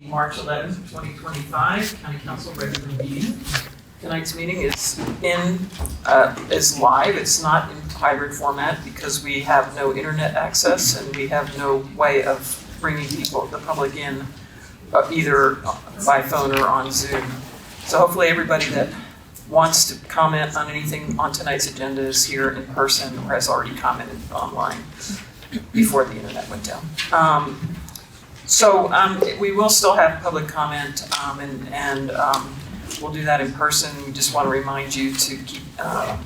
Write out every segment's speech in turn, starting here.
March 11th, 2025, County Council regular meeting. Tonight's meeting is live. It's not in hybrid format because we have no internet access and we have no way of bringing the public in either by phone or on Zoom. So hopefully everybody that wants to comment on anything on tonight's agenda is here in person or has already commented online before the internet went down. So we will still have public comment and we'll do that in person. We just want to remind you to keep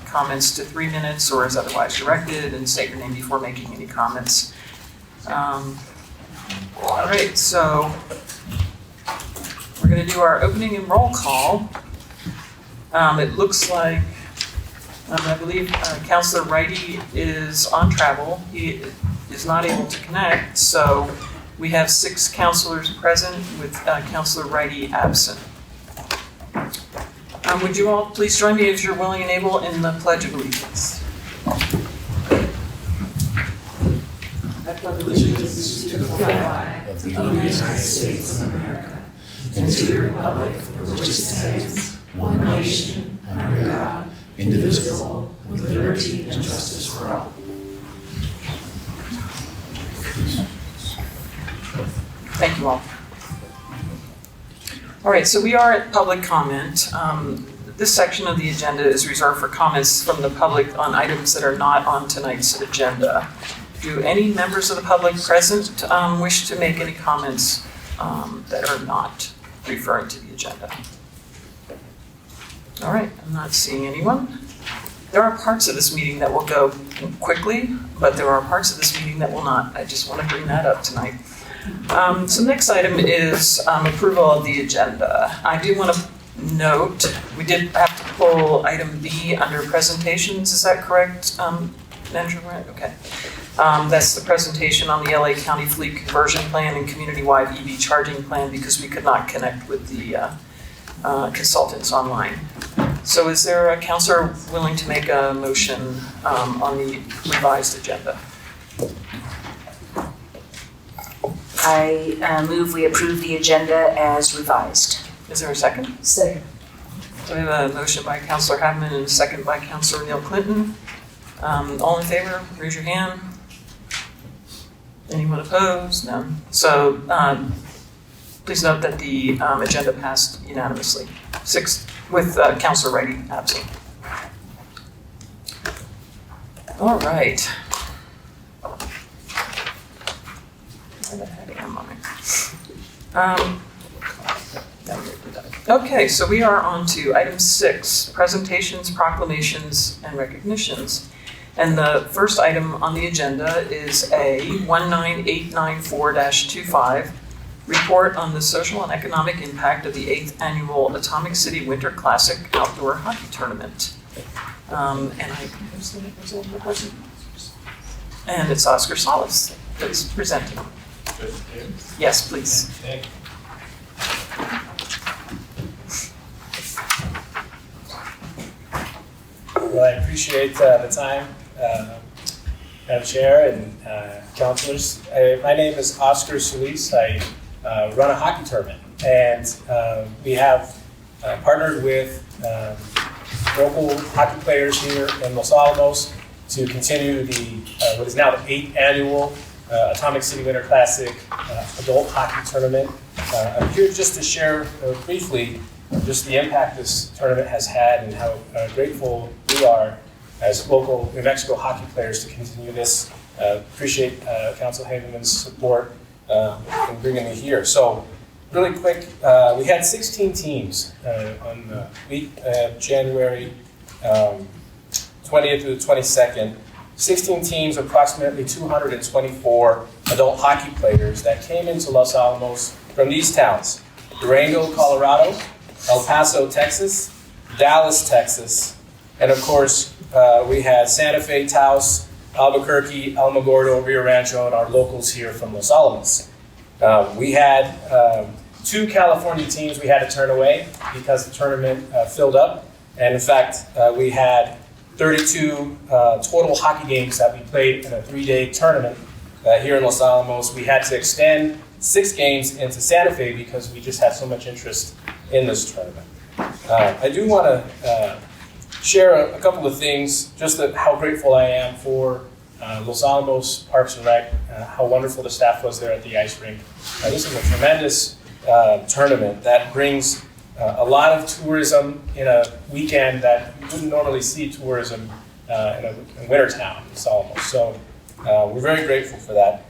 comments to 3 minutes or as otherwise directed and state your name before making any comments. All right, so we're going to do our opening and roll call. It looks like, I believe Councilor Righty is on travel. He is not able to connect, so we have 6 councilors present with Councilor Righty absent. Would you all please join me if you're willing and able in the Pledge of Allegiance? I pledge allegiance to the flag of the United States of America and to the republic for which it stands, one nation, under God, indivisible, with liberty and justice for all. Thank you all. All right, so we are at public comment. This section of the agenda is reserved for comments from the public on items that are not on tonight's agenda. Do any members of the public present wish to make any comments that are not referring to the agenda? All right, I'm not seeing anyone. There are parts of this meeting that will go quickly, but there are parts of this meeting that will not. I just want to bring that up tonight. So next item is approval of the agenda. I do want to note, we did have to pull item B under presentations, is that correct, Manager Grant? Okay. That's the presentation on the LA County Fleet Conversion Plan and Community-Wide EV Charging Plan because we could not connect with the consultants online. So is there a councilor willing to make a motion on the revised agenda? I move we approve the agenda as revised. Is there a second? Second. So we have a motion by Councilor Havman and a second by Councilor Neil Clinton. All in favor, raise your hand. Anyone opposed? No. So please note that the agenda passed unanimously. 6 with Councilor Righty absent. All right. Where the heck am I? Okay, so we are on to item 6, presentations, proclamations, and recognitions. And the first item on the agenda is a 19894-25 report on the social and economic impact of the 8th annual Atomic City Winter Classic Outdoor Hockey Tournament. And it's Oscar Salas that's presenting. Yes, please. Thank you. Well, I appreciate the time, Madam Chair and councilors. My name is Oscar Solis. I run a hockey tournament, and we have partnered with local hockey players here in Los Alamos to continue the what is now the 8th annual Atomic City Winter Classic Adult Hockey Tournament. I'm here just to share briefly just the impact this tournament has had and how grateful we are as local New Mexico hockey players to continue this. Appreciate Council Hageman's support in bringing me here. So really quick, we had 16 teams on the week of January 20th through the 22nd. 16 teams, approximately 224 adult hockey players that came into Los Alamos from these towns: Durango, Colorado, El Paso, Texas, Dallas, Texas, and of course we had Santa Fe, Taos, Albuquerque, Alamogordo, Rio Rancho, and our locals here from Los Alamos. We had 2 California teams we had to turn away because the tournament filled up, and in fact we had 32 total hockey games that we played in a 3-day tournament here in Los Alamos. We had to extend 6 games into Santa Fe because we just had so much interest in this tournament. I do want to share a couple of things, just how grateful I am for Los Alamos Parks and Rec, how wonderful the staff was there at the ice rink. This is a tremendous tournament that brings a lot of tourism in a weekend that you wouldn't normally see tourism in Wintertown, Los Alamos. So we're very grateful for that.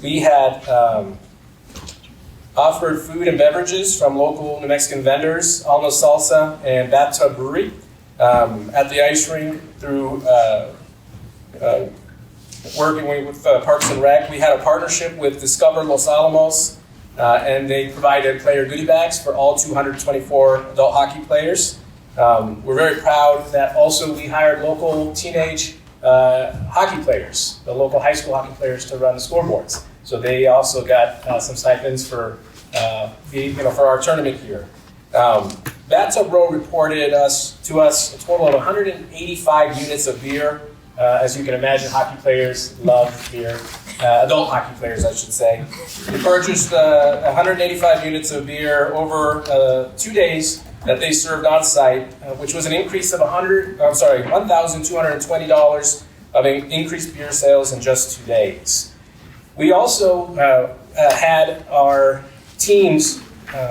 We had offered food and beverages from local New Mexican vendors, Alamos Salsa and Bathtub Brewery, at the ice rink through working with Parks and Rec. We had a partnership with Discover Los Alamos, and they provided player goodie bags for all 224 adult hockey players. We're very proud that also we hired local teenage hockey players, the local high school hockey players, to run the scoreboards. So they also got some stipends for for our tournament here. Bathtub Row reported to us a total of 185 units of beer. As you can imagine, hockey players love beer. Adult hockey players, I should say. We purchased 185 units of beer over 2 days that they served on site, which was an increase of $1,220 of increased beer sales in just 2 days. We also had our teams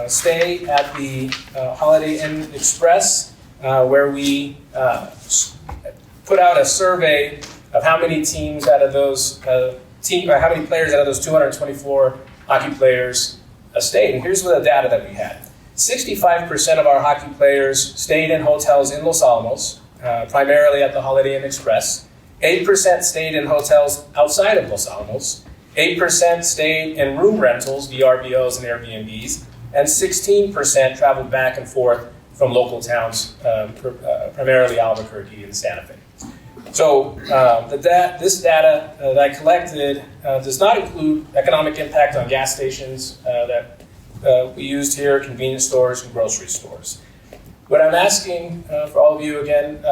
stay at the Holiday Inn Express, where we put out a survey of how many teams out of those how many players out of those 224 hockey players stayed. And here's the data that we had. 65% of our hockey players stayed in hotels in Los Alamos, primarily at the Holiday Inn Express. 8% stayed in hotels outside of Los Alamos. 8% stayed in room rentals, VRBOs and Airbnbs. And 16% traveled back and forth from local towns, primarily Albuquerque and Santa Fe. So this data that I collected does not include economic impact on gas stations that we used here, convenience stores, and grocery stores. What I'm asking for all of you, again,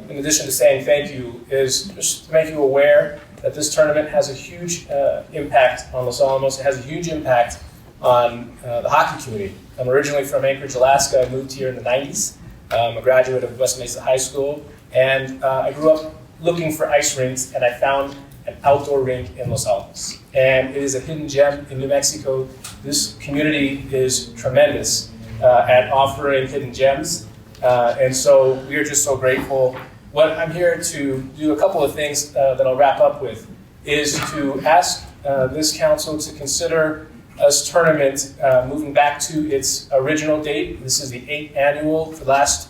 in addition to saying thank you, is just to make you aware that this tournament has a huge impact on Los Alamos. It has a huge impact on the hockey community. I'm originally from Anchorage, Alaska. I moved here in the 90s. I'm a graduate of West Mesa High School, and I grew up looking for ice rinks, and I found an outdoor rink in Los Alamos. And it is a hidden gem in New Mexico. This community is tremendous at offering hidden gems, and so we are just so grateful. What I'm here to do a couple of things that I'll wrap up with is to ask this council to consider this tournament moving back to its original date. This is the 8th annual. For the last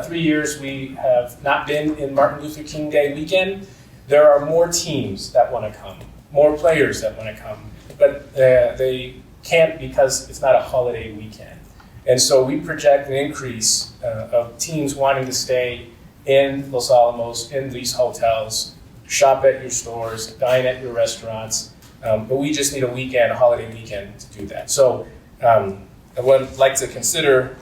3 years, we have not been in Martin Luther King Day weekend. There are more teams that want to come, more players that want to come, but they can't because it's not a holiday weekend. And so we project an increase of teams wanting to stay in Los Alamos, in these hotels, shop at your stores, dine at your restaurants, but we just need a holiday weekend to do that. So I would like to consider,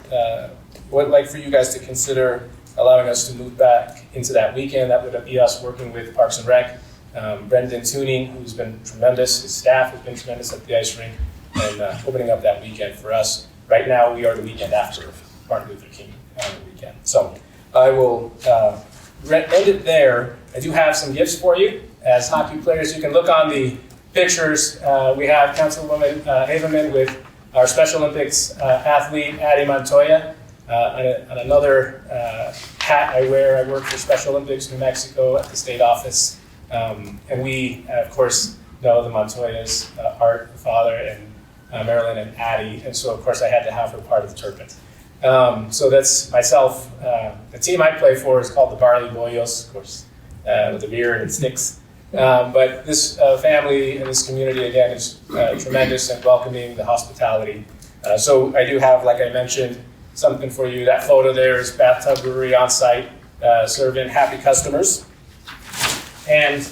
would like for you guys to consider allowing us to move back into that weekend. That would be us working with Parks and Rec, Brendan Tuning, who's been tremendous, his staff has been tremendous at the ice rink, and opening up that weekend for us. Right now, we are the weekend after Martin Luther King weekend. So I will end it there. I do have some gifts for you as hockey players. You can look on the pictures. We have Councilwoman Haverman with our Special Olympics athlete, Addie Montoya. On another hat I wear, I work for Special Olympics New Mexico at the state office. And we, of course, know the Montoyas, Art, the father, and Marilyn and Addie. And so, of course, I had to have her part of the tournament. So that's myself. The team I play for is called the Barley Boyos, of course, with the beer and sticks. But this family and this community, again, is tremendous and welcoming, the hospitality. So I do have, like I mentioned, something for you. That photo there is Bathtub Brewery on site, serving happy customers. And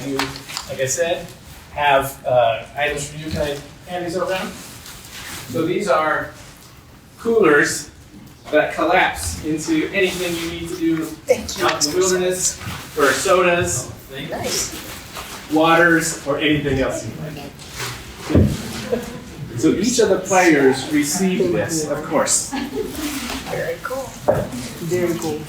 you, like I said, have items for you. Can I hand these around? So these are coolers that collapse into anything you need to do out in the wilderness, for sodas, Nice. waters, or anything else you like. So each of the players received this, of course. Very cool. Very cool.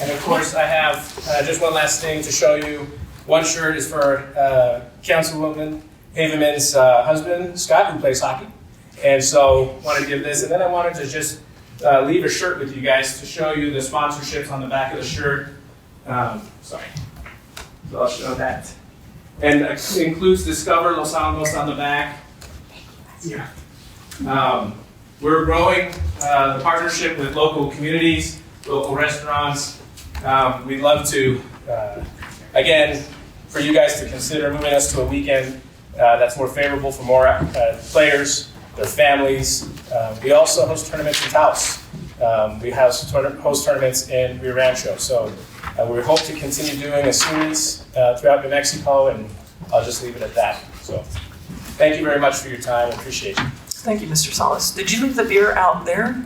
And of course, I have just one last thing to show you. One shirt is for Councilwoman Haveman's husband, Scott, who plays hockey. And so wanted to give this. And then I wanted to just leave a shirt with you guys to show you the sponsorships on the back of the shirt. Sorry. So I'll show that. And it includes Discover Los Alamos on the back. Yeah. We're growing the partnership with local communities, local restaurants. We'd love to, again, for you guys to consider moving us to a weekend that's more favorable for more players, their families. We also host tournaments in Taos. We host tournaments in Rio Rancho. So we hope to continue doing a series throughout New Mexico, and I'll just leave it at that. So thank you very much for your time. I appreciate it. Thank you, Mr. Salas. Did you leave the beer out there?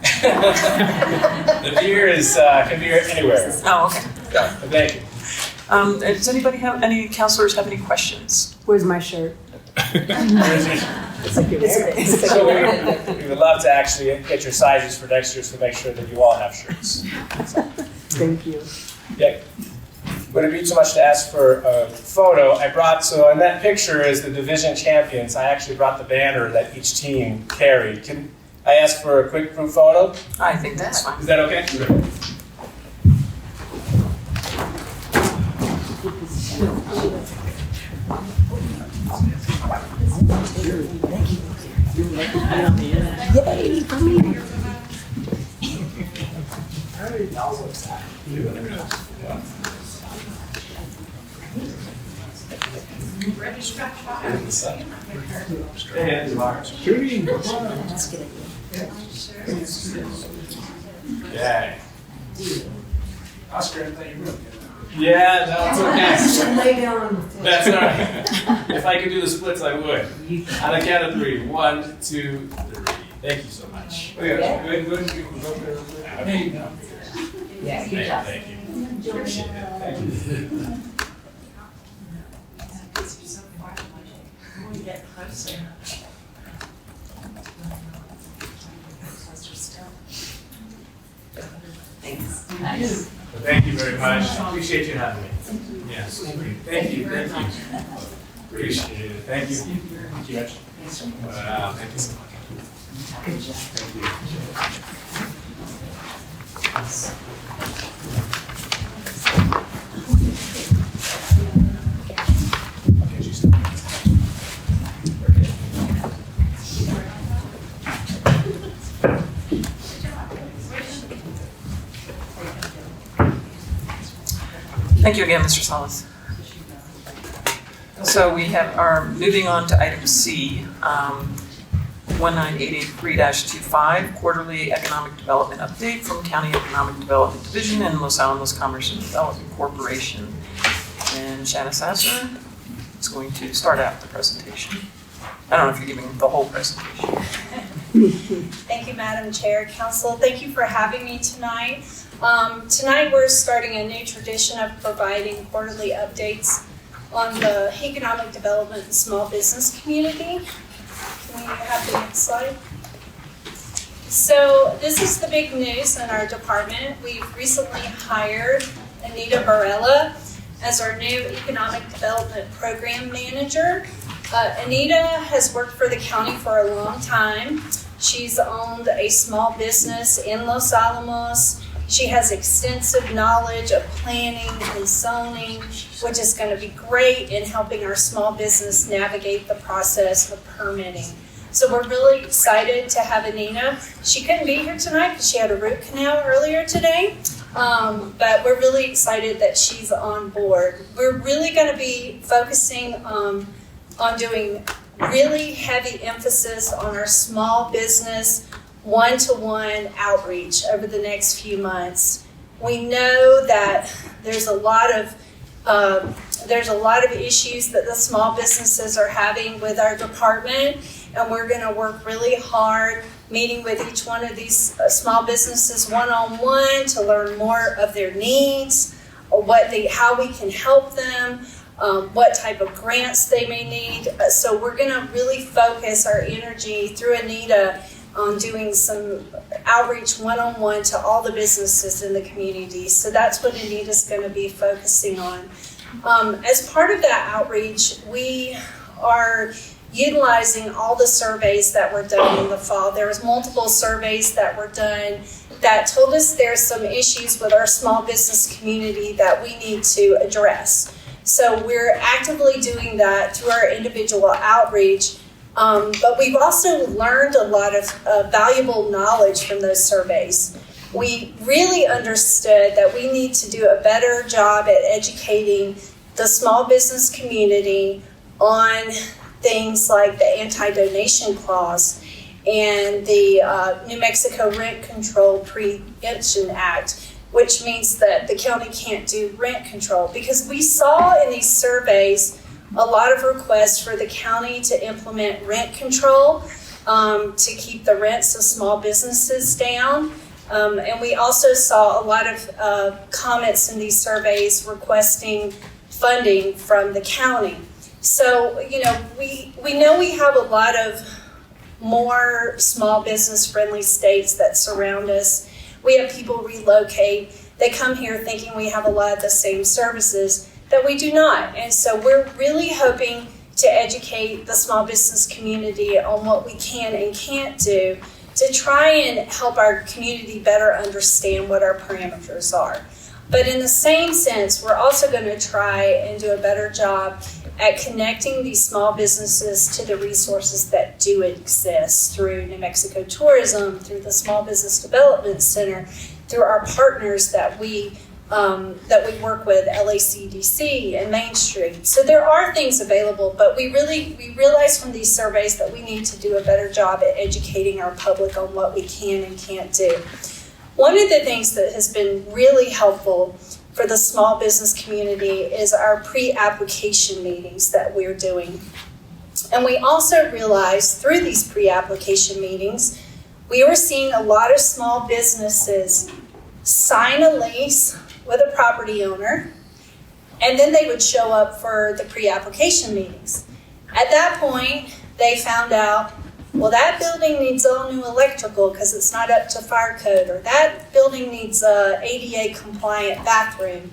The beer is can be anywhere. Oh, okay. Thank you. Does anybody have, any counselors have any questions? Where's my shirt? So we would love to actually get your sizes for next year, so make sure that you all have shirts. So, Thank you. yeah. Would it be too much to ask for a photo? I brought, so in that picture is the division champions. I actually brought the banner that each team carried. Can I ask for a quick group photo? I think that's fine. Is that okay? Yay, for me. Yeah. Oscar, I thought you were okay. Yeah, no, it's okay. Lay down. That's all right. If I could do the splits, I would. On the count of 3. 1, 2, 3. Thank you so much. Good. Yeah, Thank you. Appreciate it. Thank you. Nice. Well, thank you very much. Appreciate you having me. Yes. Thank you. Appreciate it. Thank you. Thank you. Wow, thank you so much. Good job. Thank you. Okay, she's done. Thank you again, Mr. Salas. So we are moving on to item C, 19883-25, Quarterly Economic Development Update from County Economic Development Division and Los Alamos Commerce and Development Corporation. And Shanna Sasser is going to start out the presentation. I don't know if you're giving the whole presentation. Thank you, Madam Chair, Council. Thank you for having me tonight. Tonight we're starting a new tradition of providing quarterly updates on the economic development and small business community. Can we have the next slide? So this is the big news in our department. We've recently hired Anita Barella as our new Economic Development Program Manager. Anita has worked for the county for a long time. She's owned a small business in Los Alamos. She has extensive knowledge of planning and zoning, which is going to be great in helping our small business navigate the process of permitting. So we're really excited to have Anita. She couldn't be here tonight because she had a root canal earlier today, but we're really excited that she's on board. We're really going to be focusing on doing really heavy emphasis on our small business one-to-one outreach over the next few months. We know that there's a lot of issues that the small businesses are having with our department, and we're going to work really hard meeting with each one of these small businesses one-on-one to learn more of their needs, how we can help them, what type of grants they may need. So we're going to really focus our energy through Anita on doing some outreach one-on-one to all the businesses in the community. So that's what Anita's going to be focusing on. As part of that outreach, we are utilizing all the surveys that were done in the fall. There was multiple surveys that were done that told us there's some issues with our small business community that we need to address. So we're actively doing that through our individual outreach. But we've also learned a lot of valuable knowledge from those surveys. We really understood that we need to do a better job at educating the small business community on things like the anti-donation clause and the New Mexico Rent Control Preemption Act, which means that the county can't do rent control. Because we saw in these surveys a lot of requests for the county to implement rent control to keep the rents of small businesses down. And we also saw a lot of comments in these surveys requesting funding from the county. So, we know we have a lot of more small business friendly states that surround us. We have people relocate. They come here thinking we have a lot of the same services that we do not. And so we're really hoping to educate the small business community on what we can and can't do to try and help our community better understand what our parameters are. But in the same sense, we're also going to try and do a better job at connecting these small businesses to the resources that do exist through New Mexico Tourism, through the Small Business Development Center, through our partners that we work with, LACDC and Main Street. So there are things available, but we realize from these surveys that we need to do a better job at educating our public on what we can and can't do. One of the things that has been really helpful for the small business community is our pre-application meetings that we're doing. And we also realized through these pre-application meetings, we were seeing a lot of small businesses sign a lease with a property owner, and then they would show up for the pre-application meetings. At that point, they found out, well, that building needs all new electrical because it's not up to fire code, or that building needs a ADA compliant bathroom.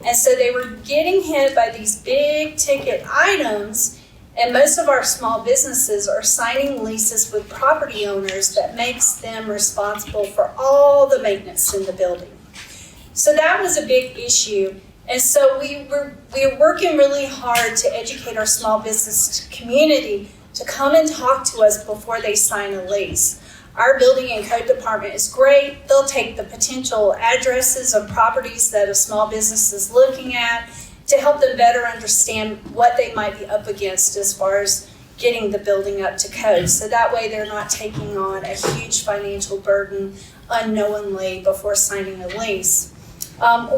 And so they were getting hit by these big ticket items, and most of our small businesses are signing leases with property owners that makes them responsible for all the maintenance in the building. So that was a big issue. And so we were working really hard to educate our small business community to come and talk to us before they sign a lease. Our building and code department is great. They'll take the potential addresses of properties that a small business is looking at to help them better understand what they might be up against as far as getting the building up to code. So that way they're not taking on a huge financial burden unknowingly before signing a lease.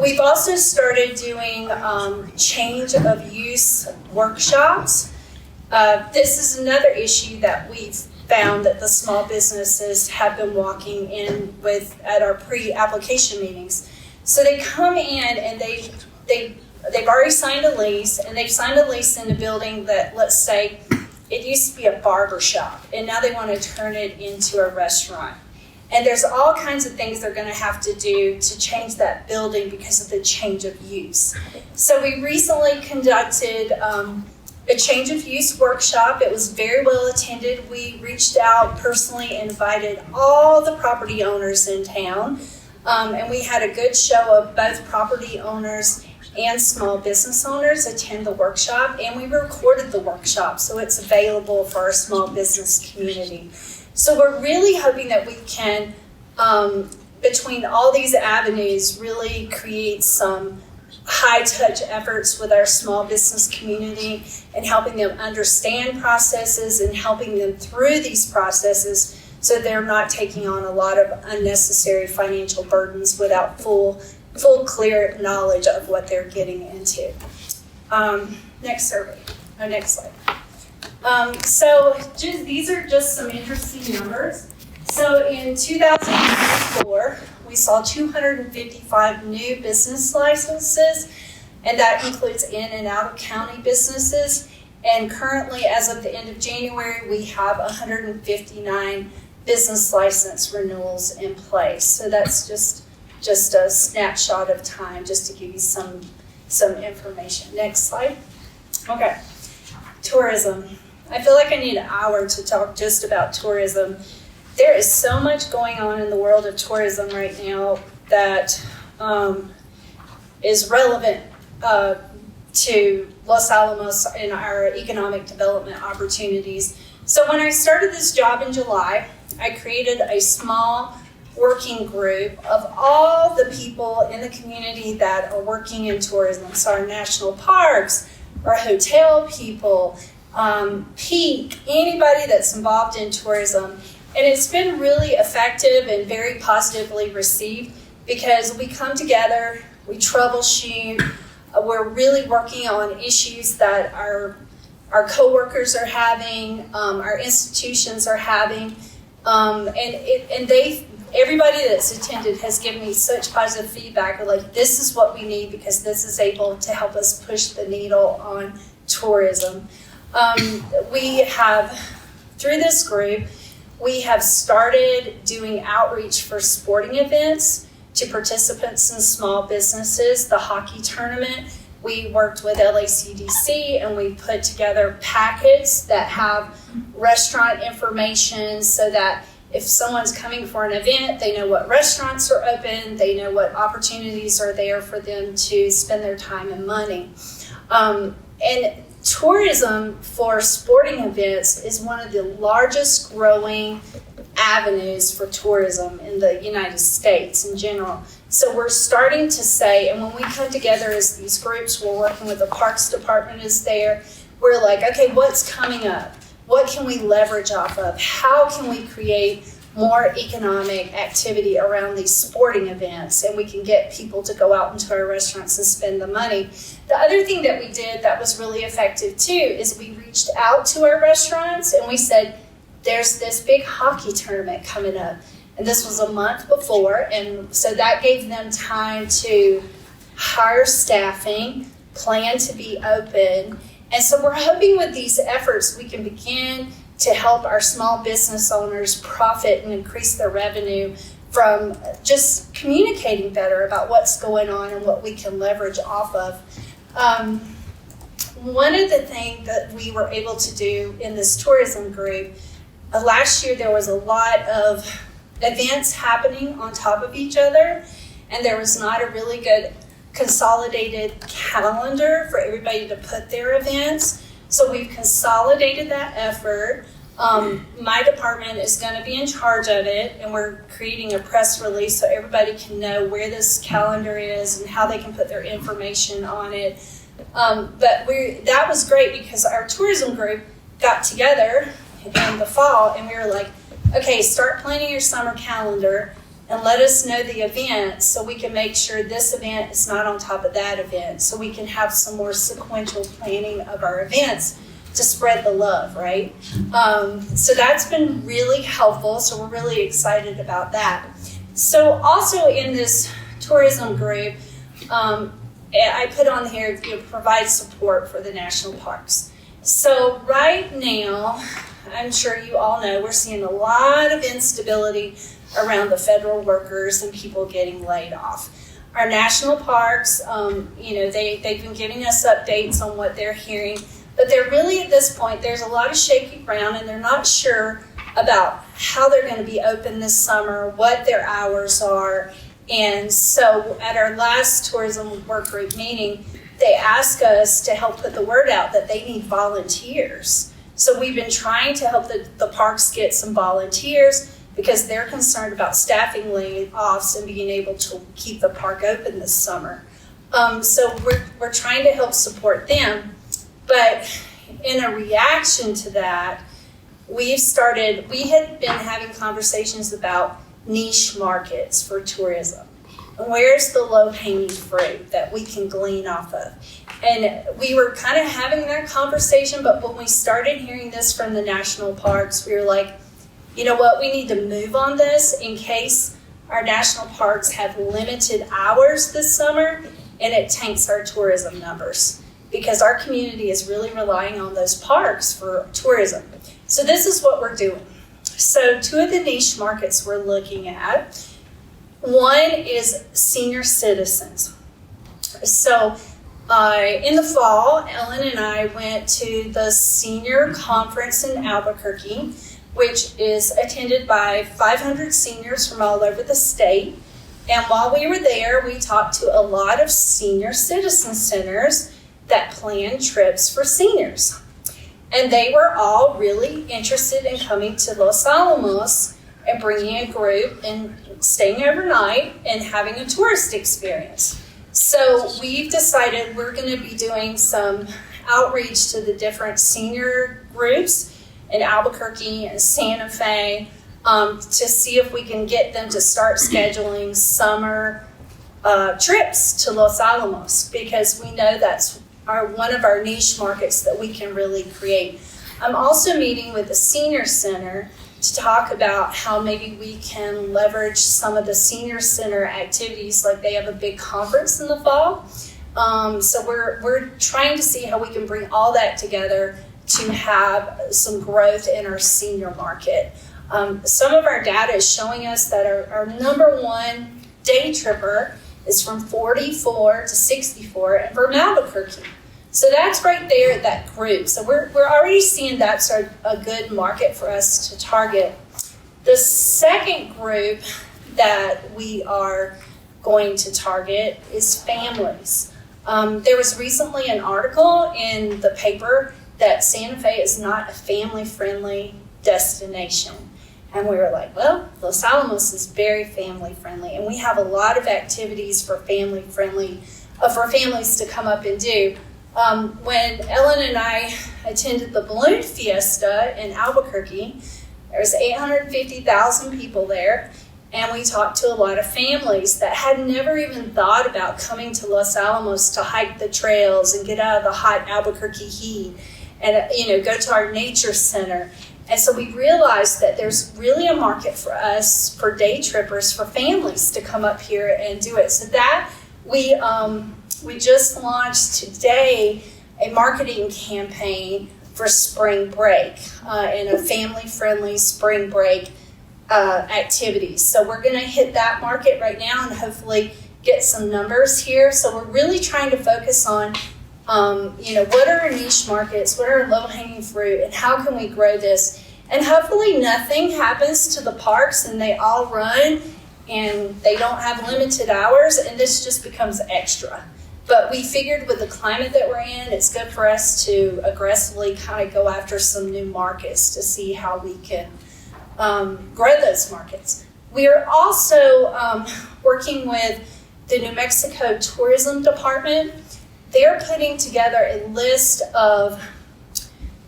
We've also started doing change of use workshops. This is another issue that we've found that the small businesses have been walking in with at our pre-application meetings. So they come in and they've already signed a lease, and they've signed a lease in a building that, let's say, it used to be a barber shop, and now they want to turn it into a restaurant. And there's all kinds of things they're going to have to do to change that building because of the change of use. So we recently conducted a change of use workshop. It was very well attended. We reached out personally and invited all the property owners in town. And we had a good show of both property owners and small business owners attend the workshop. And we recorded the workshop, so it's available for our small business community. So we're really hoping that we can, between all these avenues, really create some high-touch efforts with our small business community and helping them understand processes and helping them through these processes so they're not taking on a lot of unnecessary financial burdens without full clear knowledge of what they're getting into. Next slide. These are just some interesting numbers. So in 2004, we saw 255 new business licenses. and that includes in and out of county businesses. And currently, as of the end of January, we have 159 business license renewals in place. So that's just a snapshot of time, just to give you some information. Next slide. Okay, tourism. I feel like I need an hour to talk just about tourism. There is so much going on in the world of tourism right now that is relevant to Los Alamos and our economic development opportunities. So when I started this job in July, I created a small working group of all the people in the community that are working in tourism. So our national parks, our hotel people, peak, anybody that's involved in tourism. And it's been really effective and very positively received because we come together, we troubleshoot, we're really working on issues that our coworkers are having, our institutions are having, everybody that's attended has given me such positive feedback of like, this is what we need because this is able to help us push the needle on tourism. We have, through this group, we have started doing outreach for sporting events to participants in small businesses. The hockey tournament, we worked with LACDC and we put together packets that have restaurant information so that if someone's coming for an event, they know what restaurants are open, they know what opportunities are there for them to spend their time and money. And tourism for sporting events is one of the largest growing avenues for tourism in the United States in general. So we're starting to say, and when we come together as these groups, we're working with the Parks Department is there, we're like, okay, what's coming up? What can we leverage off of? How can we create more economic activity around these sporting events and we can get people to go out into our restaurants and spend the money? The other thing that we did that was really effective too is we reached out to our restaurants and we said, there's this big hockey tournament coming up. And this was a month before, and so that gave them time to hire staffing, plan to be open. And so we're hoping with these efforts we can begin to help our small business owners profit and increase their revenue from just communicating better about what's going on and what we can leverage off of. One of the things that we were able to do in this tourism group, last year there was a lot of events happening on top of each other, and there was not a really good consolidated calendar for everybody to put their events. So we've consolidated that effort. My department is going to be in charge of it, and we're creating a press release so everybody can know where this calendar is and how they can put their information on it. But that was great because our tourism group got together in the fall, and we were like, okay, start planning your summer calendar and let us know the event so we can make sure this event is not on top of that event, so we can have some more sequential planning of our events to spread the love, right? So that's been really helpful, so we're really excited about that. So also in this tourism group, I put on here, provide support for the national parks. So right now, I'm sure you all know, we're seeing a lot of instability around the federal workers and people getting laid off. Our national parks, they've been giving us updates on what they're hearing, but they're really, at this point, there's a lot of shaky ground and they're not sure about how they're going to be open this summer, what their hours are. And so at our last tourism work group meeting, they asked us to help put the word out that they need volunteers. So we've been trying to help the parks get some volunteers because they're concerned about staffing layoffs and being able to keep the park open this summer. So we're trying to help support them. But in a reaction to that, we had been having conversations about niche markets for tourism. And where's the low-hanging fruit that we can glean off of? And we were kind of having that conversation, but when we started hearing this from the national parks, we were like, you know what, we need to move on this in case our national parks have limited hours this summer and it tanks our tourism numbers because our community is really relying on those parks for tourism. So this is what we're doing. So 2 of the niche markets we're looking at, one is senior citizens. So in the fall, Ellen and I went to the senior conference in Albuquerque, which is attended by 500 seniors from all over the state. And while we were there, we talked to a lot of senior citizen centers that plan trips for seniors. And they were all really interested in coming to Los Alamos and bringing a group and staying overnight and having a tourist experience. So we've decided we're going to be doing some outreach to the different senior groups in Albuquerque and Santa Fe to see if we can get them to start scheduling summer trips to Los Alamos, because we know that's one of our niche markets that we can really create. I'm also meeting with the senior center to talk about how maybe we can leverage some of the senior center activities, like they have a big conference in the fall. So we're trying to see how we can bring all that together to have some growth in our senior market. Some of our data is showing us that our number one day tripper is from 44 to 64 and from Albuquerque. So that's right there at that group. So we're already seeing that's a good market for us to target. The second group that we are going to target is families. There was recently an article in the paper that Santa Fe is not a family-friendly destination. And we were like, well, Los Alamos is very family-friendly, and we have a lot of activities for families to come up and do. When Ellen and I attended the Balloon Fiesta in Albuquerque, there was 850,000 people there, and we talked to a lot of families that had never even thought about coming to Los Alamos to hike the trails and get out of the hot Albuquerque heat and go to our nature center. And so we realized that there's really a market for us, for day trippers, for families to come up here and do it. So that we just launched today a marketing campaign for spring break and a family-friendly spring break activities. So we're going to hit that market right now and hopefully get some numbers here. So we're really trying to focus on what are our niche markets, what are our low-hanging fruit, and how can we grow this? And hopefully nothing happens to the parks and they all run and they don't have limited hours and this just becomes extra. But we figured with the climate that we're in, it's good for us to aggressively kind of go after some new markets to see how we can grow those markets. We are also working with the New Mexico Tourism Department. They're putting together a list of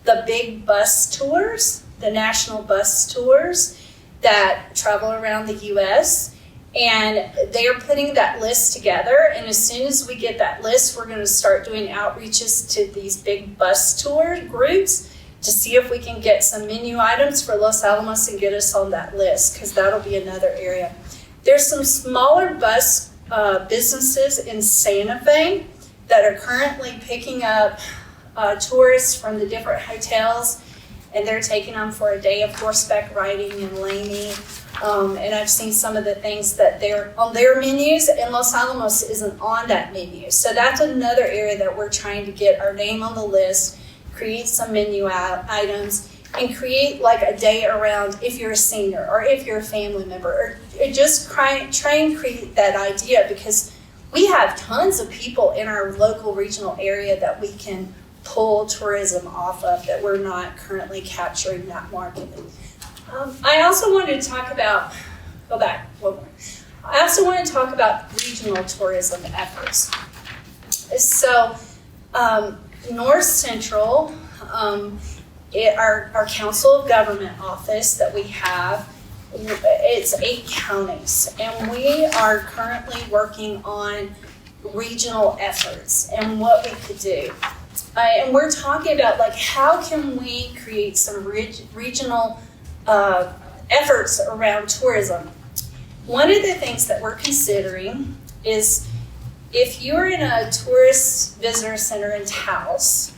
the big bus tours, the national bus tours that travel around the U.S., and they are putting that list together. And as soon as we get that list, we're going to start doing outreaches to these big bus tour groups to see if we can get some menu items for Los Alamos and get us on that list, because that'll be another area. There's some smaller bus businesses in Santa Fe that are currently picking up tourists from the different hotels, and they're taking them for a day of horseback riding and laning. And I've seen some of the things that they're on their menus, and Los Alamos isn't on that menu. So that's another area that we're trying to get our name on the list, create some menu items, and create like a day around if you're a senior or if you're a family member, or just try and create that idea, because we have tons of people in our local regional area that we can pull tourism off of that we're not currently capturing that market. I also wanted to talk about, I also want to talk about regional tourism efforts. So North Central, our Council of Government office that we have, it's 8 counties, and we are currently working on regional efforts and what we could do. And we're talking about like how can we create some regional efforts around tourism. One of the things that we're considering is if you're in a tourist visitor center in Taos,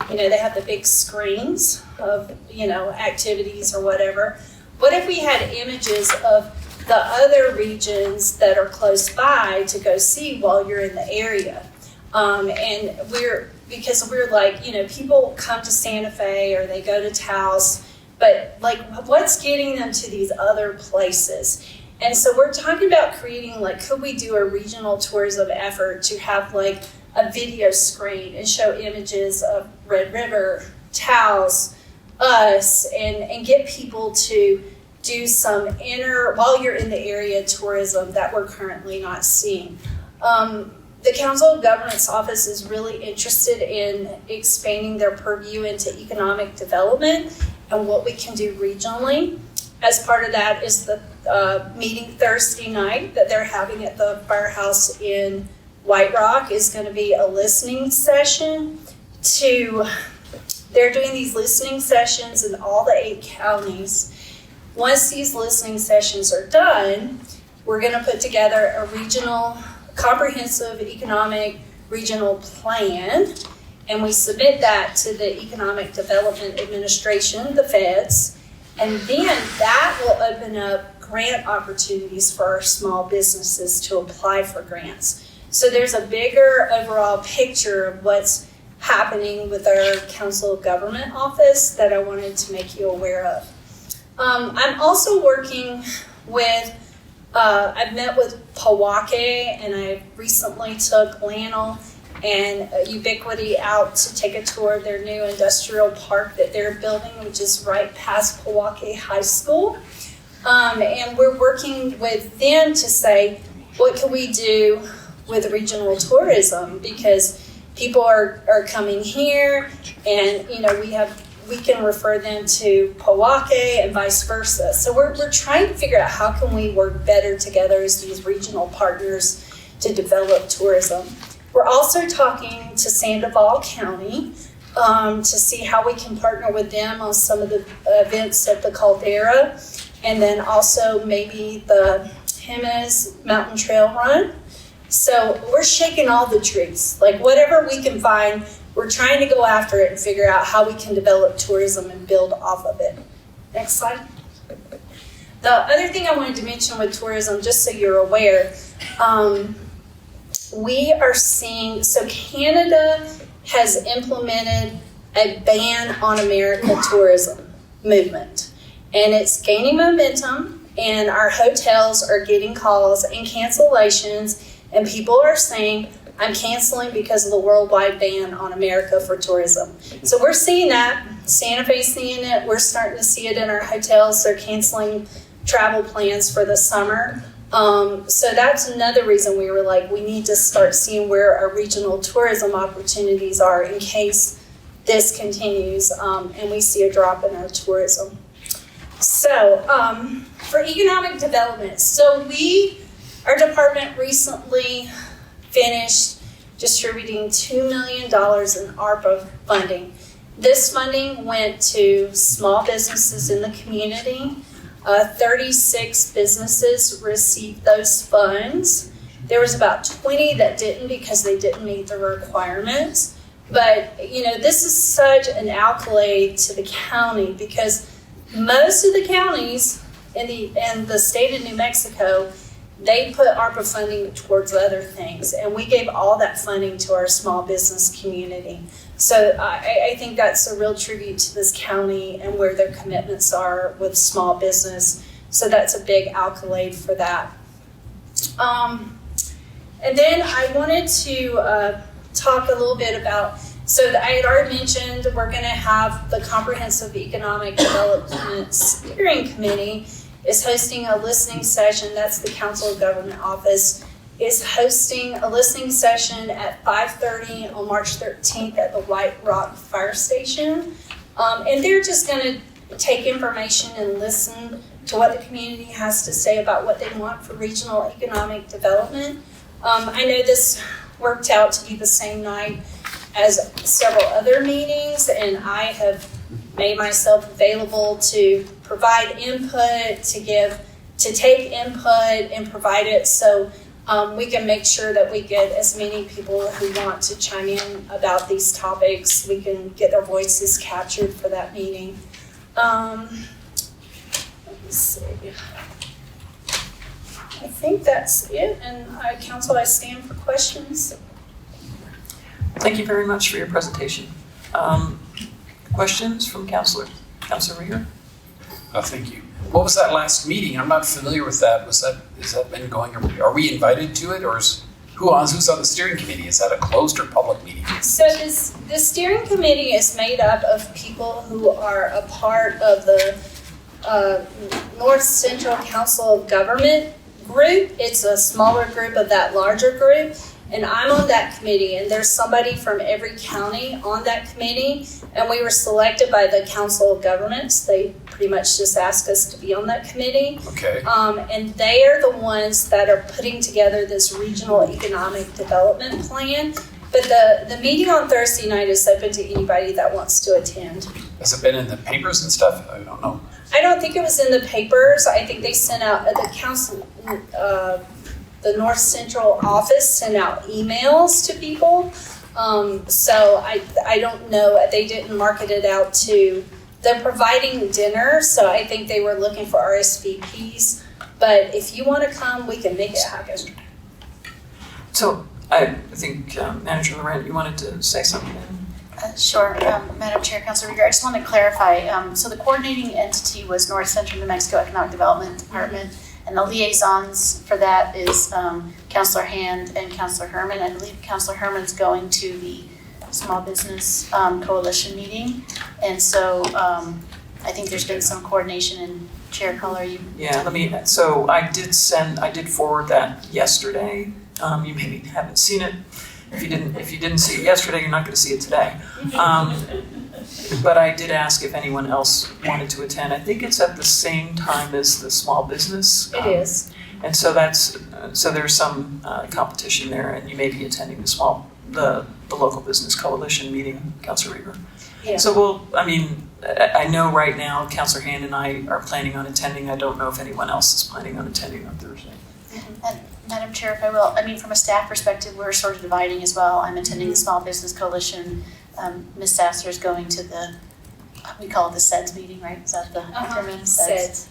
they have the big screens of, activities or whatever. What if we had images of the other regions that are close by to go see while you're in the area? Because we're like, people come to Santa Fe or they go to Taos, but like, what's getting them to these other places? And so we're talking about creating, like, could we do a regional tourism effort to have like a video screen and show images of Red River, Taos, us, and get people to do some while you're in the area, tourism that we're currently not seeing. The Council of Governments Office is really interested in expanding their purview into economic development and what we can do regionally. As part of that is the meeting Thursday night that they're having at the firehouse in White Rock is going to be a listening session they're doing these listening sessions in all the 8 counties. Once these listening sessions are done, we're going to put together a comprehensive economic regional plan, and we submit that to the Economic Development Administration, the feds, and then that will open up grant opportunities for our small businesses to apply for grants. So there's a bigger overall picture of what's happening with our Council of Government office that I wanted to make you aware of. I'm also working with, I've met with Powake, and I recently took Lannel and Ubiquity out to take a tour of their new industrial park that they're building, which is right past Powake High School. And we're working with them to say, what can we do with regional tourism? Because people are coming here, and we can refer them to Powake and vice versa. So we're trying to figure out how can we work better together as these regional partners to develop tourism. We're also talking to Sandoval County to see how we can partner with them on some of the events at the Caldera, and then also maybe the Jimenez Mountain Trail Run. So we're shaking all the trees. Like, whatever we can find, we're trying to go after it and figure out how we can develop tourism and build off of it. Next slide. The other thing I wanted to mention with tourism, just so you're aware, we are seeing, so Canada has implemented a ban on America tourism movement, and it's gaining momentum, and our hotels are getting calls and cancellations, and people are saying, I'm canceling because of the worldwide ban on America for tourism. So we're seeing that. Santa Fe's seeing it. We're starting to see it in our hotels. They're canceling travel plans for the summer. So that's another reason we were like, we need to start seeing where our regional tourism opportunities are in case this continues and we see a drop in our tourism. So for economic development, our department recently finished distributing $2 million in ARPA funding. This funding went to small businesses in the community. 36 businesses received those funds. There was about 20 that didn't because they didn't meet the requirements. But, this is such an accolade to the county because most of the counties in the state of New Mexico, they put ARPA funding towards other things, and we gave all that funding to our small business community. So I think that's a real tribute to this county and where their commitments are with small business. So that's a big accolade for that. And then I wanted to talk a little bit about, so I had already mentioned we're going to have the Comprehensive Economic Development Steering Committee is hosting a listening session. That's the Council of Government Office is hosting a listening session at 5:30 on March 13th at the White Rock Fire Station. And they're just going to take information and listen to what the community has to say about what they want for regional economic development. I know this worked out to be the same night as several other meetings, and I have made myself available to provide input, to take input and provide it. So we can make sure that we get as many people who want to chime in about these topics. We can get their voices captured for that meeting. Let me see. I think that's it, and Council, I stand for questions. Thank you very much for your presentation. Questions from Councilor Rieger? Thank you. What was that last meeting? I'm not familiar with that. Has that been going? Are we invited to it, or who's on the steering committee? Is that a closed or public meeting? So the steering committee is made up of people who are a part of the North Central Council of Government group. It's a smaller group of that larger group, and I'm on that committee, and there's somebody from every county on that committee, and we were selected by the Council of Governments. They pretty much just asked us to be on that committee. Okay. And they are the ones that are putting together this regional economic development plan. But the meeting on Thursday night is open to anybody that wants to attend. Has it been in the papers and stuff? I don't know. I don't think it was in the papers. I think they sent out, the council, the North Central office sent out emails to people. So I don't know, they didn't market it out to, they're providing dinner, so I think they were looking for RSVPs. But if you want to come, we can make it happen. So I think Manager Laurent, you wanted to say something? Sure, Madam Chair, Councilor Rieger, I just want to clarify. So the coordinating entity was North Central New Mexico Economic Development Department, and the liaisons for that is Councilor Hand and Councilor Herman. I believe Councilor Herman's going to the Small Business Coalition meeting, and so I think there's been some coordination. And Chair Culler, you? Yeah, so I did forward that yesterday. You maybe haven't seen it. If you didn't see it yesterday, you're not going to see it today. But I did ask if anyone else wanted to attend. I think it's at the same time as the small business. It is. And so there's some competition there, and you may be attending the local business coalition meeting, Councilor Rieger. Yeah. So I know right now Councilor Hand and I are planning on attending. I don't know if anyone else is planning on attending on Thursday. And Madam Chair, if I will, from a staff perspective, we're sort of dividing as well. I'm attending the Small Business Coalition. Ms. Sasser is going to we call it the SEDS meeting, right? Is that the acronym? SEDS.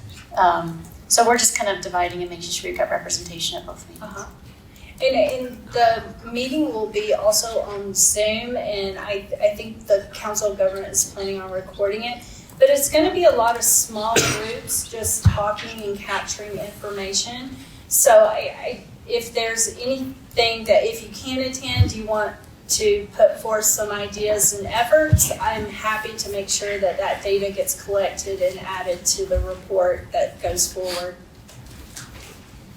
So we're just kind of dividing and making sure we've got representation at both meetings. And the meeting will be also on Zoom, and I think the Council of Government is planning on recording it. But it's going to be a lot of small groups just talking and capturing information. So if there's anything that if you can attend, you want to put forth some ideas and efforts, I'm happy to make sure that that data gets collected and added to the report that goes forward.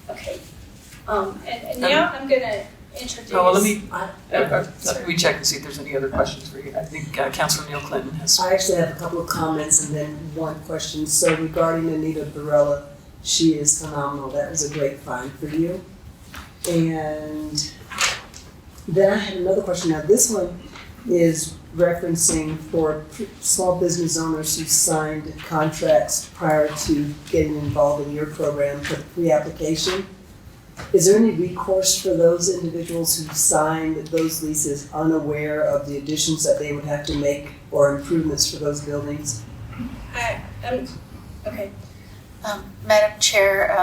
Okay. And now I'm going to introduce. Oh, well, let me check and see if there's any other questions for you. I think Councilor Neil Clinton has. I actually have a couple of comments and then one question. So regarding Anita Barella, she is phenomenal. That was a great find for you. And then I had another question. Now this one is referencing for small business owners who signed contracts prior to getting involved in your program for the pre-application. Is there any recourse for those individuals who signed those leases unaware of the additions that they would have to make or improvements for those buildings? Okay. Madam Chair,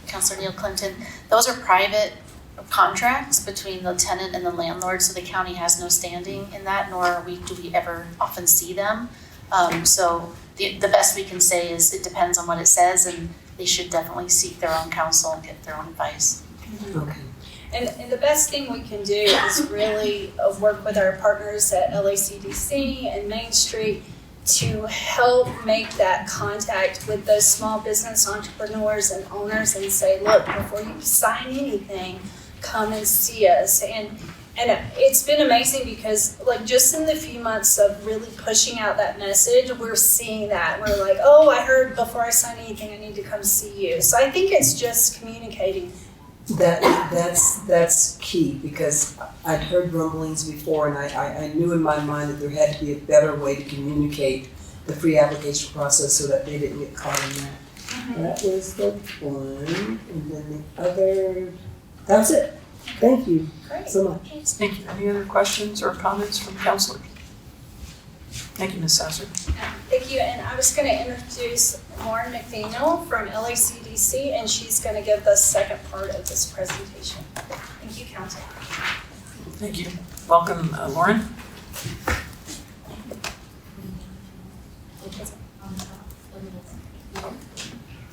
Councilor Neil Clinton, those are private contracts between the tenant and the landlord, so the county has no standing in that, nor do we ever often see them. So the best we can say is it depends on what it says, and they should definitely seek their own counsel and get their own advice. Okay. And the best thing we can do is really work with our partners at LACDC and Main Street to help make that contact with those small business entrepreneurs and owners and say, look, before you sign anything, come and see us. And it's been amazing because like just in the few months of really pushing out that message, we're seeing that. We're like, oh, I heard before I sign anything, I need to come see you. So I think it's just communicating. That's key because I'd heard rumblings before and I knew in my mind that there had to be a better way to communicate the free application process so that they didn't get caught in that. That was the one. And then the other That's it. Thank you Great. so much. Thank you. Any other questions or comments from councilors? Thank you, Ms. Sasser. Thank you, and I was going to introduce Lauren McDaniel from LACDC, and she's going to give the second part of this presentation. Thank you, Council. Thank you. Welcome, Lauren.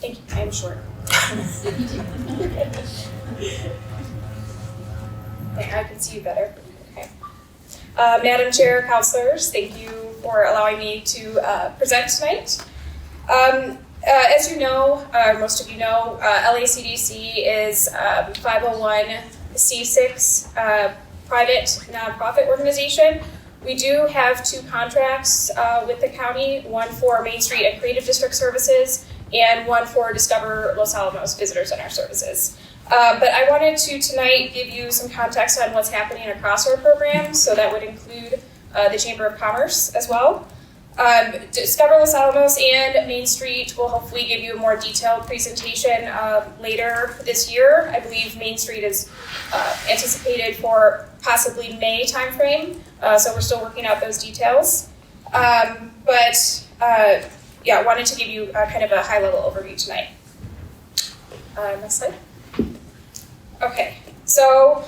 Thank you, I am short. Okay, I can see you better. Okay. Madam Chair, councilors, thank you for allowing me to present tonight. As you know, most of you know, LACDC is 501c6 private nonprofit organization. We do have 2 contracts with the county, one for Main Street and Creative District Services and one for Discover Los Alamos Visitor Center Services. But I wanted to tonight give you some context on what's happening across our program, so that would include the Chamber of Commerce as well. Discover Los Alamos and Main Street will hopefully give you a more detailed presentation later this year. I believe Main Street is anticipated for possibly May timeframe, so we're still working out those details. Yeah, I wanted to give you kind of a high-level overview tonight. Next slide. Okay, so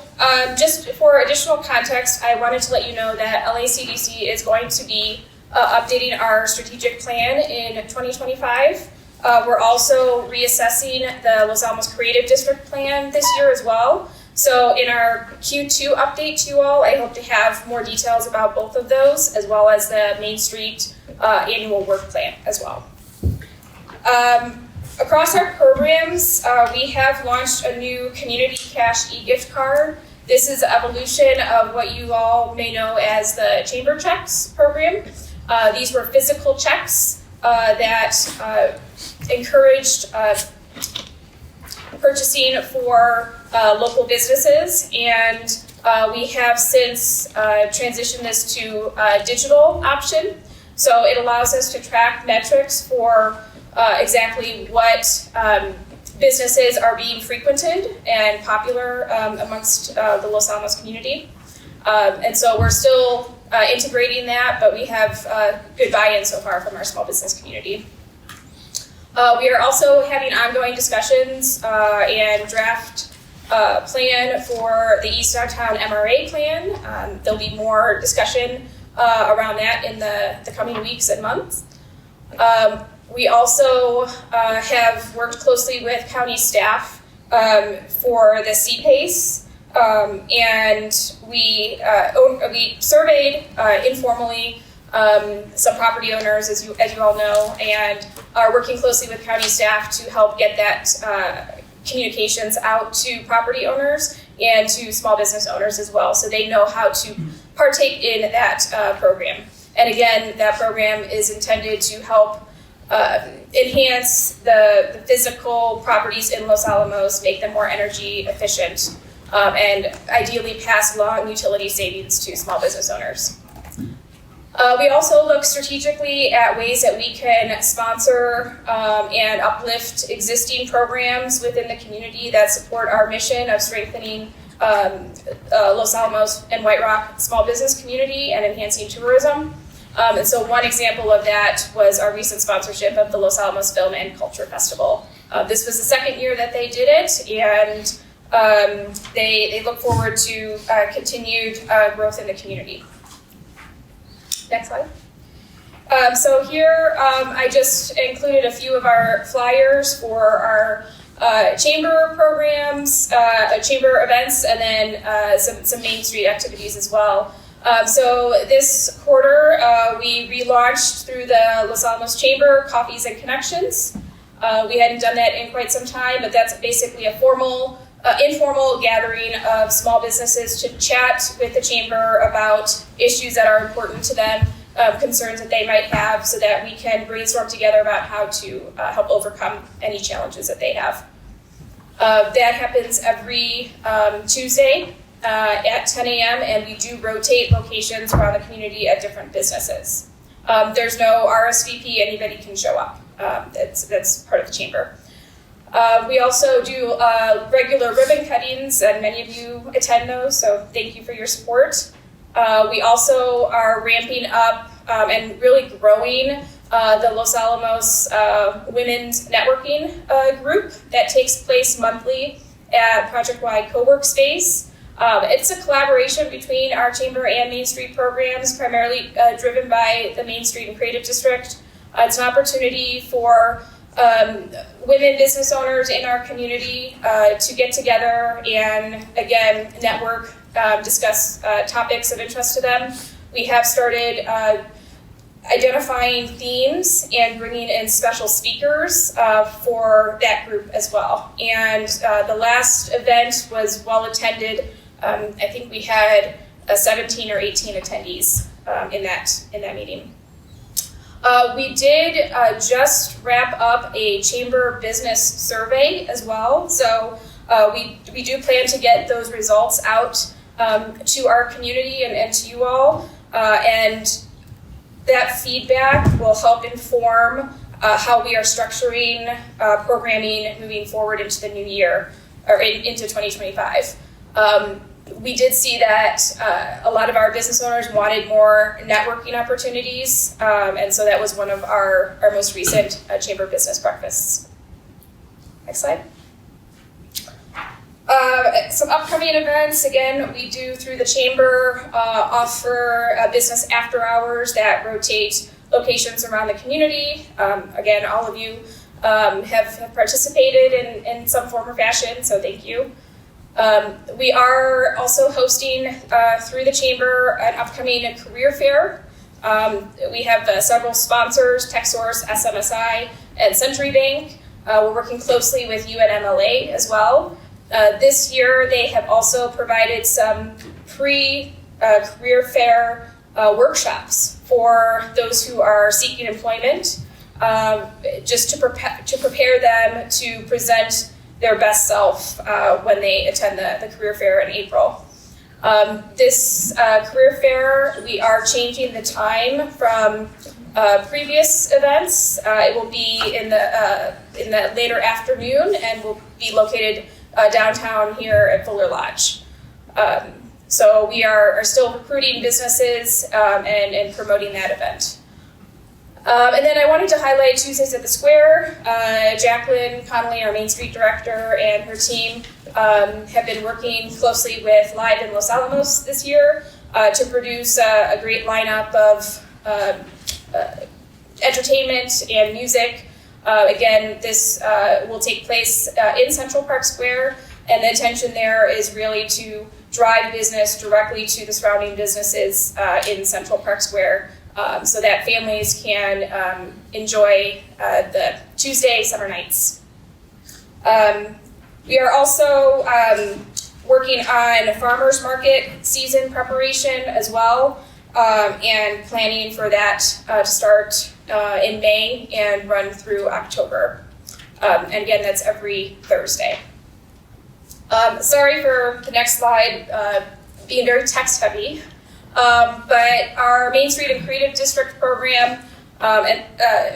just for additional context, I wanted to let you know that LACDC is going to be updating our strategic plan in 2025. We're also reassessing the Los Alamos Creative District Plan this year as well. So in our Q2 update to you all, I hope to have more details about both of those, as well as the Main Street annual work plan as well. Across our programs, we have launched a new Community Cash e-gift card. This is an evolution of what you all may know as the Chamber Checks program. These were physical checks that encouraged purchasing for local businesses, and we have since transitioned this to a digital option. So it allows us to track metrics for exactly what businesses are being frequented and popular amongst the Los Alamos community. And so we're still integrating that, but we have good buy-in so far from our small business community. We are also having ongoing discussions and draft plan for the East Downtown MRA plan. There'll be more discussion around that in the coming weeks and months. We also have worked closely with county staff for the CPACE, and we surveyed informally some property owners, as you all know, and are working closely with county staff to help get that communications out to property owners and to small business owners as well, so they know how to partake in that program. And again, that program is intended to help enhance the physical properties in Los Alamos, make them more energy efficient, and ideally pass along utility savings to small business owners. We also look strategically at ways that we can sponsor and uplift existing programs within the community that support our mission of strengthening Los Alamos and White Rock small business community and enhancing tourism. And so one example of that was our recent sponsorship of the Los Alamos Film and Culture Festival. This was the second year that they did it, and they look forward to continued growth in the community. Next slide. So here I just included a few of our flyers for our chamber programs, chamber events, and then some Main Street activities as well. So this quarter, we relaunched through the Los Alamos Chamber Coffees and Connections. We hadn't done that in quite some time, but that's basically a informal gathering of small businesses to chat with the chamber about issues that are important to them, concerns that they might have, so that we can brainstorm together about how to help overcome any challenges that they have. That happens every Tuesday at 10 a.m. and we do rotate locations around the community at different businesses. There's no RSVP, anybody can show up. That's part of the chamber. We also do regular ribbon cuttings, and many of you attend those, so thank you for your support. We also are ramping up and really growing the Los Alamos Women's Networking Group that takes place monthly at Project-Wide Co-work Space. It's a collaboration between our Chamber and Main Street programs, primarily driven by the Main Street and Creative District. It's an opportunity for women business owners in our community to get together and, again, network, discuss topics of interest to them. We have started identifying themes and bringing in special speakers for that group as well. And the last event was well attended. I think we had 17 or 18 attendees in that meeting. We did just wrap up a chamber business survey as well. So we do plan to get those results out to our community and to you all. And that feedback will help inform how we are structuring programming moving forward into the new year, or into 2025. We did see that a lot of our business owners wanted more networking opportunities, and so that was one of our most recent chamber business breakfasts. Next slide. Some upcoming events, again, we do through the chamber offer business after hours that rotate locations around the community. Again, all of you have participated in some form or fashion, so thank you. We are also hosting through the chamber an upcoming career fair. We have several sponsors, TechSource, SMSI, and Century Bank. We're working closely with UNMLA as well. This year, they have also provided some pre-career fair workshops for those who are seeking employment, just to prepare them to present their best self when they attend the career fair in April. This career fair, we are changing the time from previous events. It will be in the later afternoon and will be located downtown here at Fuller Lodge. So we are still recruiting businesses and promoting that event. And then I wanted to highlight Tuesdays at the Square. Jacqueline Connolly, our Main Street director, and her team have been working closely with Live in Los Alamos this year to produce a great lineup of entertainment and music. Again, this will take place in Central Park Square, and the intention there is really to drive business directly to the surrounding businesses in Central Park Square, so that families can enjoy the Tuesday summer nights. We are also working on farmers market season preparation as well, and planning for that to start in May and run through October. And again, that's every Thursday. Sorry for the next slide being very text heavy, but our Main Street and Creative District program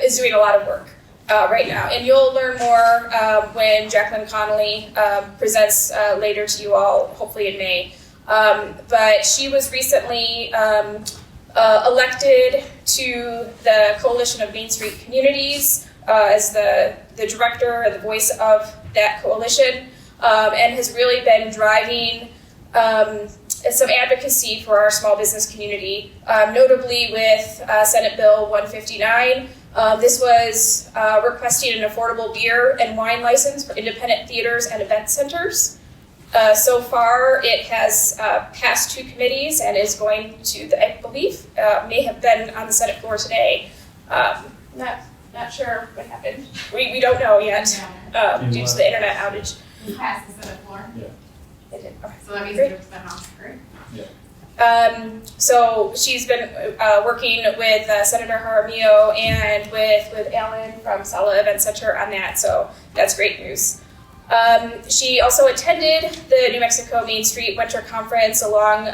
is doing a lot of work right now. And you'll learn more when Jacqueline Connolly presents later to you all, hopefully in May. But she was recently elected to the Coalition of Main Street Communities as the director and the voice of that coalition, and has really been driving some advocacy for our small business community, notably with Senate Bill 159. This was requesting an affordable beer and wine license for independent theaters and event centers. So far, it has passed 2 committees and is going to, I believe, may have been on the Senate floor today. Not sure what happened. We don't know yet due to the internet outage. It passed the Senate floor? It did. Okay. So that means Great. it's been on, right? So she's been working with Senator Jaramillo and with Alan from Sala Event Center on that, so that's great news. She also attended the New Mexico Main Street Winter Conference along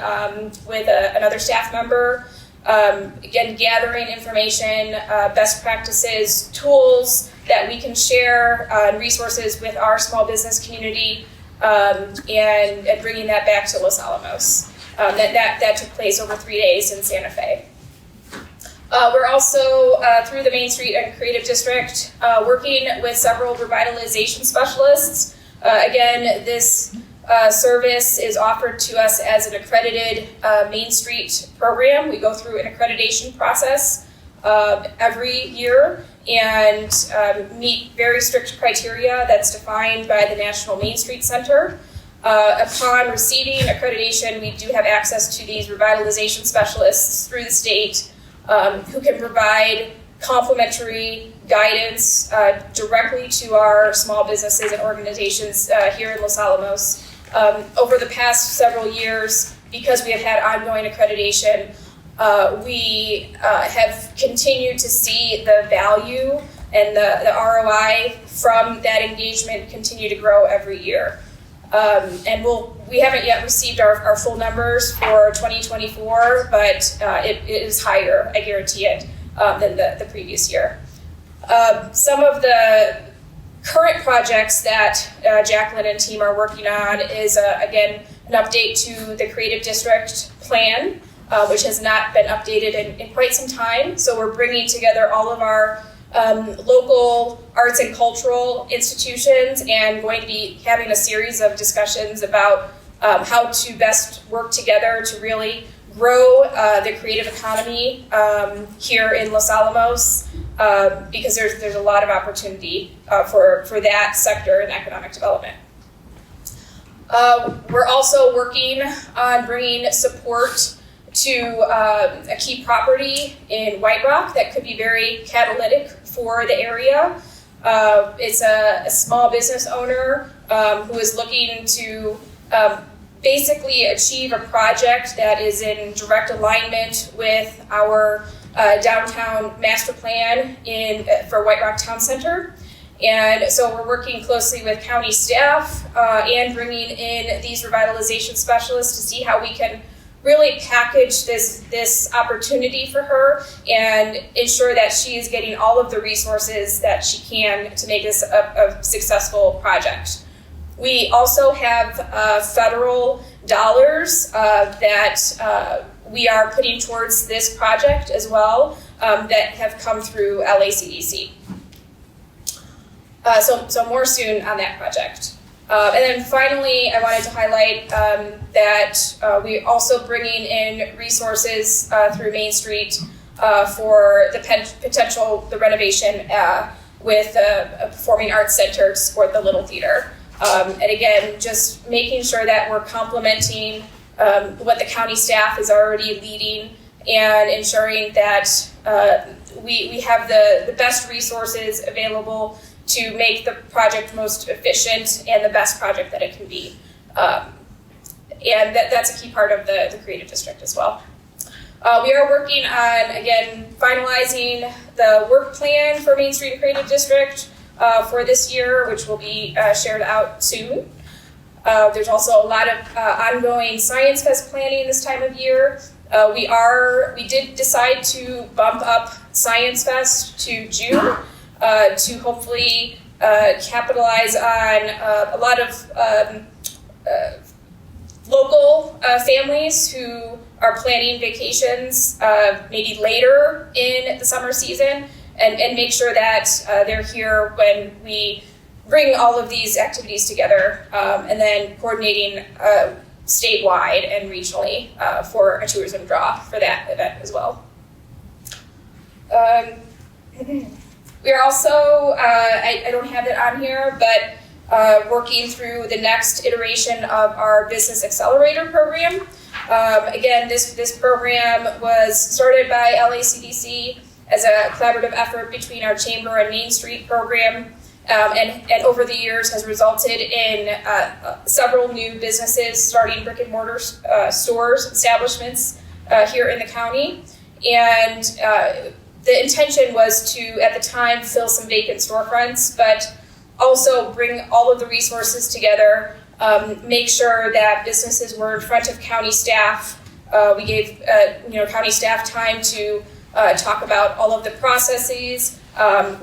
with another staff member, Again, gathering information, best practices, tools that we can share, and resources with our small business community, and bringing that back to Los Alamos. That took place over 3 days in Santa Fe. We're also, through the Main Street and Creative District, working with several revitalization specialists. Again, this service is offered to us as an accredited Main Street program. We go through an accreditation process every year and meet very strict criteria that's defined by the National Main Street Center. Upon receiving accreditation, we do have access to these revitalization specialists through the state who can provide complimentary guidance directly to our small businesses and organizations here in Los Alamos. Over the past several years, because we have had ongoing accreditation, we have continued to see the value and the ROI from that engagement continue to grow every year. And we haven't yet received our full numbers for 2024, but it is higher, I guarantee it, than the previous year. Some of the current projects that Jacqueline and team are working on is, again, an update to the Creative District plan, which has not been updated in quite some time. So we're bringing together all of our local arts and cultural institutions and going to be having a series of discussions about how to best work together to really grow the creative economy here in Los Alamos, because there's a lot of opportunity for that sector in economic development. We're also working on bringing support to a key property in White Rock that could be very catalytic for the area. It's a small business owner who is looking to basically achieve a project that is in direct alignment with our downtown master plan for White Rock Town Center. And so we're working closely with county staff and bringing in these revitalization specialists to see how we can really package this opportunity for her and ensure that she is getting all of the resources that she can to make this a successful project. We also have federal dollars that we are putting towards this project as well that have come through LACDC. So more soon on that project. And then finally, I wanted to highlight that we're also bringing in resources through Main Street for the renovation with a performing arts center to support the Little Theater. And again, just making sure that we're complementing what the county staff is already leading and ensuring that we have the best resources available to make the project most efficient and the best project that it can be. And that's a key part of the Creative District as well. We are working on, again, finalizing the work plan for Main Street and Creative District for this year, which will be shared out soon. There's also a lot of ongoing Science Fest planning this time of year. We did decide to bump up Science Fest to June to hopefully capitalize on a lot of local families who are planning vacations maybe later in the summer season and make sure that they're here when we bring all of these activities together and then coordinating statewide and regionally for a tourism draw for that event as well. We are also, I don't have it on here, but working through the next iteration of our Business Accelerator program. Again, this program was started by LACDC as a collaborative effort between our Chamber and Main Street program, and over the years has resulted in several new businesses starting brick and mortar stores, establishments here in the county. And the intention was to, at the time, fill some vacant storefronts, but also bring all of the resources together, make sure that businesses were in front of county staff We gave county staff time to talk about all of the processes.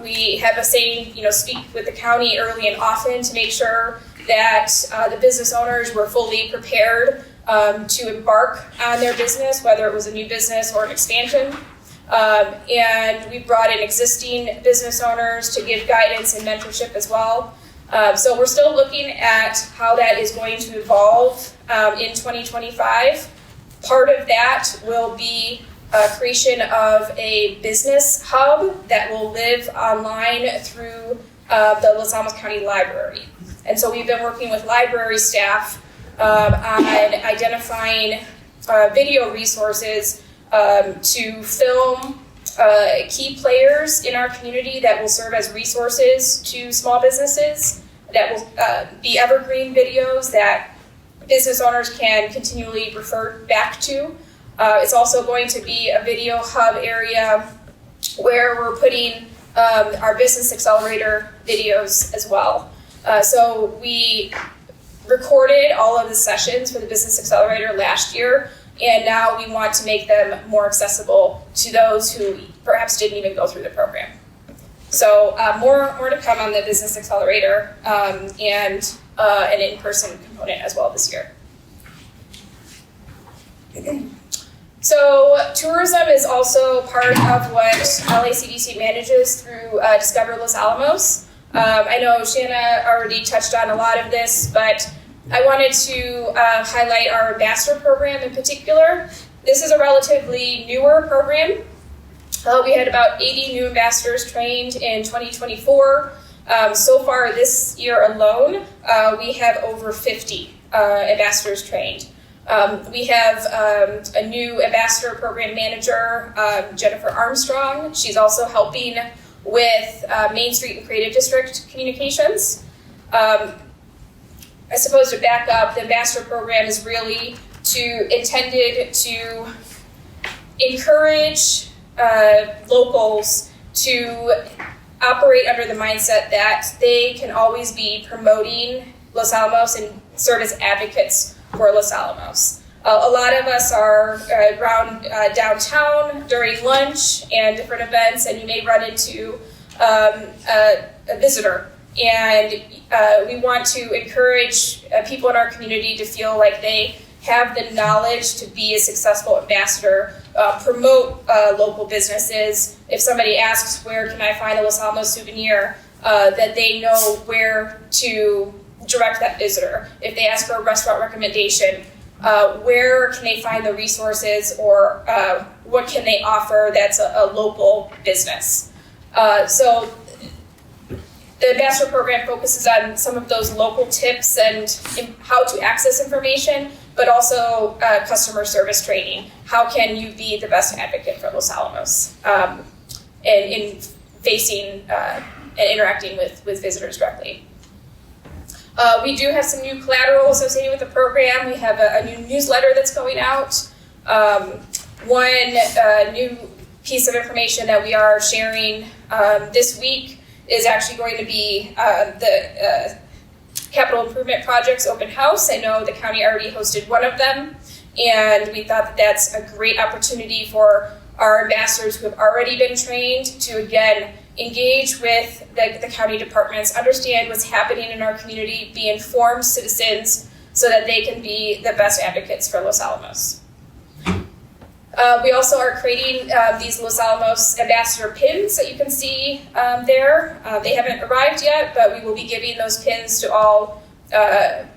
We have a saying, speak with the county early and often to make sure that the business owners were fully prepared to embark on their business, whether it was a new business or an expansion. And we brought in existing business owners to give guidance and mentorship as well. So we're still looking at how that is going to evolve in 2025. Part of that will be creation of a business hub that will live online through the Los Alamos County Library. And so we've been working with library staff on identifying video resources to film key players in our community that will serve as resources to small businesses, that will be evergreen videos that business owners can continually refer back to. It's also going to be a video hub area where we're putting our Business Accelerator videos as well. So we recorded all of the sessions for the Business Accelerator last year, and now we want to make them more accessible to those who perhaps didn't even go through the program. So more to come on the Business Accelerator and an in-person component as well this year. So tourism is also part of what LACDC manages through Discover Los Alamos. I know Shanna already touched on a lot of this, but I wanted to highlight our ambassador program in particular. This is a relatively newer program. We had about 80 new ambassadors trained in 2024. So far this year alone, we have over 50 ambassadors trained. We have a new ambassador program manager, Jennifer Armstrong. She's also helping with Main Street and Creative District communications. I suppose to back up, the ambassador program is really intended to encourage locals to operate under the mindset that they can always be promoting Los Alamos and serve as advocates for Los Alamos. A lot of us are around downtown during lunch and different events, and you may run into a visitor. And we want to encourage people in our community to feel like they have the knowledge to be a successful ambassador, promote local businesses. If somebody asks, where can I find a Los Alamos souvenir, that they know where to direct that visitor. If they ask for a restaurant recommendation, where can they find the resources, or what can they offer that's a local business? So the ambassador program focuses on some of those local tips and how to access information, but also customer service training. How can you be the best advocate for Los Alamos in facing and interacting with visitors directly? We do have some new collateral associated with the program. We have a new newsletter that's going out. One new piece of information that we are sharing this week is actually going to be the Capital Improvement Projects Open House. I know the county already hosted one of them, and we thought that that's a great opportunity for our ambassadors who have already been trained to, again, engage with the county departments, understand what's happening in our community, be informed citizens so that they can be the best advocates for Los Alamos. We also are creating these Los Alamos ambassador pins that you can see there. They haven't arrived yet, but we will be giving those pins to all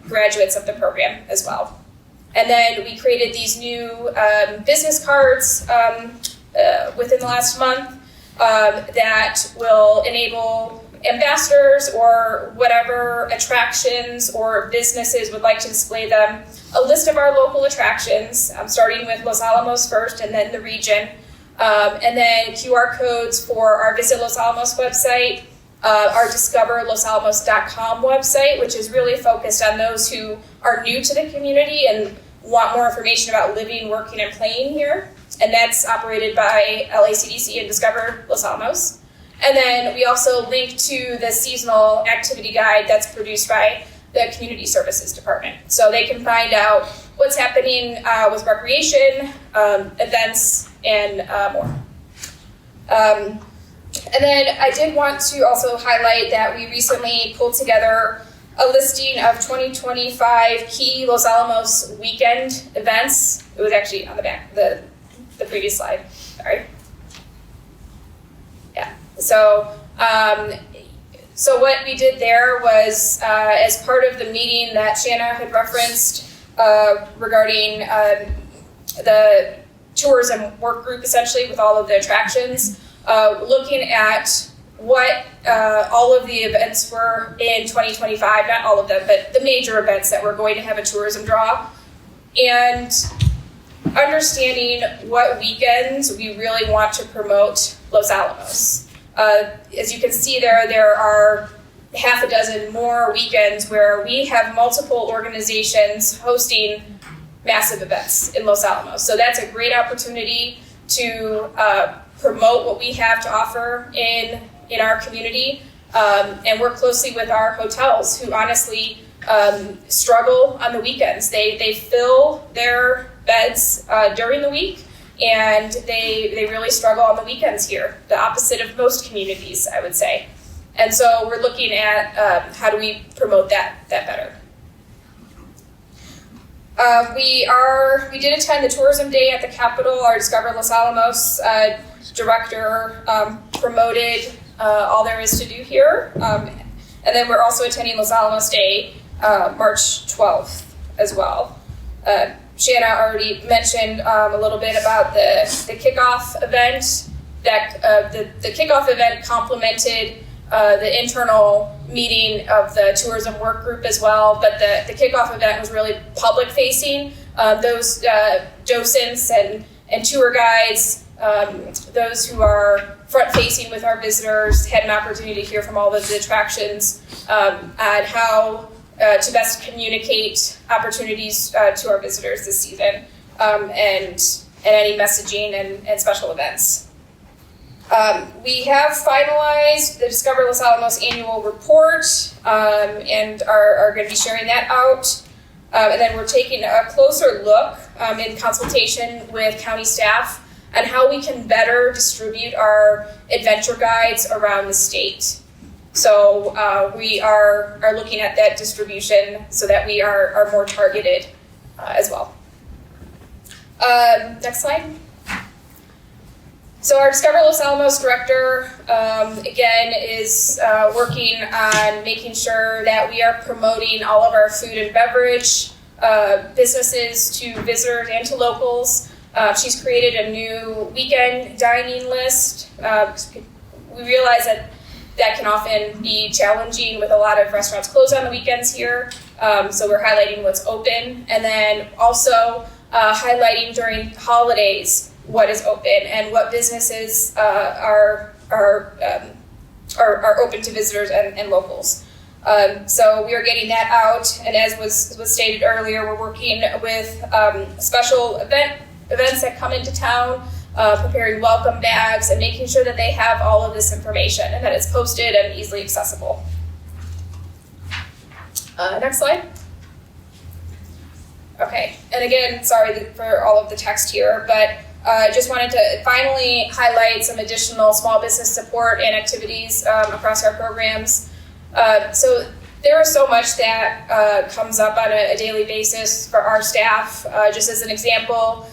graduates of the program as well. And then we created these new business cards within the last month that will enable ambassadors or whatever attractions or businesses would like to display them a list of our local attractions, starting with Los Alamos first and then the region, and then QR codes for our Visit Los Alamos website, our discoverlosalamos.com website, which is really focused on those who are new to the community and want more information about living, working, and playing here. And that's operated by LACDC and Discover Los Alamos. And then we also link to the seasonal activity guide that's produced by the Community Services Department. So they can find out what's happening with recreation, events, and more. And then I did want to also highlight that we recently pulled together a listing of 2025 key Los Alamos weekend events. It was actually on the back, the previous slide, sorry. Yeah, so what we did there was, as part of the meeting that Shanna had referenced regarding the tourism work group, essentially, with all of the attractions, looking at what all of the events were in 2025, not all of them, but the major events that were going to have a tourism draw, and understanding what weekends we really want to promote Los Alamos. As you can see there are half a dozen more weekends where we have multiple organizations hosting massive events in Los Alamos. So that's a great opportunity to promote what we have to offer in our community, and work closely with our hotels, who honestly struggle on the weekends. They fill their beds during the week, and they really struggle on the weekends here, the opposite of most communities, I would say. And so we're looking at how do we promote that better. We did attend the Tourism Day at the Capitol. Our Discover Los Alamos director promoted all there is to do here. And then we're also attending Los Alamos Day, March 12th as well. Shanna already mentioned a little bit about the kickoff event. That the kickoff event complemented the internal meeting of the tourism work group as well, but the kickoff event was really public facing. Those docents and tour guides, those who are front facing with our visitors, had an opportunity to hear from all of the attractions on how to best communicate opportunities to our visitors this season, and any messaging and special events. We have finalized the Discover Los Alamos annual report, and are going to be sharing that out. And then we're taking a closer look in consultation with county staff on how we can better distribute our adventure guides around the state. So we are looking at that distribution so that we are more targeted as well. Next slide. So our Discover Los Alamos director, again, is working on making sure that we are promoting all of our food and beverage businesses to visitors and to locals. She's created a new weekend dining list. We realize that can often be challenging with a lot of restaurants closed on the weekends here. So we're highlighting what's open, and then also highlighting during holidays what is open and what businesses are open to visitors and locals. So we are getting that out, and as was stated earlier, we're working with special events that come into town, preparing welcome bags and making sure that they have all of this information and that it's posted and easily accessible. Next slide. Okay, and again, sorry for all of the text here, but just wanted to finally highlight some additional small business support and activities across our programs. So there is so much that comes up on a daily basis for our staff. Just as an example,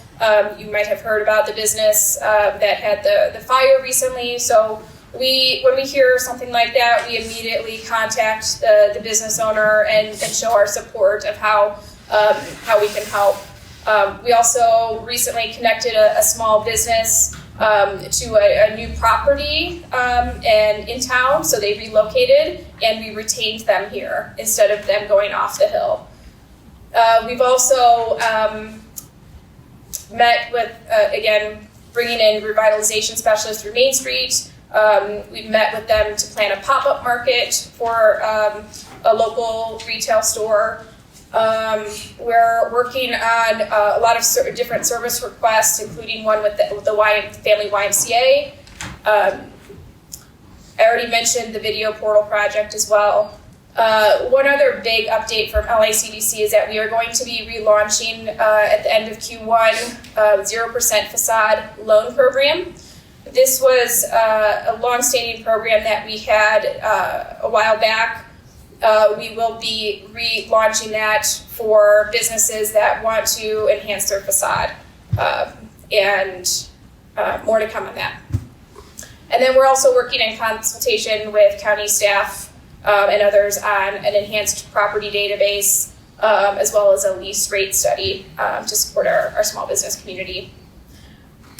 you might have heard about the business that had the fire recently. So when we hear something like that, we immediately contact the business owner and show our support of how we can help. We also recently connected a small business to a new property and in town, so they relocated and we retained them here instead of them going off the hill. We've also met with, again, bringing in revitalization specialists through Main Street. We've met with them to plan a pop-up market for a local retail store. We're working on a lot of different service requests, including one with the Family YMCA. I already mentioned the video portal project as well. One other big update from LACDC is that we are going to be relaunching at the end of Q1 0% facade loan program. This was a long-standing program that we had a while back. We will be relaunching that for businesses that want to enhance their facade, and more to come on that. And then we're also working in consultation with county staff and others on an enhanced property database, as well as a lease rate study to support our small business community.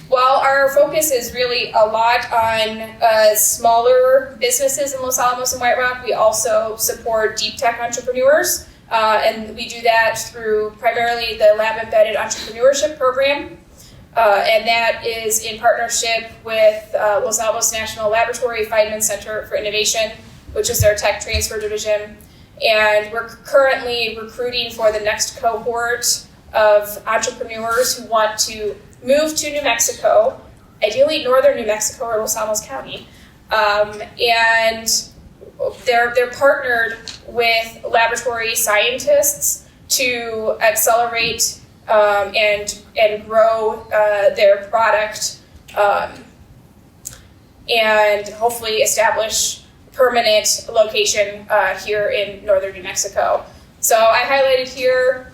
While our focus is really a lot on smaller businesses in Los Alamos and White Rock, we also support deep tech entrepreneurs, and we do that through primarily the Lab Embedded Entrepreneurship Program, and that is in partnership with Los Alamos National Laboratory Feynman Center for Innovation, which is their tech transfer division. And we're currently recruiting for the next cohort of entrepreneurs who want to move to New Mexico, ideally northern New Mexico or Los Alamos County. And they're partnered with laboratory scientists to accelerate and grow their product, and hopefully establish permanent location here in northern New Mexico. So I highlighted here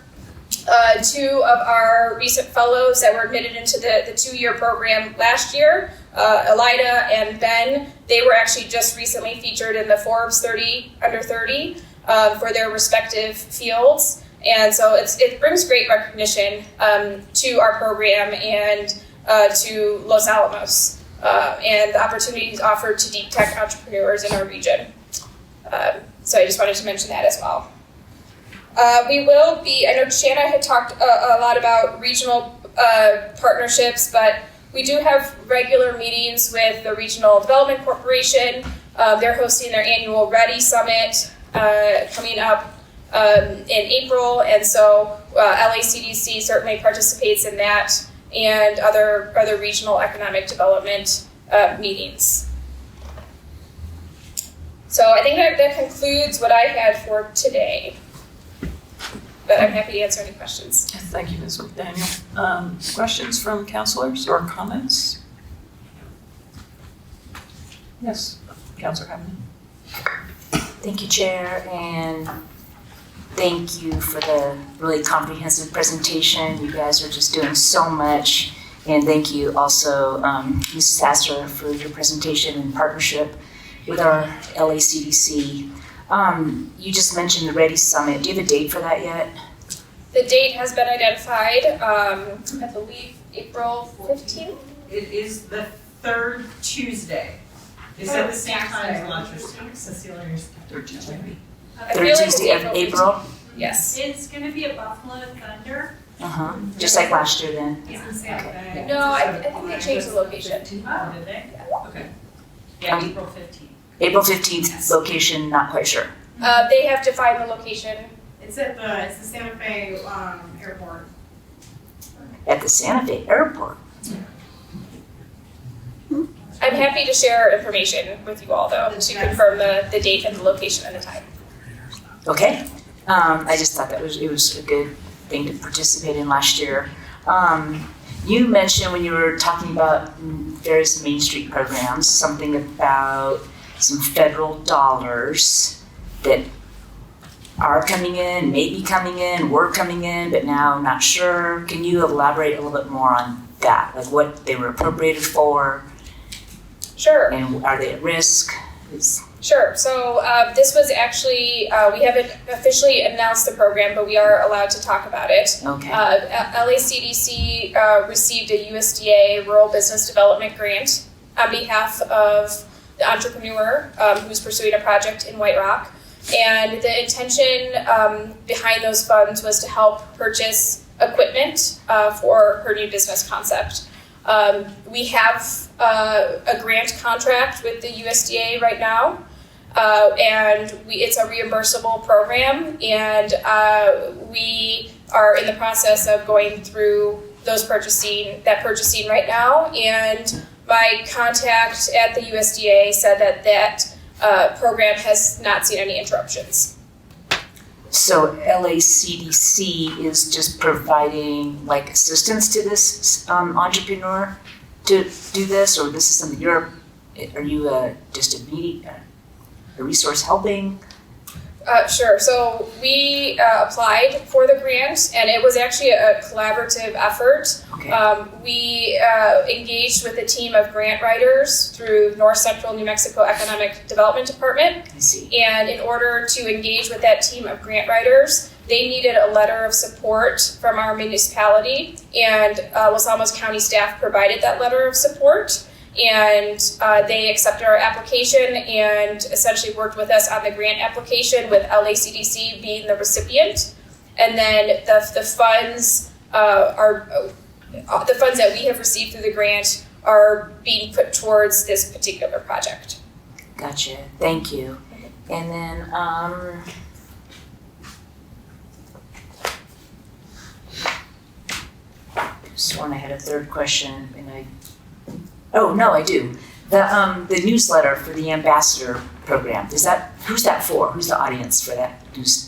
two of our recent fellows that were admitted into the 2-year program last year, Elida and Ben. They were actually just recently featured in the Forbes 30 Under 30 for their respective fields. And so it brings great recognition to our program and to Los Alamos, and the opportunities offered to deep tech entrepreneurs in our region. So I just wanted to mention that as well. We will be, I know Shanna had talked a lot about regional partnerships, but we do have regular meetings with the Regional Development Corporation. They're hosting their annual READY Summit coming up in April, and so LACDC certainly participates in that and other regional economic development meetings. So I think that concludes what I had for today, but I'm happy to answer any questions. Thank you, Ms. McDaniel. Questions from councilors or comments? Yes, Councilor Hammond. Thank you, Chair, and thank you for the really comprehensive presentation. You guys are just doing so much. And thank you also, Ms. Sasser, for your presentation and partnership with our LACDC. You just mentioned the READY Summit. Do you have a date for that yet? The date has been identified, I believe April 15th. It is the third Tuesday. Is it the same time as lunch or Cecilia? Third Tuesday. I Third feel like it's Tuesday of April? 15th. Yes. It's gonna be a Buffalo Thunder. Just like last year then? It's the same day. No, I think they changed the location. Oh, did they? Okay. Yeah, April 15th. April 15th, location, not quite sure. They have to find the location. It's the Santa Fe airport. At the Santa Fe Airport. I'm happy to share information with you all though, to confirm the date and the location and the time. Okay. I just thought it was a good thing to participate in last year. You mentioned when you were talking about various Main Street programs, something about some federal dollars that are coming in, maybe coming in, were coming in, but now not sure. Can you elaborate a little bit more on that? Like what they were appropriated for? Sure. And are they at risk? Sure. So this was actually, we haven't officially announced the program, but we are allowed to talk about it. Okay. LACDC received a USDA Rural Business Development Grant on behalf of the entrepreneur who's pursuing a project in White Rock. And the intention behind those funds was to help purchase equipment for her new business concept. We have a grant contract with the USDA right now, and it's a reimbursable program, and we are in the process of going through purchasing right now, and my contact at the USDA said that program has not seen any interruptions. So LACDC is just providing like assistance to this entrepreneur to do this, or this is something are you just a resource helping? Sure. So we applied for the grant, and it was actually a collaborative effort. Okay. We engaged with a team of grant writers through North Central New Mexico Economic Development Department. I see. And in order to engage with that team of grant writers, they needed a letter of support from our municipality, and Los Alamos County staff provided that letter of support. And they accepted our application and essentially worked with us on the grant application, with LACDC being the recipient. And then the funds the funds that we have received through the grant are being put towards this particular project. Gotcha. Thank you. And then sworn I had a third question, and I do. The newsletter for the ambassador program, who's that for? Who's the audience for that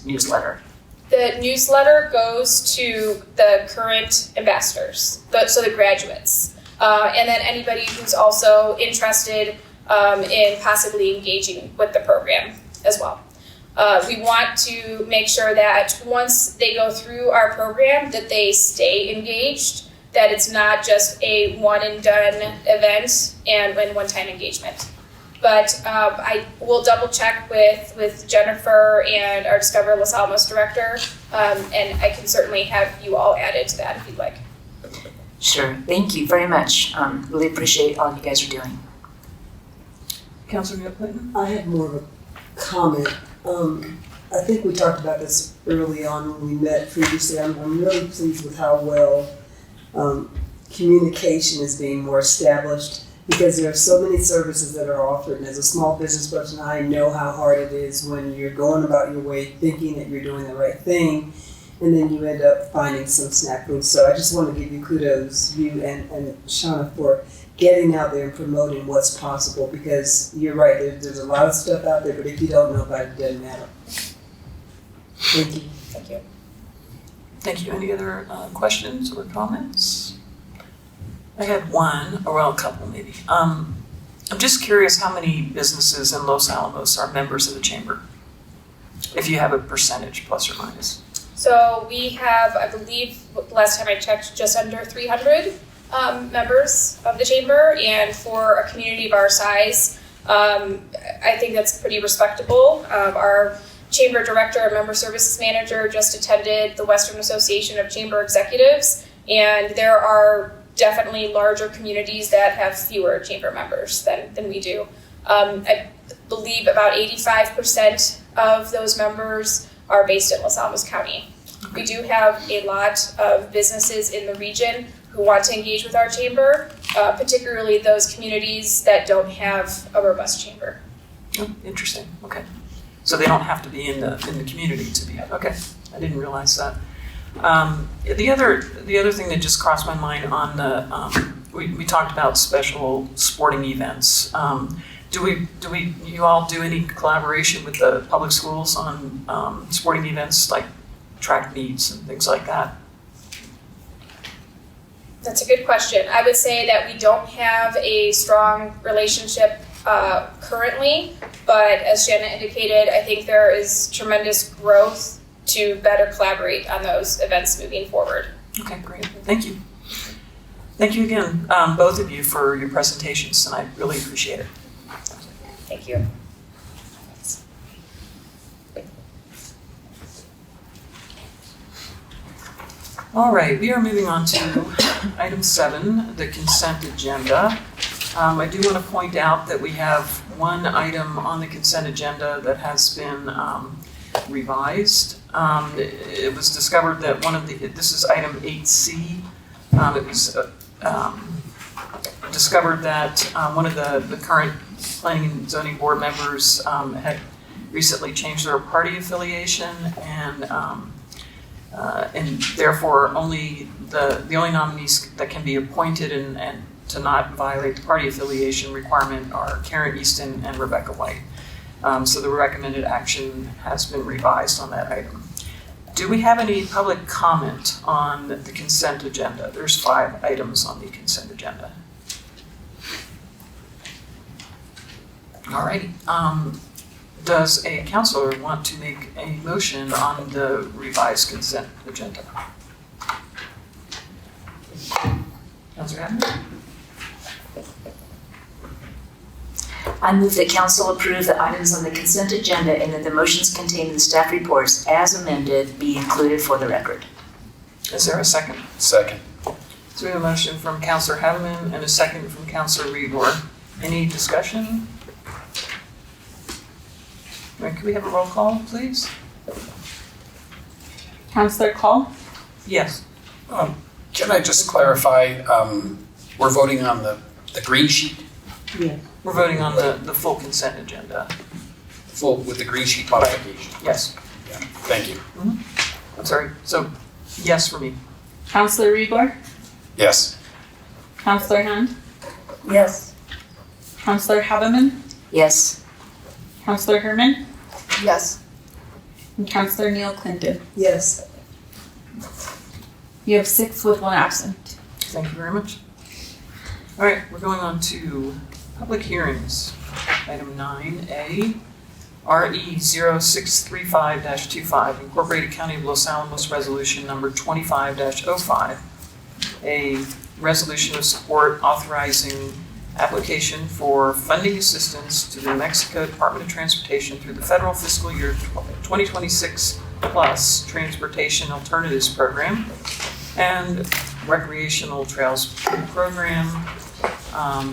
newsletter? The newsletter goes to the current ambassadors, so the graduates, and then anybody who's also interested in possibly engaging with the program as well. We want to make sure that once they go through our program, that they stay engaged, that it's not just a one and done event and one-time engagement. But I will double check with Jennifer and our Discover Los Alamos director, and I can certainly have you all added to that if you'd like. Sure. Thank you very much. Really appreciate all you guys are doing. Councilor Clinton? I have more of a comment. I think we talked about this early on when we met previously. I'm really pleased with how well communication is being more established, because there are so many services that are offered. And as a small business person, I know how hard it is when you're going about your way thinking that you're doing the right thing, and then you end up finding some snafus. So I just want to give you kudos, you and Shauna, for getting out there and promoting what's possible, because you're right, there's a lot of stuff out there, but if you don't know about it, it doesn't matter. Thank you. Thank you. Thank you. Any other questions or comments? I had one, or well, a couple maybe. I'm just curious how many businesses in Los Alamos are members of the chamber, if you have a percentage, plus or minus. So we have, I believe, last time I checked, just under 300 members of the chamber, and for a community of our size, I think that's pretty respectable. Our chamber director and member services manager just attended the Western Association of Chamber Executives, and there are definitely larger communities that have fewer chamber members than we do. I believe about 85% of those members are based in Los Alamos County. We do have a lot of businesses in the region who want to engage with our chamber, particularly those communities that don't have a robust chamber. Oh, interesting. Okay. So they don't have to be in the community to be. Okay. I didn't realize that. The other thing that just crossed my mind on the we talked about special sporting events. Do you all do any collaboration with the public schools on sporting events like track meets and things like that? That's a good question. I would say that we don't have a strong relationship currently, but as Shanna indicated, I think there is tremendous growth to better collaborate on those events moving forward. Okay, great. Thank you. Thank you again, both of you, for your presentations tonight. Really appreciate it. Thank you. All right, we are moving on to item 7, the consent agenda. I do want to point out that we have one item on the consent agenda that has been revised. It was discovered that this is item 8C. It was discovered that one of the current planning and zoning board members had recently changed their party affiliation, and therefore only the only nominees that can be appointed and to not violate the party affiliation requirement are Karen Easton and Rebecca White. So the recommended action has been revised on that item. Do we have any public comment on the consent agenda? There's 5 items on the consent agenda. All righty. Does a counselor want to make a motion on the revised consent agenda? Counselor Hammond? I move that council approve the items on the consent agenda and that the motions contained in the staff reports as amended be included for the record. Is there a second? Second. So we have a motion from Counselor Haveman and a second from Counselor Rebor. Any discussion? All right, could we have a roll call, please? Counselor Cole? Yes. Can I just clarify, we're voting on the green sheet? Yeah. We're voting on the full consent agenda. Full with the green sheet modification? Yes. Yeah, thank you. I'm sorry. So, yes for me. Counselor Rebor? Yes. Counselor Hand? Yes. Counselor Haveman? Yes. Counselor Herman? Yes. And Counselor Neil Clinton. Yes. You have 6 with 1 absent. Thank you very much. All right, we're going on to public hearings. Item 9A, RE 0635-25, Incorporated County of Los Alamos Resolution Number 25-05, a resolution of support authorizing application for funding assistance to the New Mexico Department of Transportation through the federal fiscal year 2026 plus Transportation Alternatives Program and Recreational Trails Program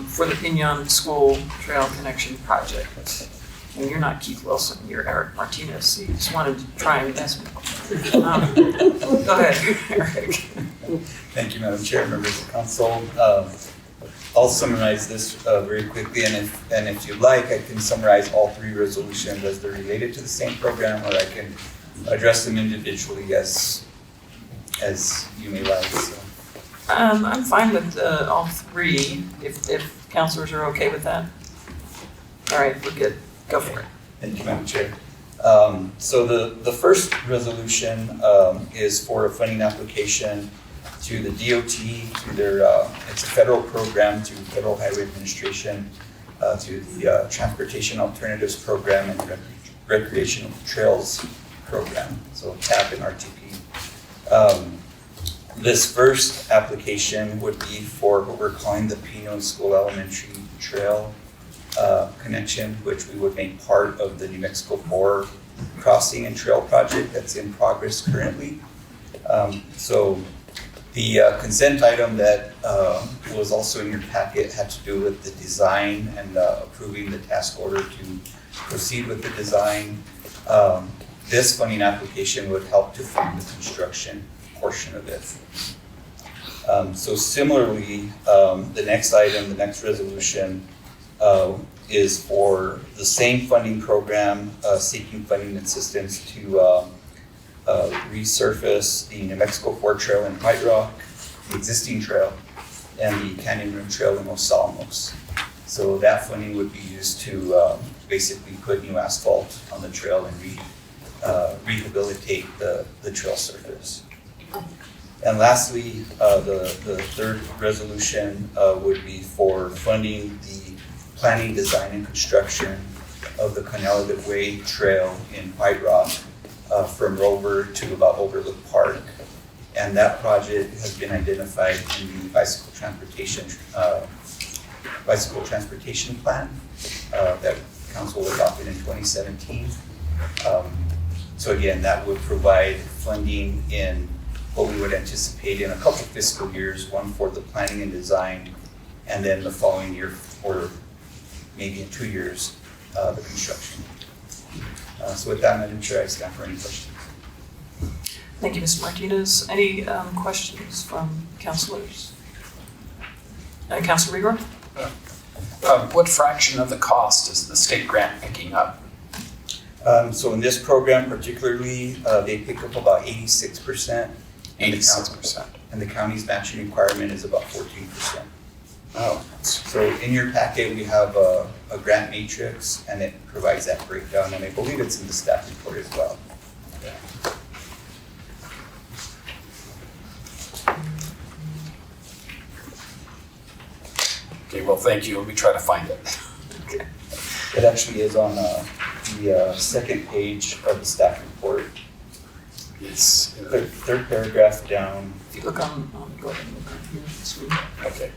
for the Pinon School Trail Connection Project. And you're not Keith Wilson, you're Eric Martinez, so you just wanted to try and mess me. Go ahead, Eric. Thank you, Madam Chair, members of council. I'll summarize this very quickly, and if you'd like, I can summarize all 3 resolutions as they're related to the same program, or I can address them individually as you may like. So. I'm fine with all 3, if councilors are okay with that. All right, we're good. Go for it. Thank you, Madam Chair. So the first resolution is for a funding application to the DOT, to their, it's a federal program to Federal Highway Administration, to the Transportation Alternatives Program and Recreational Trails Program, so TAP and RTP. This first application would be for what we're calling the Pinon School Elementary Trail connection, which we would make part of the New Mexico 4 crossing and trail project that's in progress currently. So the consent item that was also in your packet had to do with the design and approving the task order to proceed with the design. This funding application would help to fund the construction portion of it. So similarly, the next item, the next resolution, is for the same funding program, seeking funding assistance to resurface the New Mexico 4 Trail in White Rock, the existing trail, and the Canyon Rim Trail in Los Alamos. So that funding would be used to basically put new asphalt on the trail and rehabilitate the trail surface. And lastly, the third resolution would be for funding the planning, design, and construction of the Canal Way Trail in White Rock from Rover to about Overlook Park. And that project has been identified in the bicycle transportation plan that council adopted in 2017. So again, that would provide funding in what we would anticipate in a couple fiscal years, one for the planning and design, and then the following year, or maybe in 2 years, the construction. So with that, Madam Chair, I stand for any questions. Thank you, Mr. Martinez. Any questions from councilors? Councilor Rigor? What fraction of the cost is the state grant picking up? So in this program particularly, they pick up about 86%. 86%. And the county's matching requirement is about 14%. Oh, So in your packet, we have a grant matrix, and it provides that breakdown, and I believe it's in the staff report as well. okay, well, thank you. Let me try to find it. It actually is on the second page of the staff report. It's, Third paragraph down. If you look on, go ahead and look on here, screen. okay.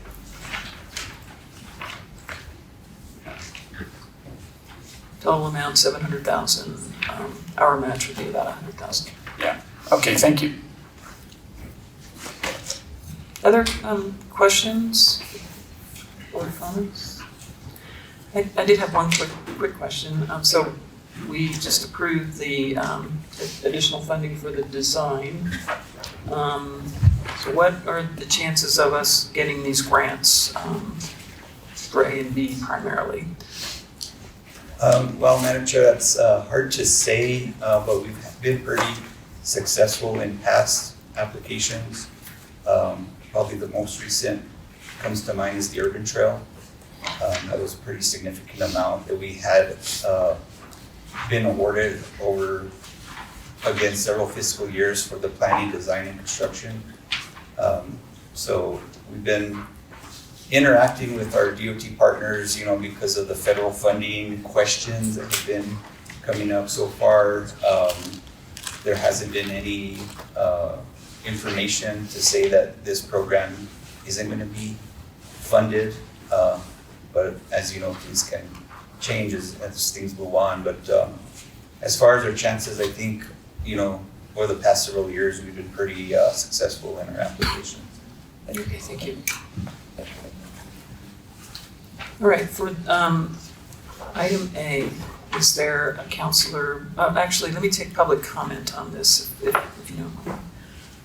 Total amount 700,000, our match would be about 100,000. Okay, thank you. Other questions or comments? I did have one quick question. So we just approved the additional funding for the design. So what are the chances of us getting these grants for A and B primarily? Well, Madam Chair, that's hard to say, but we've been pretty successful in past applications. Probably the most recent comes to mind is the Urban Trail. That was a pretty significant amount that we had been awarded over, again, several fiscal years for the planning, design, and construction. So we've been interacting with our DOT partners, because of the federal funding questions that have been coming up so far. There hasn't been any information to say that this program isn't going to be funded. But as you know, things can change as things move on. But as far as our chances, I think, over the past several years, we've been pretty successful in our applications. Okay, thank you. All right, for item A, is there a counselor, actually, let me take public comment on this, if you don't mind.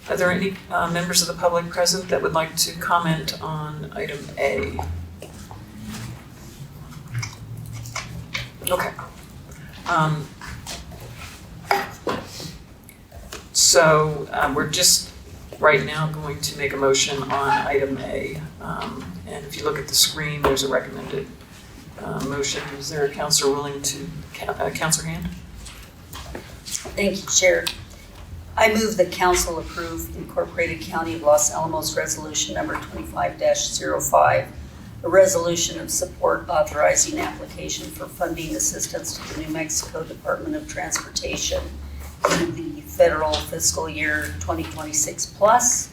Are there any members of the public present that would like to comment on item A? Okay. So we're just right now going to make a motion on item A. And if you look at the screen, there's a recommended motion. Is there a counselor willing to, Counselor Hand? Thank you, Chair. I move that council approve Incorporated County of Los Alamos Resolution number 25-05, a resolution of support authorizing application for funding assistance to the New Mexico Department of Transportation in the federal fiscal year 2026 plus,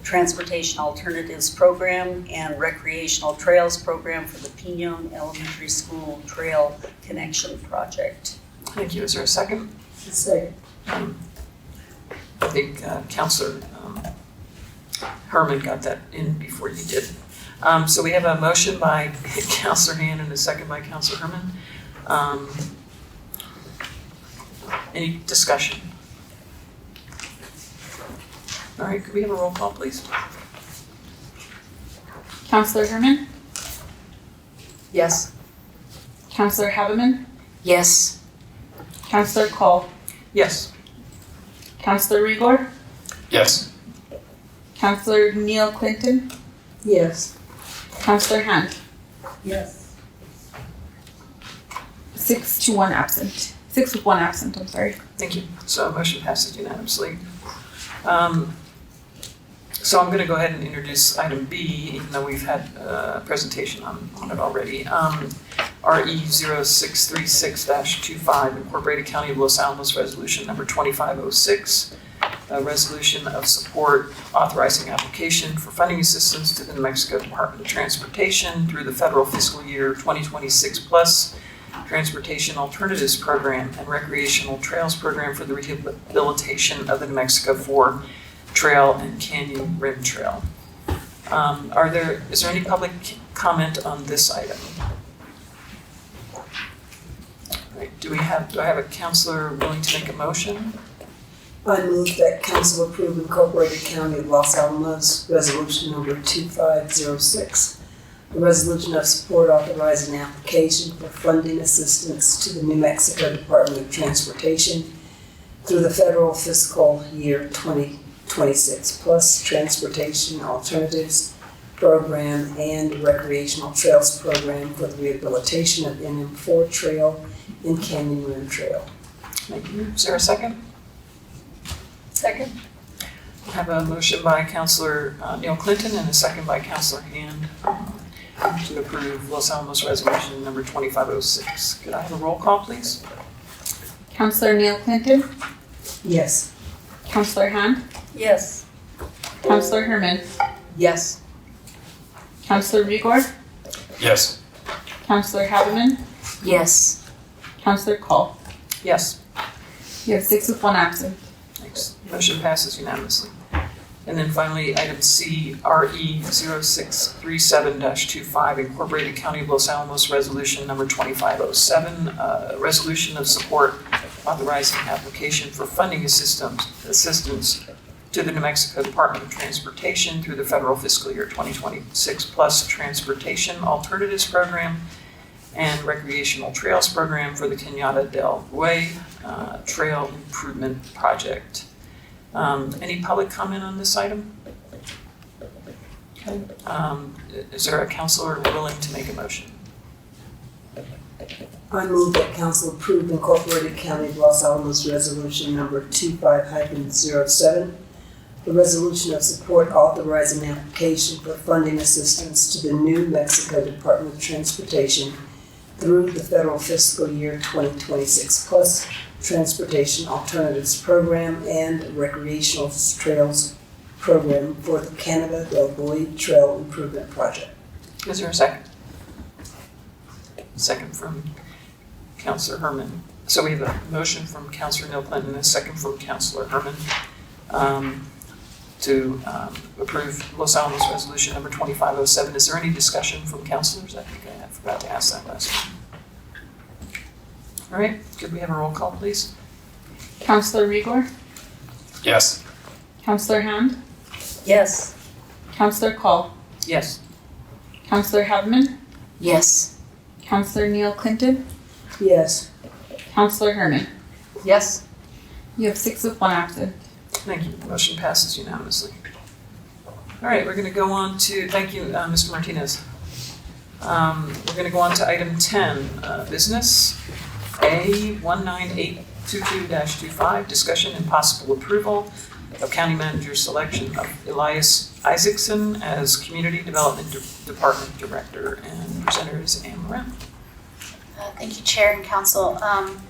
Transportation Alternatives Program and Recreational Trails Program for the Pinon Elementary School Trail Connection Project. Thank you. Is there a second? Second. I think Counselor Herman got that in before you did. So we have a motion by Counselor Hand and a second by Counselor Herman. Any discussion? All right, could we have a roll call, please? Counselor Herman, Yes. Counselor Haveman, Yes. Counselor Cole, Yes. Counselor Rigor, Yes. Counselor Neil Clinton, Yes. Counselor Hand. Yes. 6 with 1 absent, I'm sorry. Thank you. So motion passes unanimously. So I'm going to go ahead and introduce item B, even though we've had a presentation on it already. RE 0636-25, Incorporated County of Los Alamos Resolution number 2506, a resolution of support authorizing application for funding assistance to the New Mexico Department of Transportation through the federal fiscal year 2026 plus Transportation Alternatives Program and Recreational Trails Program for the rehabilitation of the New Mexico 4 Trail and Canyon Rim Trail. Is there any public comment on this item? All right, do I have a counselor willing to make a motion? I move that council approve Incorporated County of Los Alamos Resolution number 2506, a resolution of support authorizing application for funding assistance to the New Mexico Department of Transportation through the federal fiscal year 2026 plus Transportation Alternatives program and recreational trails program for the rehabilitation of NM4 Trail and Canyon Rim Trail. Thank you. Is there a second? Second. I have a motion by Councilor Neil Clinton and a second by Councilor Hand to approve Los Alamos Resolution number 2506. Could I have a roll call, please? Counselor Neil Clinton, Yes. Counselor Hand, Yes. Counselor Herman, Yes. Counselor Rigor, Yes. Counselor Haveman, Yes. Counselor Cole. Yes. You have 6 with 1 absent. Thanks. Motion passes unanimously. And then finally, item C, RE 0637-25, Incorporated County of Los Alamos Resolution number 2507, resolution of support authorizing application for funding assistance to the New Mexico Department of Transportation through the federal fiscal year 2026 plus Transportation Alternatives Program and Recreational Trails Program for the Cañada del Buey Trail Improvement Project. Any public comment on this item? Okay. Is there a counselor willing to make a motion? I move that council approve Incorporated County of Los Alamos Resolution number 25-07, the resolution of support authorizing application for funding assistance to the New Mexico Department of Transportation through the federal fiscal year 2026 plus Transportation Alternatives Program and Recreational Trails Program for the Cañada del Buey Trail Improvement Project. Is there a second? Second from Councilor Herman. So we have a motion from Councilor Neil Clinton and a second from Councilor Herman to approve Los Alamos Resolution number 2507. Is there any discussion from councilors? I think I forgot to ask that last time. All right, could we have a roll call, please? Counselor Rigor, Yes. Counselor Hand, Yes. Counselor Cole, Yes. Counselor Haveman, Yes. Counselor Neil Clinton, Yes. Counselor Herman. Yes. You have 6 with 1 absent. Thank you. The motion passes unanimously. All right, we're going to go on to, thank you, Mr. Martinez. We're going to go on to item 10, business A19822-25, discussion and possible approval of county manager's selection of Elias Isaacson as Community Development Department Director, and presenter is Ann Moran. Thank you, Chair and Council.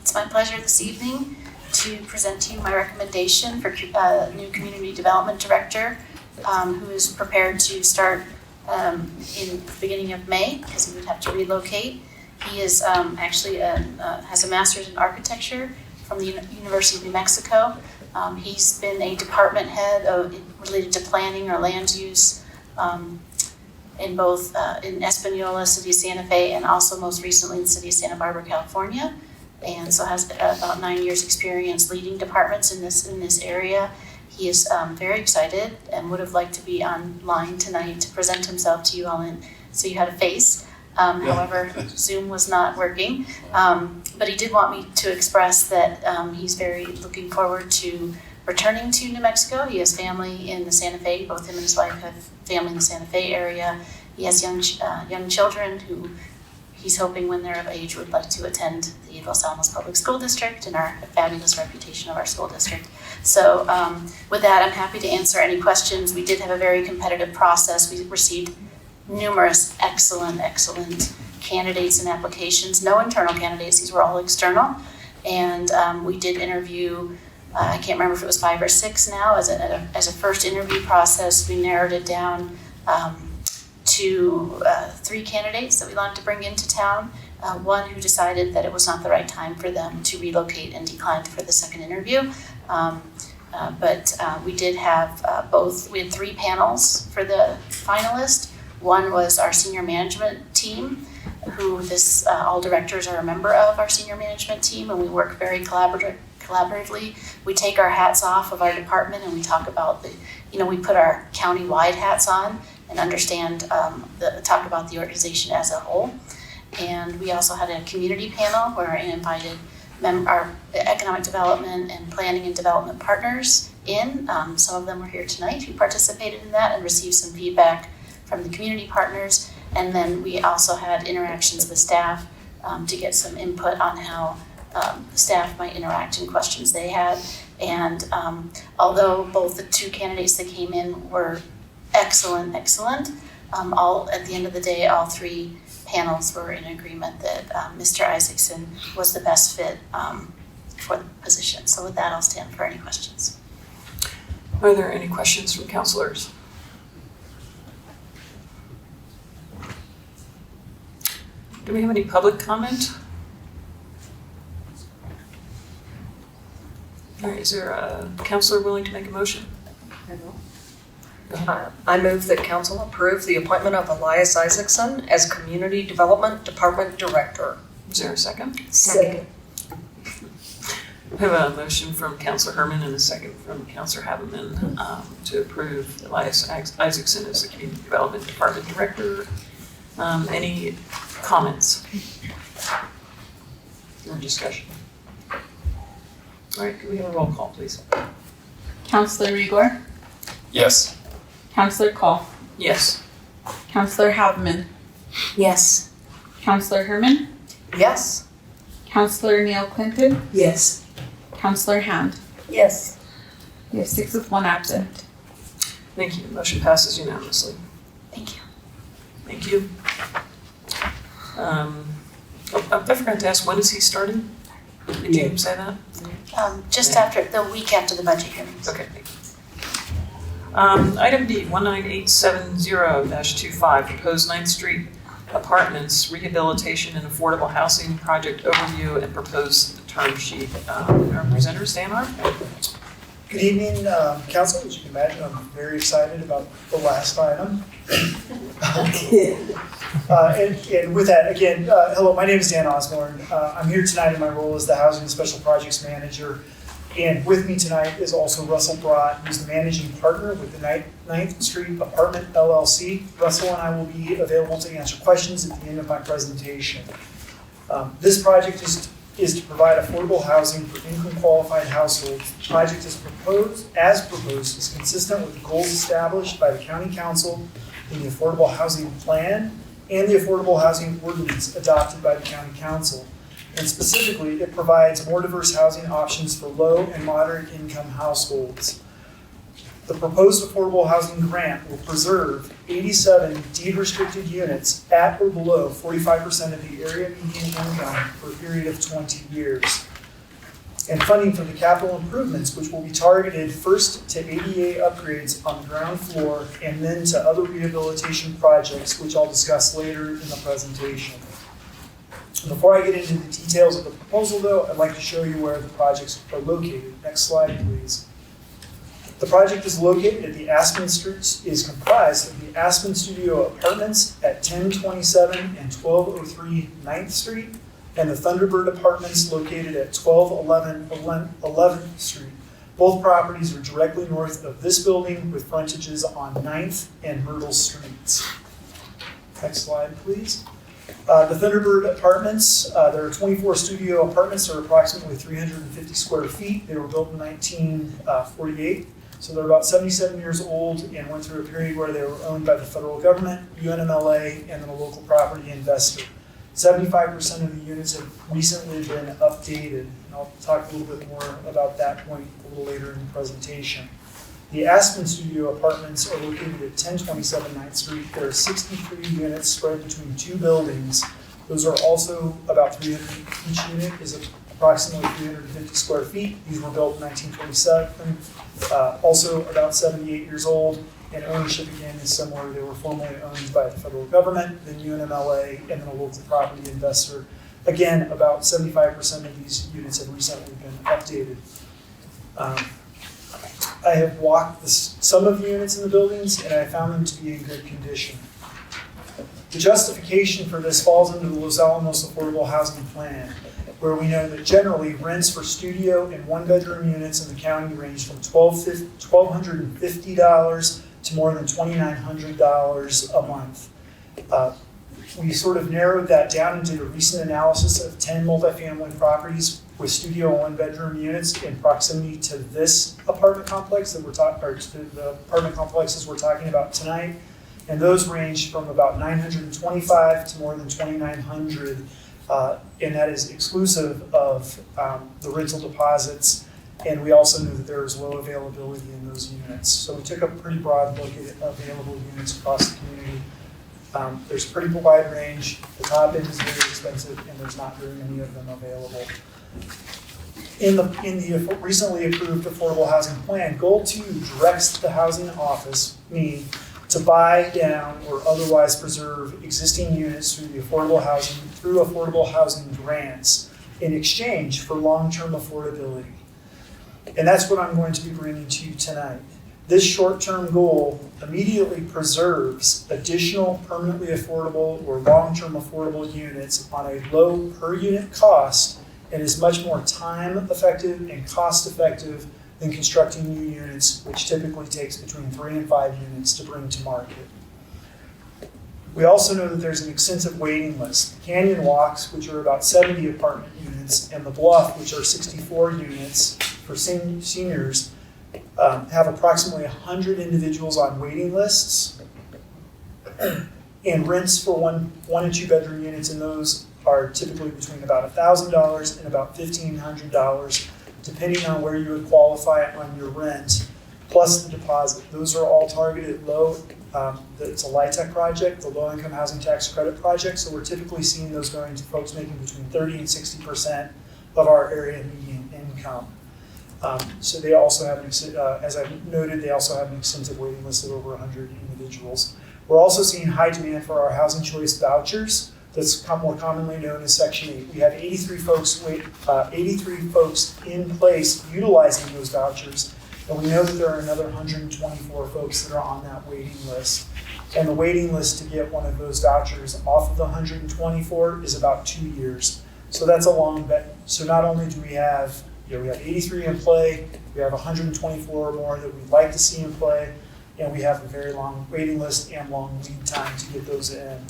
It's my pleasure this evening to present to you my recommendation for new Community Development Director, who is prepared to start in the beginning of May, because he would have to relocate. He is actually has a master's in architecture from the University of New Mexico. He's been a department head related to planning or land use in both in Espanola, City of Santa Fe, and also most recently in the City of Santa Barbara, California. And so has about 9 years experience leading departments in this area. He is very excited and would have liked to be online tonight to present himself to you all so you had a face. However, Zoom was not working. But he did want me to express that he's very looking forward to returning to New Mexico. He has family in the Santa Fe. Both him and his wife have family in the Santa Fe area. He has young children who he's hoping when they're of age would like to attend the Los Alamos Public School District and our fabulous reputation of our school district. So with that, I'm happy to answer any questions. We did have a very competitive process. We received numerous excellent candidates and applications, no internal candidates, these were all external. And we did interview, I can't remember if it was 5 or 6 now, as a first interview process. We narrowed it down to 3 candidates that we wanted to bring into town. One who decided that it was not the right time for them to relocate and declined for the second interview. But we did have we had 3 panels for the finalist. One was our senior management team, who all directors are a member of our senior management team, and we work very collaboratively. We take our hats off of our department and we talk about we put our county-wide hats on and understand, talk about the organization as a whole. And we also had a community panel where I invited our economic development and planning and development partners in. Some of them were here tonight who participated in that and received some feedback from the community partners. And then we also had interactions with staff to get some input on how the staff might interact and questions they had. And although both the two candidates that came in were excellent, all at the end of the day, all three panels were in agreement that Mr. Isaacson was the best fit for the position. So with that, I'll stand for any questions. Are there any questions from councilors? Do we have any public comment? All right, is there a councilor willing to make a motion? I move that council approve the appointment of Elias Isaacson as Community Development Department Director. Is there a second? Second. I have a motion from Councilor Herman and a second from Councilor Haberman to approve Elias Isaacson as the Community Development Department Director. Any comments or discussion? All right, can we have a roll call, please? Counselor Rigor, Yes. Counselor Call, Yes. Counselor Haberman, Yes. Counselor Herman, Yes. Counselor Neil Clinton, Yes. Counselor Hand. Yes. We have 6 with 1 absent. Thank you. Motion passes unanimously. Thank you. Thank you. I forgot to ask, when is he starting? Did you say that? Just after, the week after the budget hearings. Okay, thank you. Item D, 19870-25, proposed 9th Street Apartments Rehabilitation and Affordable Housing Project Overview and proposed term sheet. Our presenter, Stan Hart. Good evening, council. As you can imagine, I'm very excited about the last item. And with that, again, hello, my name is Dan Osborne. I'm here tonight in my role as the Housing and Special Projects Manager. And with me tonight is also Russell Brott, who's the managing partner with the 9th Street Apartment LLC. Russell and I will be available to answer questions at the end of my presentation. This project is to provide affordable housing for income-qualified households. The project is proposed is consistent with the goals established by the County Council in the Affordable Housing Plan and the Affordable Housing Ordinance adopted by the County Council. And specifically, it provides more diverse housing options for low and moderate income households. The proposed affordable housing grant will preserve 87 deed-restricted units at or below 45% of the area median income for a period of 20 years. And funding for the capital improvements, which will be targeted first to ADA upgrades on the ground floor and then to other rehabilitation projects, which I'll discuss later in the presentation. Before I get into the details of the proposal, though, I'd like to show you where the projects are located. Next slide, please. The project is located at the Aspen Street, is comprised of the Aspen Studio Apartments at 1027 and 1203 9th Street, and the Thunderbird Apartments located at 1211 11th Street. Both properties are directly north of this building with frontages on 9th and Myrtle Streets. Next slide, please. The Thunderbird Apartments, there are 24 studio apartments. They're approximately 350 square feet. They were built in 1948. So they're about 77 years old and went through a period where they were owned by the federal government, UNMLA, and then a local property investor. 75% of the units have recently been updated. And I'll talk a little bit more about that point a little later in the presentation. The Aspen Studio Apartments are located at 1027 9th Street. There are 63 units spread between 2 buildings. Those are also about 300, each unit is approximately 350 square feet. These were built in 1927, also about 78 years old, and ownership again is similar. They were formerly owned by the federal government, then UNMLA, and then a local property investor. Again, about 75% of these units have recently been updated. I have walked some of the units in the buildings, and I found them to be in good condition. The justification for this falls under the Los Alamos Affordable Housing Plan, where we know that generally rents for studio and 1-bedroom units in the county range from $1,250 to more than $2,900 a month. We sort of narrowed that down and did a recent analysis of 10 multifamily properties with studio and 1-bedroom units in proximity to this apartment complex that we're talking, or to the apartment complexes we're talking about tonight. And those range from about 925 to more than 2,900, and that is exclusive of the rental deposits. And we also knew that there was low availability in those units. So we took a pretty broad look at available units across the community. There's a pretty wide range. The top end is very expensive, and there's not very many of them available. In the recently approved Affordable Housing Plan, Goal 2 directs the Housing Office, me, to buy down or otherwise preserve existing units through affordable housing grants in exchange for long-term affordability. And that's what I'm going to be bringing to you tonight. This short-term goal immediately preserves additional permanently affordable or long-term affordable units on a low per-unit cost and is much more time-effective and cost-effective than constructing new units, which typically takes between 3 and 5 units to bring to market. We also know that there's an extensive waiting list. The Canyon Walks, which are about 70 apartment units, and the Bluff, which are 64 units for seniors, have approximately 100 individuals on waiting lists. And rents for one and 2 bedroom units in those are typically between about $1,000 and about $1,500, depending on where you would qualify on your rent, plus the deposit. Those are all targeted low. It's a LIHTC project, the Low Income Housing Tax Credit project, so we're typically seeing those going to folks making between 30 and 60% of our area median income. So they also have, as I noted, they also have an extensive waiting list of over 100 individuals. We're also seeing high demand for our housing choice vouchers. That's more commonly known as Section 8. We have 83 folks in place utilizing those vouchers, and we know that there are another 124 folks that are on that waiting list. And the waiting list to get one of those vouchers off of the 124 is about 2 years. So that's a long bet. So not only do we have, we have 83 in play, we have 124 or more that we'd like to see in play, and we have a very long waiting list and long lead time to get those in.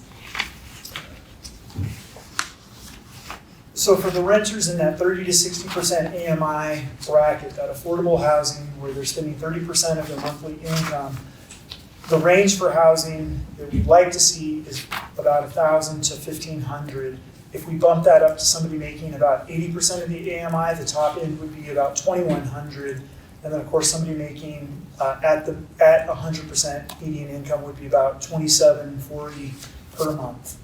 So for the renters in that 30 to 60% AMI bracket, that affordable housing where they're spending 30% of their monthly income, the range for housing that we'd like to see is about $1,000 to $1,500. If we bump that up to somebody making about 80% of the AMI, the top end would be about $2,100. And then of course somebody making at 100% median income would be about $2,740 per month.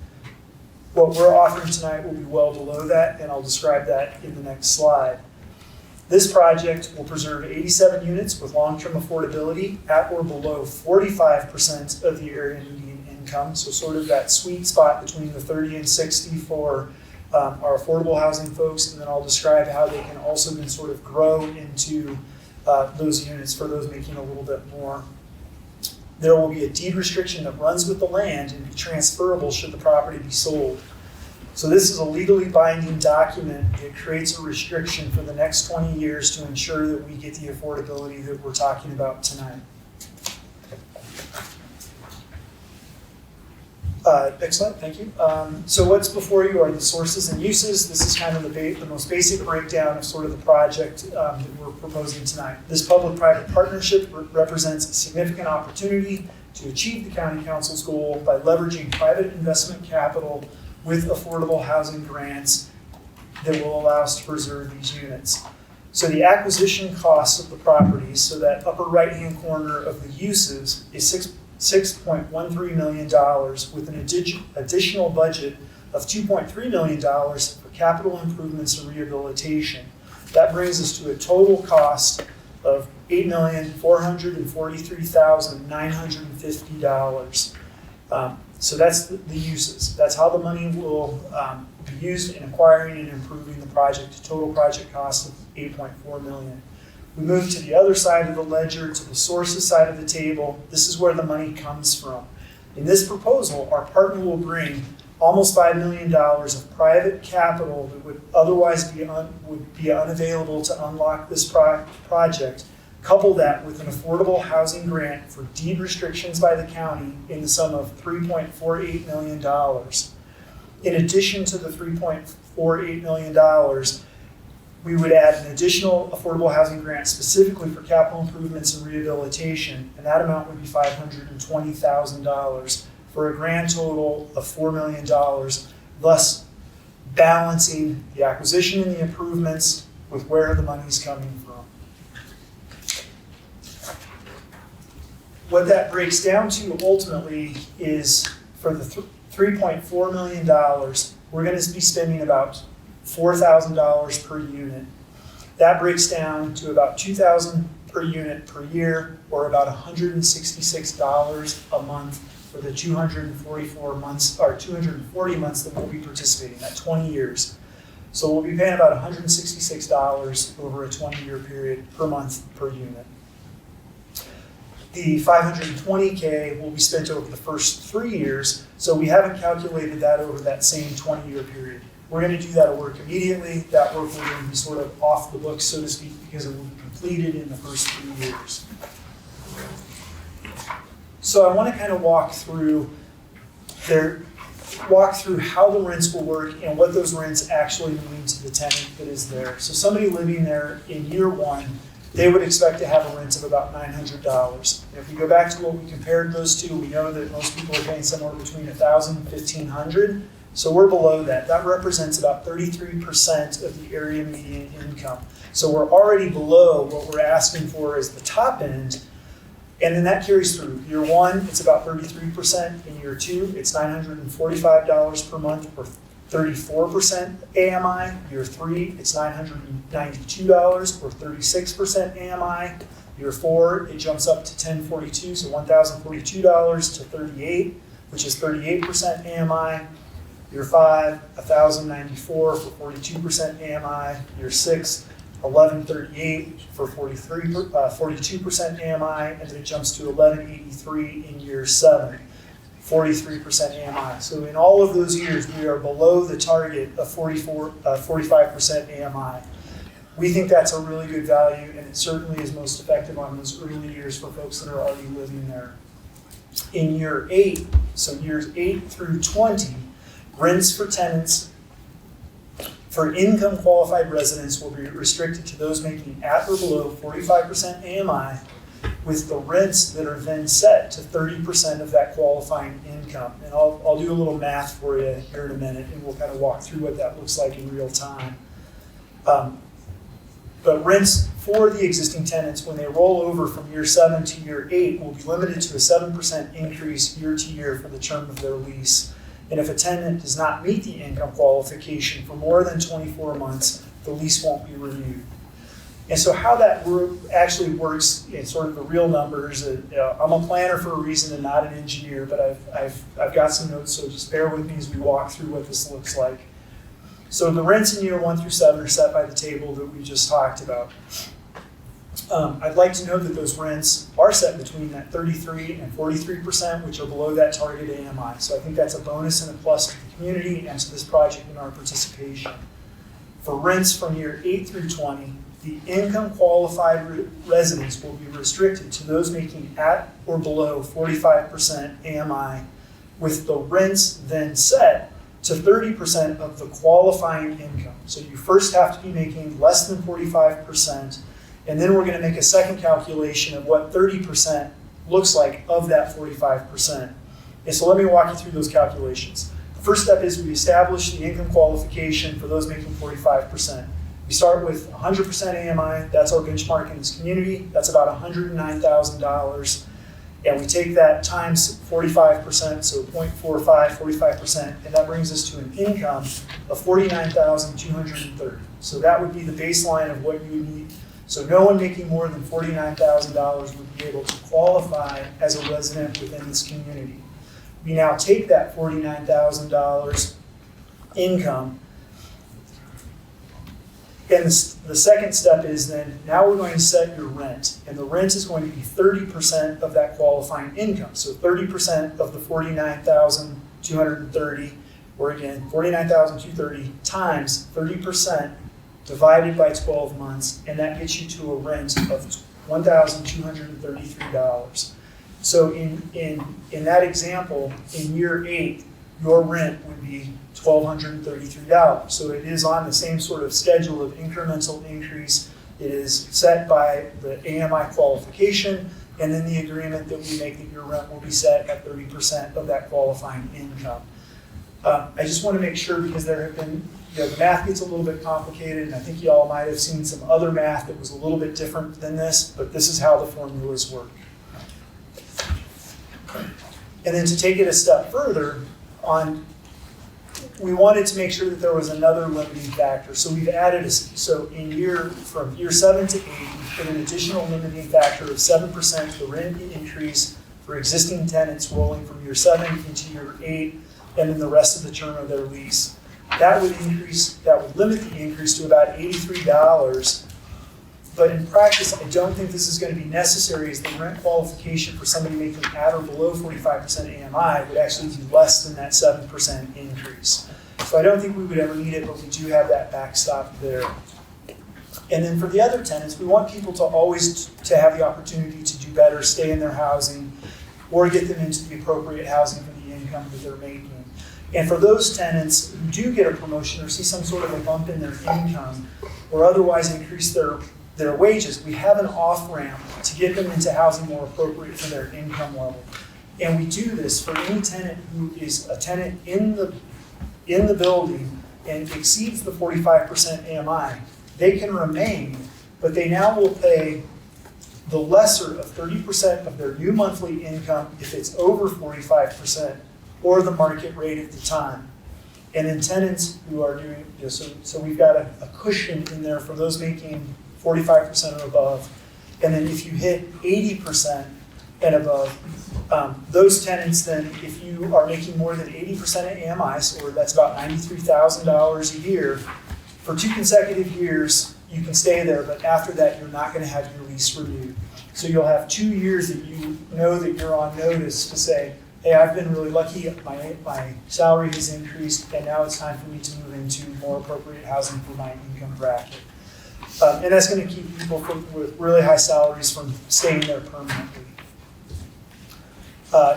What we're offering tonight will be well below that, and I'll describe that in the next slide. This project will preserve 87 units with long-term affordability at or below 45% of the area median income, so sort of that sweet spot between the 30 and 60 for our affordable housing folks, and then I'll describe how they can also then sort of grow into those units for those making a little bit more. There will be a deed restriction that runs with the land and be transferable should the property be sold. So this is a legally binding document that creates a restriction for the next 20 years to ensure that we get the affordability that we're talking about tonight. Excellent, thank you. So what's before you are the sources and uses. This is kind of the most basic breakdown of sort of the project that we're proposing tonight. This public-private partnership represents a significant opportunity to achieve the County Council's goal by leveraging private investment capital with affordable housing grants that will allow us to preserve these units. So the acquisition cost of the properties, so that upper right-hand corner of the uses, is $6.13 million with an additional budget of $2.3 million for capital improvements and rehabilitation. That brings us to a total cost of $8,443,950. So that's the uses. That's how the money will be used in acquiring and improving the project. A total project cost of $8.4 million. We move to the other side of the ledger, to the sources side of the table. This is where the money comes from. In this proposal, our partner will bring almost $5 million of private capital that would otherwise be unavailable to unlock this project. Couple that with an affordable housing grant for deed restrictions by the county in the sum of $3.48 million. In addition to the $3.48 million, we would add an additional affordable housing grant specifically for capital improvements and rehabilitation, and that amount would be $520,000 for a grand total of $4 million, thus balancing the acquisition and the improvements with where the money's coming from. What that breaks down to ultimately is for the $3.4 million, we're going to be spending about $4,000 per unit. That breaks down to about $2,000 per unit per year, or about $166 a month for the 244 months, or 240 months that we'll be participating, that 20 years. So we'll be paying about $166 over a 20-year period per month per unit. The $520K will be spent over the first 3 years, so we haven't calculated that over that same 20-year period. We're going to do that work immediately. That work will then be sort of off the books, so to speak, because it will be completed in the first 3 years. So I want to kind of walk through how the rents will work and what those rents actually mean to the tenant that is there. So somebody living there in year one, they would expect to have a rent of about $900. And if we go back to what we compared those to, we know that most people are paying somewhere between $1,000 and $1,500. So we're below that. That represents about 33% of the area median income. So we're already below what we're asking for as the top end. And then that carries through. Year one, it's about 33%. In year two, it's $945 per month, or 34% AMI. Year three, it's $992, or 36% AMI. Year four, it jumps up to $1,042, so $1,042 to 38, which is 38% AMI. Year five, $1,094 for 42% AMI. Year six, $1,138 for 42% AMI, and then it jumps to $1,183 in year seven, 43% AMI. So in all of those years, we are below the target of 45% AMI. We think that's a really good value, and it certainly is most effective on those early years for folks that are already living there. In year 8, so years 8 through 20, rents for tenants for income qualified residents will be restricted to those making at or below 45% AMI, with the rents that are then set to 30% of that qualifying income. And I'll do a little math for you here in a minute, and we'll kind of walk through what that looks like in real time. But rents for the existing tenants, when they roll over from year 7 to year 8, will be limited to a 7% increase year to year for the term of their lease. And if a tenant does not meet the income qualification for more than 24 months, the lease won't be renewed. And so how that actually works in sort of the real numbers, I'm a planner for a reason and not an engineer, but I've got some notes, so just bear with me as we walk through what this looks like. So the rents in year 1 through 7 are set by the table that we just talked about. I'd like to note that those rents are set between that 33 and 43%, which are below that target AMI. So I think that's a bonus and a plus to the community and to this project and our participation. For rents from year 8 through 20, the income qualified residents will be restricted to those making at or below 45% AMI, with the rents then set to 30% of the qualifying income. So you first have to be making less than 45%, and then we're going to make a second calculation of what 30% looks like of that 45%. And so let me walk you through those calculations. The first step is we establish the income qualification for those making 45%. We start with 100% AMI, that's our benchmark in this community, that's about $109,000. And we take that times 45%, so 0.45, 45%, and that brings us to an income of $49,230. So that would be the baseline of what you would need. So no one making more than $49,000 would be able to qualify as a resident within this community. We now take that $49,000 income, and the second step is then, now we're going to set your rent, and the rent is going to be 30% of that qualifying income. So 30% of the $49,230, or again, $49,230 times 30% divided by 12 months, and that gets you to a rent of $1,233. So in that example, in year 8, your rent would be $1,233. So it is on the same sort of schedule of incremental increase. It is set by the AMI qualification, and then the agreement that we make that your rent will be set at 30% of that qualifying income. I just want to make sure, because there have been, the math gets a little bit complicated, and I think you all might have seen some other math that was a little bit different than this, but this is how the formulas work. And then to take it a step further, we wanted to make sure that there was another limiting factor. So we've added, from year 7 to 8, we've put an additional limiting factor of 7% of the rent increase for existing tenants rolling from year 7 into year 8, and then the rest of the term of their lease. That would limit the increase to about $83. But in practice, I don't think this is going to be necessary, as the rent qualification for somebody making at or below 45% AMI would actually be less than that 7% increase. So I don't think we would ever need it, but we do have that backstop there. And then for the other tenants, we want people to always to have the opportunity to do better, stay in their housing, or get them into the appropriate housing for the income that they're making. And for those tenants who do get a promotion or see some sort of a bump in their income, or otherwise increase their wages, we have an off-ramp to get them into housing more appropriate for their income level. And we do this for any tenant who is a tenant in the building and exceeds the 45% AMI. They can remain, but they now will pay the lesser of 30% of their new monthly income if it's over 45%, or the market rate at the time. And then tenants who are doing, so we've got a cushion in there for those making 45% or above. And then if you hit 80% and above, those tenants then, if you are making more than 80% of AMI, so that's about $93,000 a year, for 2 consecutive years, you can stay there, but after that, you're not going to have your lease renewed. So you'll have 2 years that you know that you're on notice to say, hey, I've been really lucky, my salary has increased, and now it's time for me to move into more appropriate housing for my income bracket. And that's going to keep people with really high salaries from staying there permanently.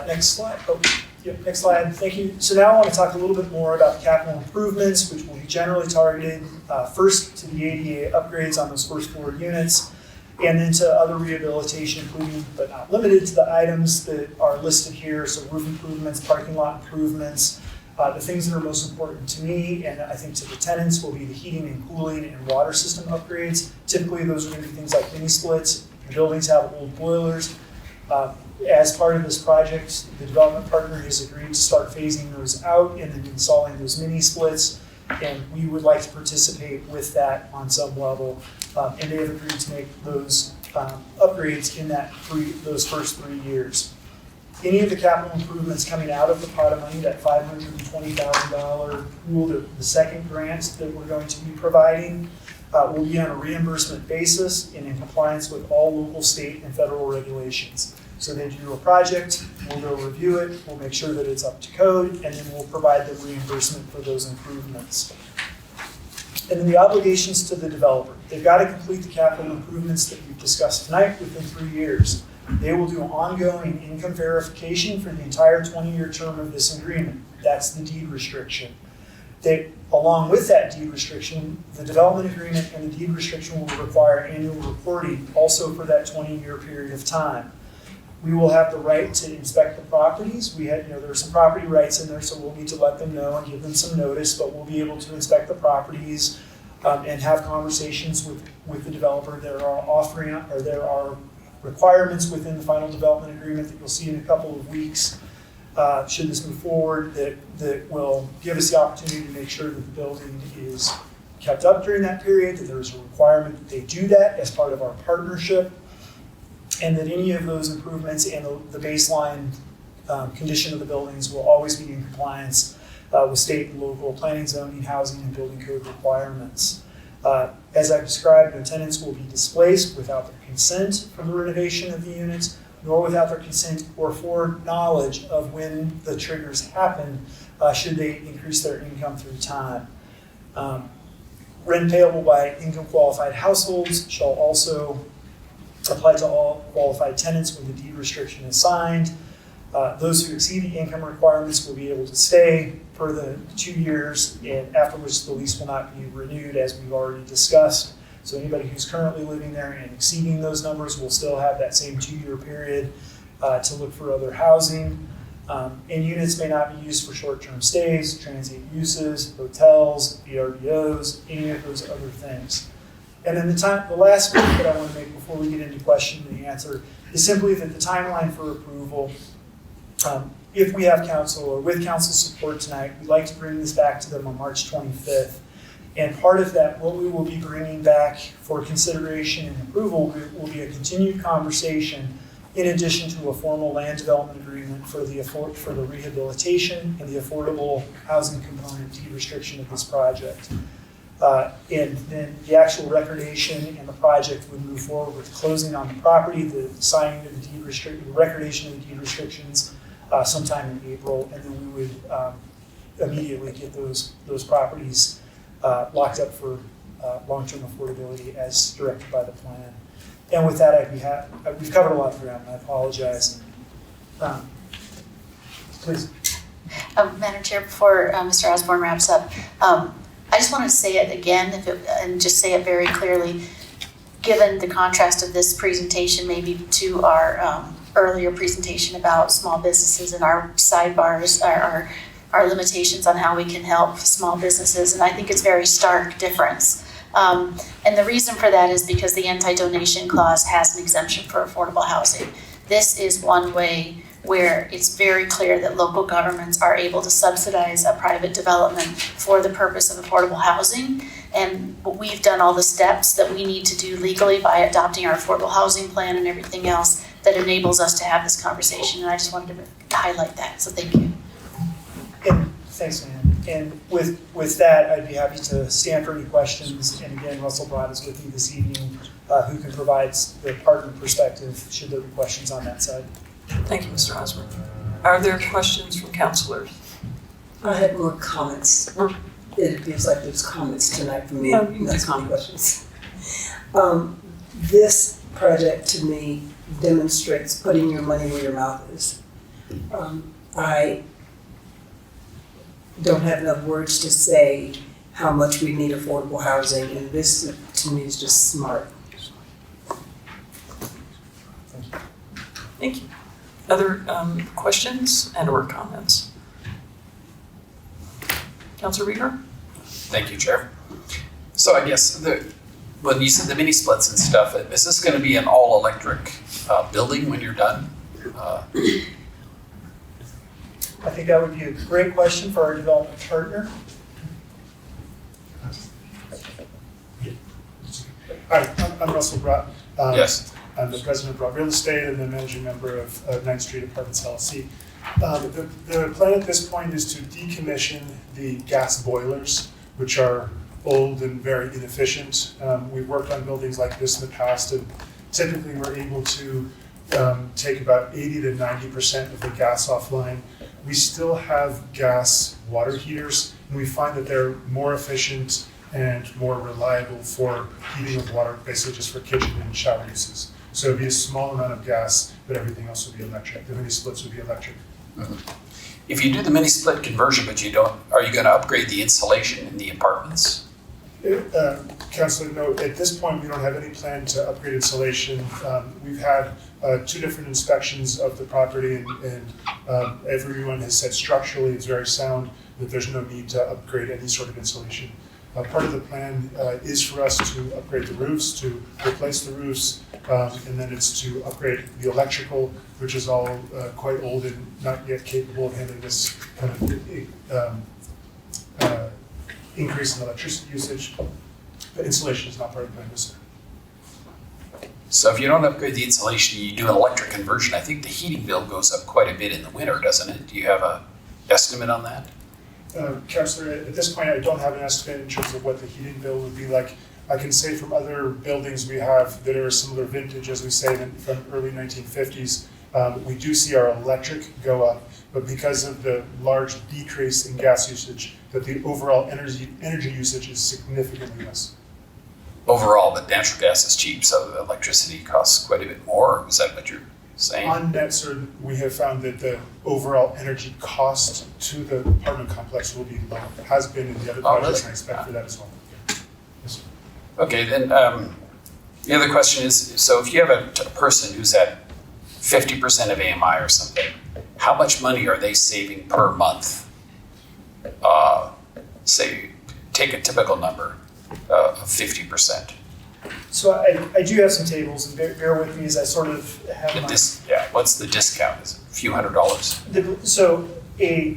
Next slide. Next slide. Thank you. So now I want to talk a little bit more about the capital improvements, which will be generally targeted first to the ADA upgrades on those first floor units, and then to other rehabilitation, including but not limited to the items that are listed here. So roof improvements, parking lot improvements. The things that are most important to me, and I think to the tenants, will be the heating and cooling and water system upgrades. Typically, those are going to be things like mini splits. Your buildings have old boilers. As part of this project, the development partner has agreed to start phasing those out and then installing those mini splits, and we would like to participate with that on some level. And they have agreed to make those upgrades in those first 3 years. Any of the capital improvements coming out of the pot of money, that $520,000 pool, the second grant that we're going to be providing, will be on a reimbursement basis and in compliance with all local, state, and federal regulations. So they do a project, we'll go review it, we'll make sure that it's up to code, and then we'll provide the reimbursement for those improvements. And then the obligations to the developer. They've got to complete the capital improvements that we've discussed tonight within 3 years. They will do ongoing income verification for the entire 20-year term of this agreement. That's the deed restriction. Along with that deed restriction, the development agreement and the deed restriction will require annual reporting also for that 20-year period of time. We will have the right to inspect the properties. There are some property rights in there, so we'll need to let them know and give them some notice, but we'll be able to inspect the properties and have conversations with the developer. There are requirements within the final development agreement that you'll see in a couple of weeks, should this move forward, that will give us the opportunity to make sure that the building is kept up during that period, that there is a requirement that they do that as part of our partnership, and that any of those improvements and the baseline condition of the buildings will always be in compliance with state and local planning, zoning, housing, and building code requirements. As I've described, no tenants will be displaced without their consent from the renovation of the units, nor without their consent or foreknowledge of when the triggers happen should they increase their income through time. Rent payable by income qualified households shall also apply to all qualified tenants when the deed restriction is signed. Those who exceed the income requirements will be able to stay for the 2 years, and after which the lease will not be renewed, as we've already discussed. So anybody who's currently living there and exceeding those numbers will still have that same 2-year period to look for other housing. And units may not be used for short-term stays, transient uses, hotels, VRBOs, any of those other things. And then the last point that I want to make before we get into question and answer is simply that the timeline for approval, if we have council or with council support tonight, we'd like to bring this back to them on March 25th. And part of that, what we will be bringing back for consideration and approval will be a continued conversation in addition to a formal land development agreement for the rehabilitation and the affordable housing component deed restriction of this project. And then the actual recordation and the project would move forward with closing on the property, the signing of the recordation of the deed restrictions sometime in April, and then we would immediately get those properties locked up for long-term affordability as directed by the plan. And with that, I'd be happy. We've covered a lot of ground, and I apologize. Please. Madam Chair, before Mr. Osborne wraps up, I just want to say it again and just say it very clearly. Given the contrast of this presentation maybe to our earlier presentation about small businesses and our sidebars, our limitations on how we can help small businesses, and I think it's a very stark difference. And the reason for that is because the anti-donation clause has an exemption for affordable housing. This is one way where it's very clear that local governments are able to subsidize a private development for the purpose of affordable housing. And we've done all the steps that we need to do legally by adopting our affordable housing plan and everything else that enables us to have this conversation. And I just wanted to highlight that, so thank you. And thanks, Ann. And with that, I'd be happy to stand for any questions. And again, Russell Broad is with me this evening, who can provide the partner perspective should there be questions on that side. Thank you, Mr. Osborne. Are there questions from councilors? I had more comments. It feels like there's comments tonight from me. That's my questions. This project to me demonstrates putting your money where your mouth is. I don't have enough words to say how much we need affordable housing, and this to me is just smart. Thank you. Other questions and or comments? Councilor Reader? Thank you, Chair. So I guess when you said the mini splits and stuff, is this going to be an all electric building when you're done? I think that would be a great question for our development partner. Hi, I'm Russell Brott. Yes. I'm the president of Brott Real Estate and the managing member of 9th Street Apartments LLC. The plan at this point is to decommission the gas boilers, which are old and very inefficient. We've worked on buildings like this in the past, and typically we're able to take about 80 to 90% of the gas offline. We still have gas water heaters, and we find that they're more efficient and more reliable for heating of water, basically just for kitchen and shower uses. So it'd be a small amount of gas, but everything else would be electric. The mini splits would be electric. Mm-hmm. If you do the mini split conversion, but are you going to upgrade the insulation in the apartments? Councilor, no, at this point we don't have any plan to upgrade insulation. We've had 2 different inspections of the property, and everyone has said structurally it's very sound, that there's no need to upgrade any sort of insulation. Part of the plan is for us to upgrade the roofs, to replace the roofs, and then it's to upgrade the electrical, which is all quite old and not yet capable of handling this kind of increase in electricity usage. But insulation is not part of the plan this year. So if you don't upgrade the insulation, you do an electric conversion, I think the heating bill goes up quite a bit in the winter, doesn't it? Do you have an estimate on that? Councillor, at this point, I don't have an estimate in terms of what the heating bill would be like. I can say from other buildings we have that are similar vintage, as we say, from early 1950s, we do see our electric go up, but because of the large decrease in gas usage, that the overall energy usage is significantly less. Overall, but natural gas is cheap, so the electricity costs quite a bit more, or is that what you're Same. On net, sir, we have found that the overall energy cost to the apartment complex will be low. It has been in the other Oh, projects, really? and I expect for that as well. Yes, sir. Okay, then the other question is, so if you have a person who's at 50% of AMI or something, how much money are they saving per month? Say, take a typical number of 50%. So I do have some tables, and bear with me as I sort of have my. What's the discount? Is it a few $100s? So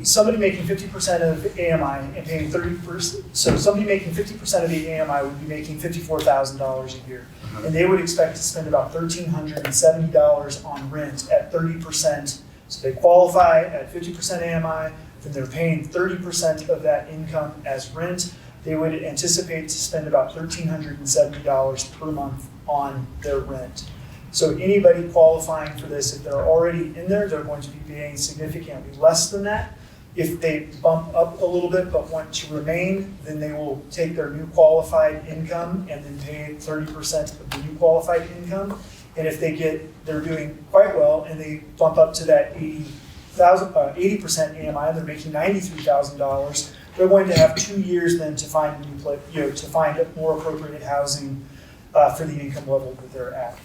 somebody making 50% of AMI and paying 30%, so somebody making 50% of the AMI would be making $54,000 a year. Mm-hmm. And they would expect to spend about $1,370 on rent at 30%. So they qualify at 50% AMI, then they're paying 30% of that income as rent. They would anticipate to spend about $1,370 per month on their rent. So anybody qualifying for this, if they're already in there, they're going to be paying significantly less than that. If they bump up a little bit but want to remain, then they will take their new qualified income and then pay 30% of the new qualified income. And if they're doing quite well and they bump up to that 80% AMI, they're making $93,000. They're going to have 2 years then to find a new place, to find more appropriate housing for the income level that they're at.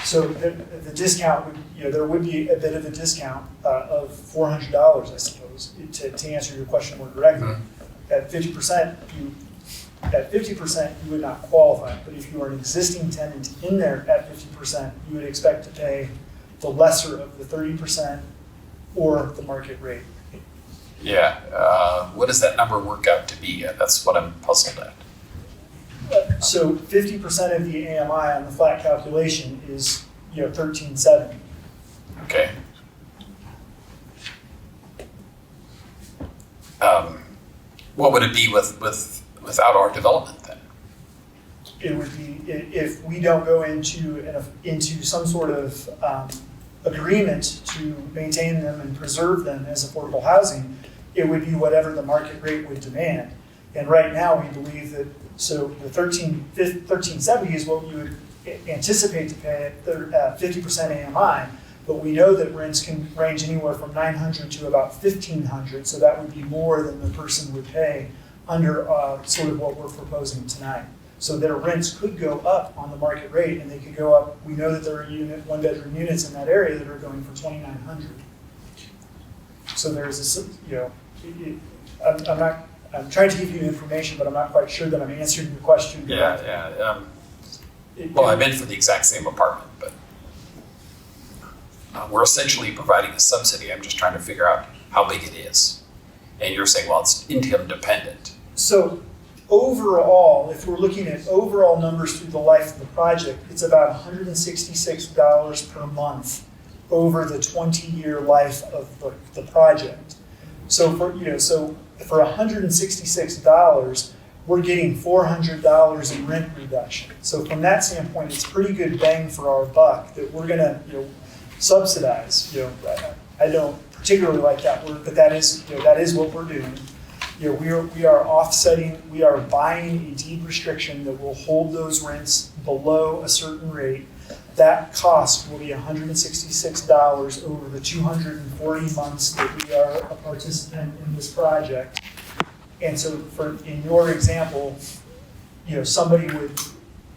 So the discount would, there would be a bit of a discount of $400, I suppose, to answer your question more directly. Mm-hmm. At 50%, you would not qualify. But if you are an existing tenant in there at 50%, you would expect to pay the lesser of the 30% or the market rate. Yeah. What does that number work out to be? That's what I'm puzzled at. So 50% of the AMI on the flat calculation is, $1,370. Okay. What would it be without our development then? It would be if we don't go into some sort of agreement to maintain them and preserve them as affordable housing, it would be whatever the market rate would demand. And right now, we believe that, so the $1,370 is what you would anticipate to pay at 50% AMI, but we know that rents can range anywhere from $900 to about $1,500, so that would be more than the person would pay under sort of what we're proposing tonight. So their rents could go up on the market rate, and they could go up. We know that there are one-bedroom units in that area that are going for $2,900. So there's I'm trying to give you information, but I'm not quite sure that I'm answering your question. Well, I meant for the exact same apartment, but we're essentially providing a subsidy. I'm just trying to figure out how big it is. And you're saying, well, it's income dependent. So overall, if we're looking at overall numbers through the life of the project, it's about $166 per month over the 20-year life of the project. So for $166, we're getting $400 in rent reduction. So from that standpoint, it's pretty good bang for our buck that we're gonna subsidize. I don't particularly like that word, but that is what we're doing. We are offsetting. We are buying a deed restriction that will hold those rents below a certain rate. That cost will be $166 over the 240 months that we are a participant in this project. And so in your example, somebody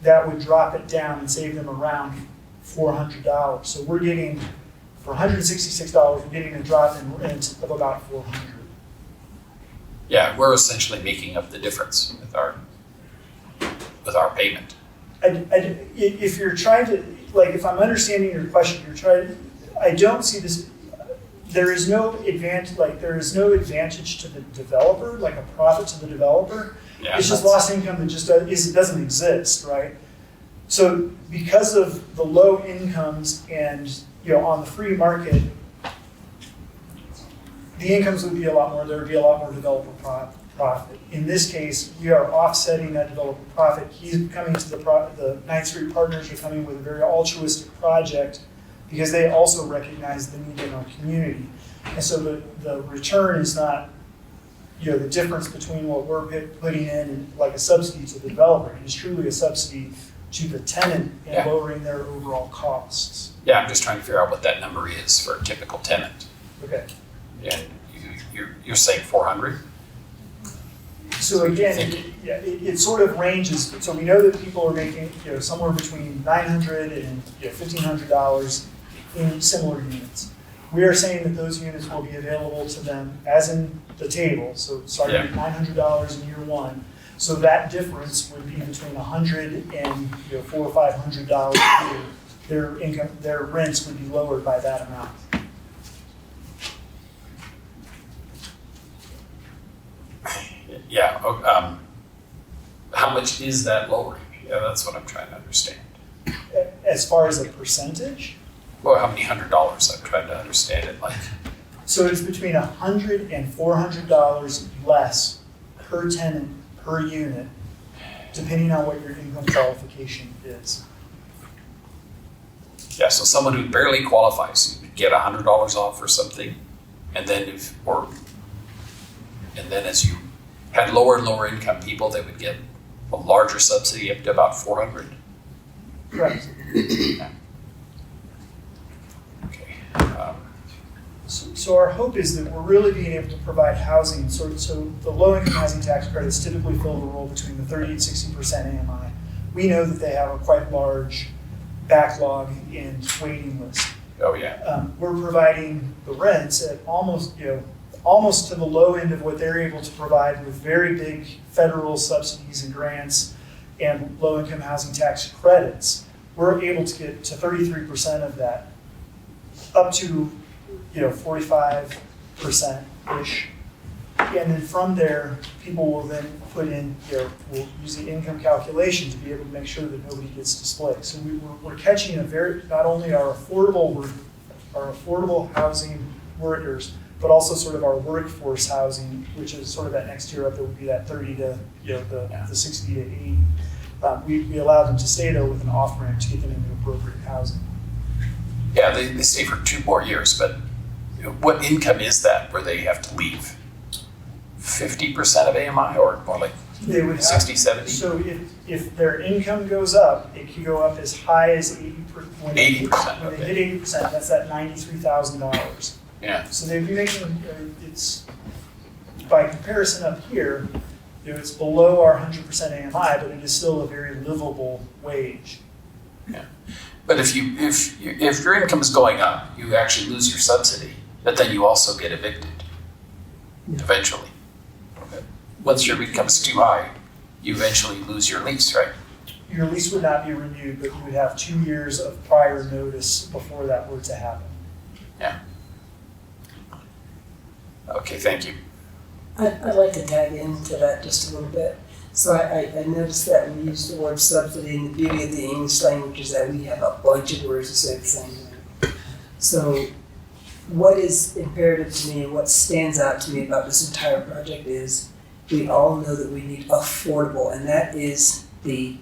that would drop it down and save them around $400. So we're getting, for $166, we're getting a drop in rent of about $400. Yeah, we're essentially making up the difference with our payment. If you're trying to, if I'm understanding your question, I don't see this. There is no advantage. There is no advantage to the developer, like a profit to the developer. Yeah, it's just lost income that just doesn't exist, right? So because of the low incomes and on the free market, the incomes would be a lot more. There would be a lot more developer profit. In this case, we are offsetting that developer profit. He's coming to the 9th Street Partners are coming with a very altruistic project because they also recognize the need in our community. And so the return is not, the difference between what we're putting in and like a subsidy to the developer. It is truly a subsidy to the tenant and Yeah. lowering their overall costs. Yeah, I'm just trying to figure out what that number is for a typical tenant. Okay. And you're saying 400? So again, it sort of ranges. So we know that people are making, somewhere between $900 and $1,500 in similar units. We are saying that those units will be available to them as in the table. So starting at $900 in year one. So that difference would be between $100 and $400 or $500 a year. Their income, their rents would be lowered by that amount. Yeah, how much is that lowering? Yeah, that's what I'm trying to understand. As far as a percentage? Well, how many $100? I'm trying to understand it like. So it's between $100 and $400 less per tenant per unit, depending on what your income qualification is. Yeah, so someone who barely qualifies would get $100 off or something, and then as you had lower and lower income people, they would get a larger subsidy up to about $400. Correct. Yeah. Okay. So our hope is that we're really being able to provide housing. So the low-income housing tax credits typically fill the role between the 30 and 60% AMI. We know that they have a quite large backlog and waiting list. Oh yeah. We're providing the rents at almost to the low end of what they're able to provide with very big federal subsidies and grants and low-income housing tax credits. We're able to get to 33% of that, up to 45%-ish. And then from there, people will then put in, we'll use the income calculation to be able to make sure that nobody gets displaced. So we're catching not only our affordable housing workers, but also sort of our workforce housing, which is sort of that next tier up that would be that 30 to the 60 to 80. We allow them to stay though with an off ramp to get them into appropriate housing. Yeah, they stay for 2 more years, but what income is that where they have to leave? 50% of AMI or more like 60, 70? So if their income goes up, it can go up as high as 80%. When they hit 80%, that's that $93,000. Yeah. So they'd be making, it's, by comparison up here, it's below our 100% AMI, but it is still a very livable wage. Yeah. But if your income is going up, you actually lose your subsidy, but then you also get evicted eventually. Okay. Once your income is too high, you eventually lose your lease, right? Your lease would not be renewed, but you would have 2 years of prior notice before that were to happen. Yeah. Okay, thank you. I'd like to tag into that just a little bit. So I noticed that we use the word subsidy, and the beauty of the English language is that we have a bunch of words to say the same thing. So what is imperative to me and what stands out to me about this entire project is we all know that we need affordable, and that is the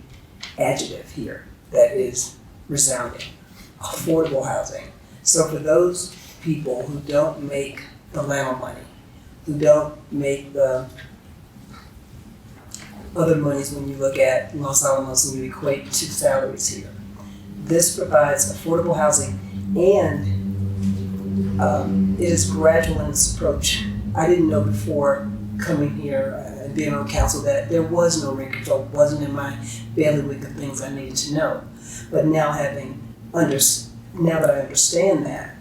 adjective here that is resounding. Affordable housing. So for those people who don't make the Lama money, who don't make the other monies when you look at Los Alamos and you equate to salaries here. This provides affordable housing, and it is gradual in its approach. I didn't know before coming here and being on council that there was no rent control. It wasn't in my bailiwick of things I needed to know. But now that I understand that,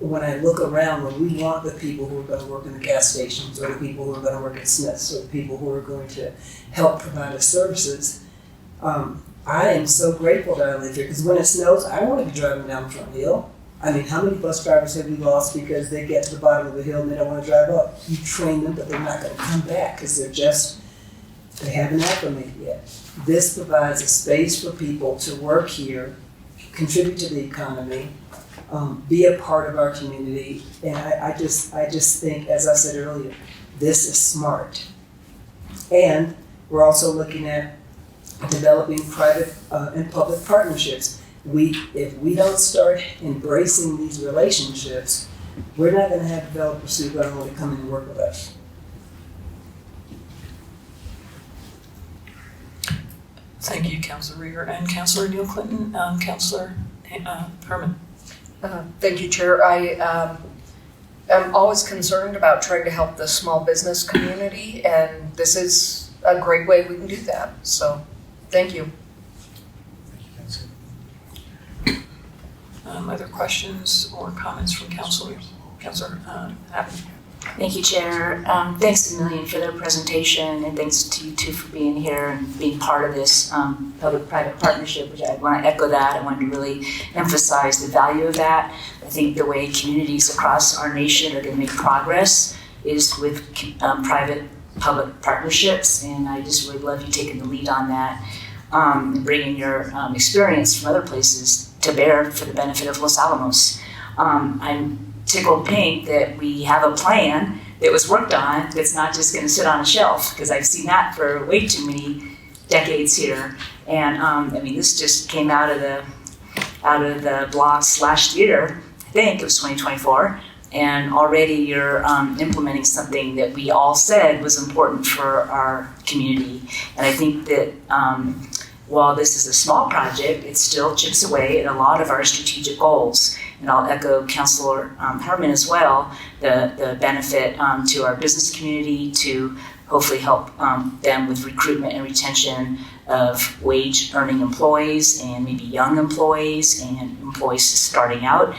when I look around, when we want the people who are going to work in the gas stations, or the people who are going to work at Smith's, or the people who are going to help provide us services, I am so grateful that I live here, because when it snows, I don't want to be driving down Front Hill. I mean, how many bus drivers have we lost because they get to the bottom of the hill and they don't want to drive up? You train them, but they're not going to come back because they haven't acclimated yet. This provides a space for people to work here, contribute to the economy, be a part of our community, and I just think, as I said earlier, this is smart. And we're also looking at developing private and public partnerships. If we don't start embracing these relationships, we're not going to have developers who are going to want to come in and work with us. Thank you, Councilor Rear and Councilor Neal Clinton. Councilor Herman. Thank you, Chair. I am always concerned about trying to help the small business community, and this is a great way we can do that. So, thank you. Other questions or comments from councilors? Councilor Happy. Thank you, Chair. Thanks a million for their presentation, and thanks to you two for being here and being part of this public-private partnership, which I want to echo that. I wanted to really emphasize the value of that. I think the way communities across our nation are going to make progress is with private-public partnerships, and I just really love you taking the lead on that, and bringing your experience from other places to bear for the benefit of Los Alamos. I'm tickled pink that we have a plan that was worked on that's not just going to sit on a shelf, because I've seen that for way too many decades here. And I mean, this just came out of the blocks last year. I think it was 2024, and already you're implementing something that we all said was important for our community. And I think that while this is a small project, it still chips away at a lot of our strategic goals. And I'll echo Councilor Herman as well, the benefit to our business community to hopefully help them with recruitment and retention of wage earning employees and maybe young employees and employees starting out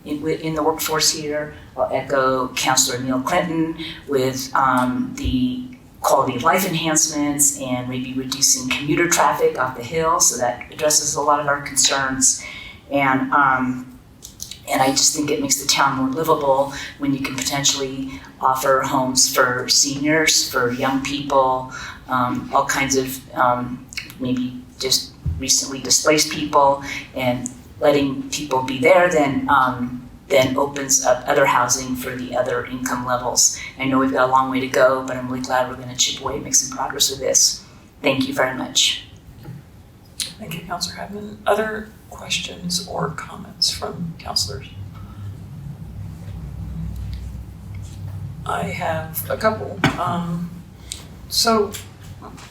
in the workforce here. I'll echo Councilor Neal Clinton with the quality of life enhancements and maybe reducing commuter traffic off the hill, so that addresses a lot of our concerns. And I just think it makes the town more livable when you can potentially offer homes for seniors, for young people, all kinds of maybe just recently displaced people, and letting people be there then opens up other housing for the other income levels. I know we've got a long way to go, but I'm really glad we're going to chip away and make some progress with this. Thank you very much. Thank you, Councilor Hadman. Other questions or comments from councilors? I have a couple. So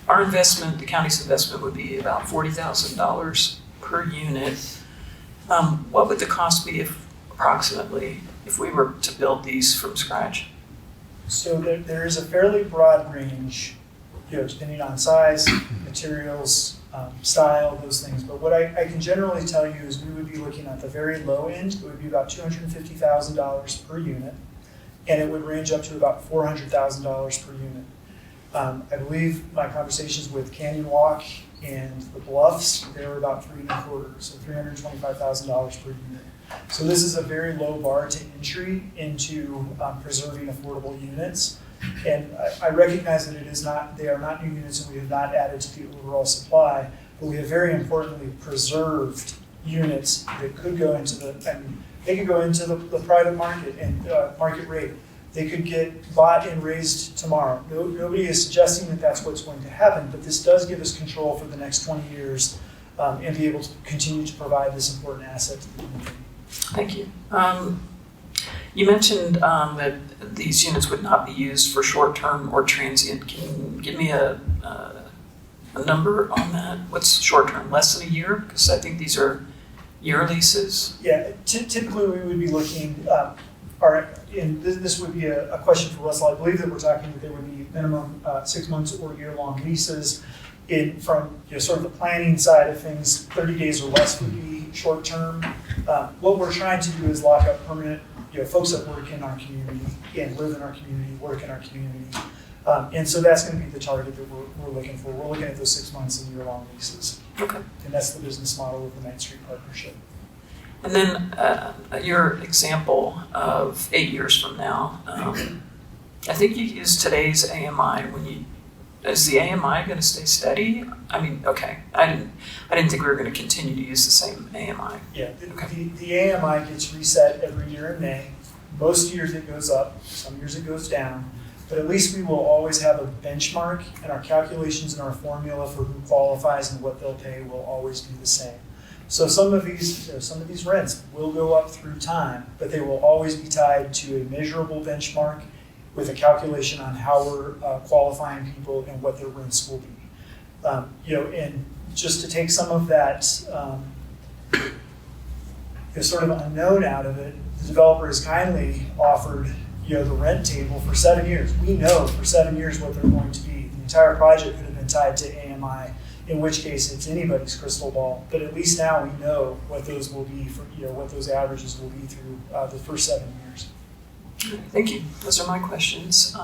our investment, the county's investment, would be about $40,000 per unit. What would the cost be approximately if we were to build these from scratch? So there is a fairly broad range, depending on size, materials, style, those things. But what I can generally tell you is we would be looking at the very low end. It would be about $250,000 per unit, and it would range up to about $400,000 per unit. I believe my conversations with Canyon Walk and the Bluffs, they were about $3.25, so $325,000 per unit. So this is a very low bar to entry into preserving affordable units. And I recognize that they are not new units, and we have not added to the overall supply, but we have very importantly preserved units that could go into the private market and market rate. They could get bought and raised tomorrow. Nobody is suggesting that that's what's going to happen, but this does give us control for the next 20 years and be able to continue to provide this important asset to the community. Thank you. You mentioned that these units would not be used for short-term or transient. Can you give me a number on that? What's short-term? Less than a year? Because I think these are year leases. Yeah, typically we would be looking, and this would be a question for Russell. I believe that we're talking that there would be minimum 6 months or year-long leases. From sort of the planning side of things, 30 days or less would be short-term. What we're trying to do is lock up permanent folks that work in our community and live in our community, work in our community. And so that's going to be the target that we're looking for. We're looking at those 6 months and year-long leases. Okay. And that's the business model of the Ninth Street Partnership. And then your example of 8 years from now, I think you use today's AMI is the AMI going to stay steady? I mean, okay, I didn't think we were going to continue to use the same AMI. Yeah, the AMI gets reset every year in May. Most years it goes up, some years it goes down, but at least we will always have a benchmark, and our calculations and our formula for who qualifies and what they'll pay will always be the same. So some of these rents will go up through time, but they will always be tied to a measurable benchmark with a calculation on how we're qualifying people and what their rents will be. And just to take some of that sort of unknown out of it, the developer has kindly offered the rent table for 7 years. We know for 7 years what they're going to be. The entire project could have been tied to AMI, in which case it's anybody's crystal ball. But at least now we know what those will be for what those averages will be through the first 7 years. Thank you. Those are my questions.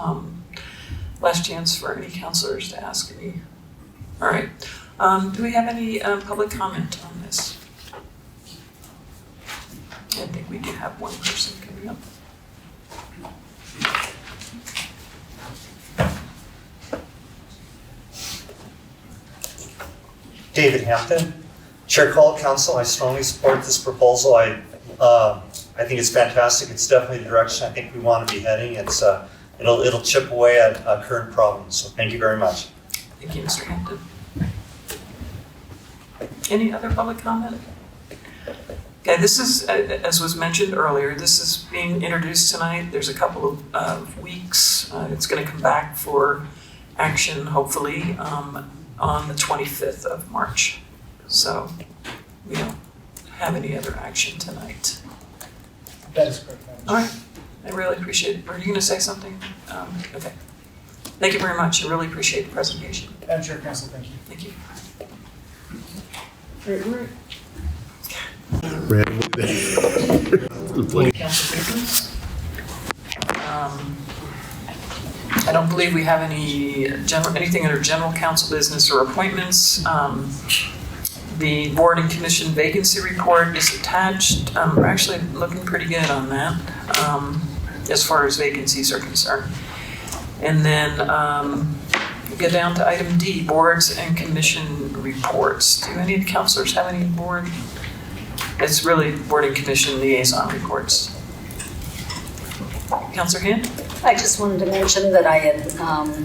Last chance for any counselors to ask any. All right. Do we have any public comment on this? I think we do have one person coming up. David Hampton, Chair Call Council. I strongly support this proposal. I think it's fantastic. It's definitely the direction I think we want to be heading. It'll chip away at current problems. So thank you very much. Thank you, Mr. Hampton. Any other public comment? Okay, this is, as was mentioned earlier, this is being introduced tonight. There's a couple of weeks. It's going to come back for action, hopefully, on the 25th of March. So we don't have any other action tonight. That is correct. All right. I really appreciate it. Were you going to say something? Okay. Thank you very much. I really appreciate the presentation. Madam Chair, Council, thank you. Thank you. Council papers. I don't believe we have anything under general council business or appointments. The board and commission vacancy report is attached. We're actually looking pretty good on that as far as vacancies are concerned. And then we get down to item D, boards and commission reports. Do any of the councilors have any board? It's really board and commission liaison reports. Councilor Hand? I just wanted to mention that I had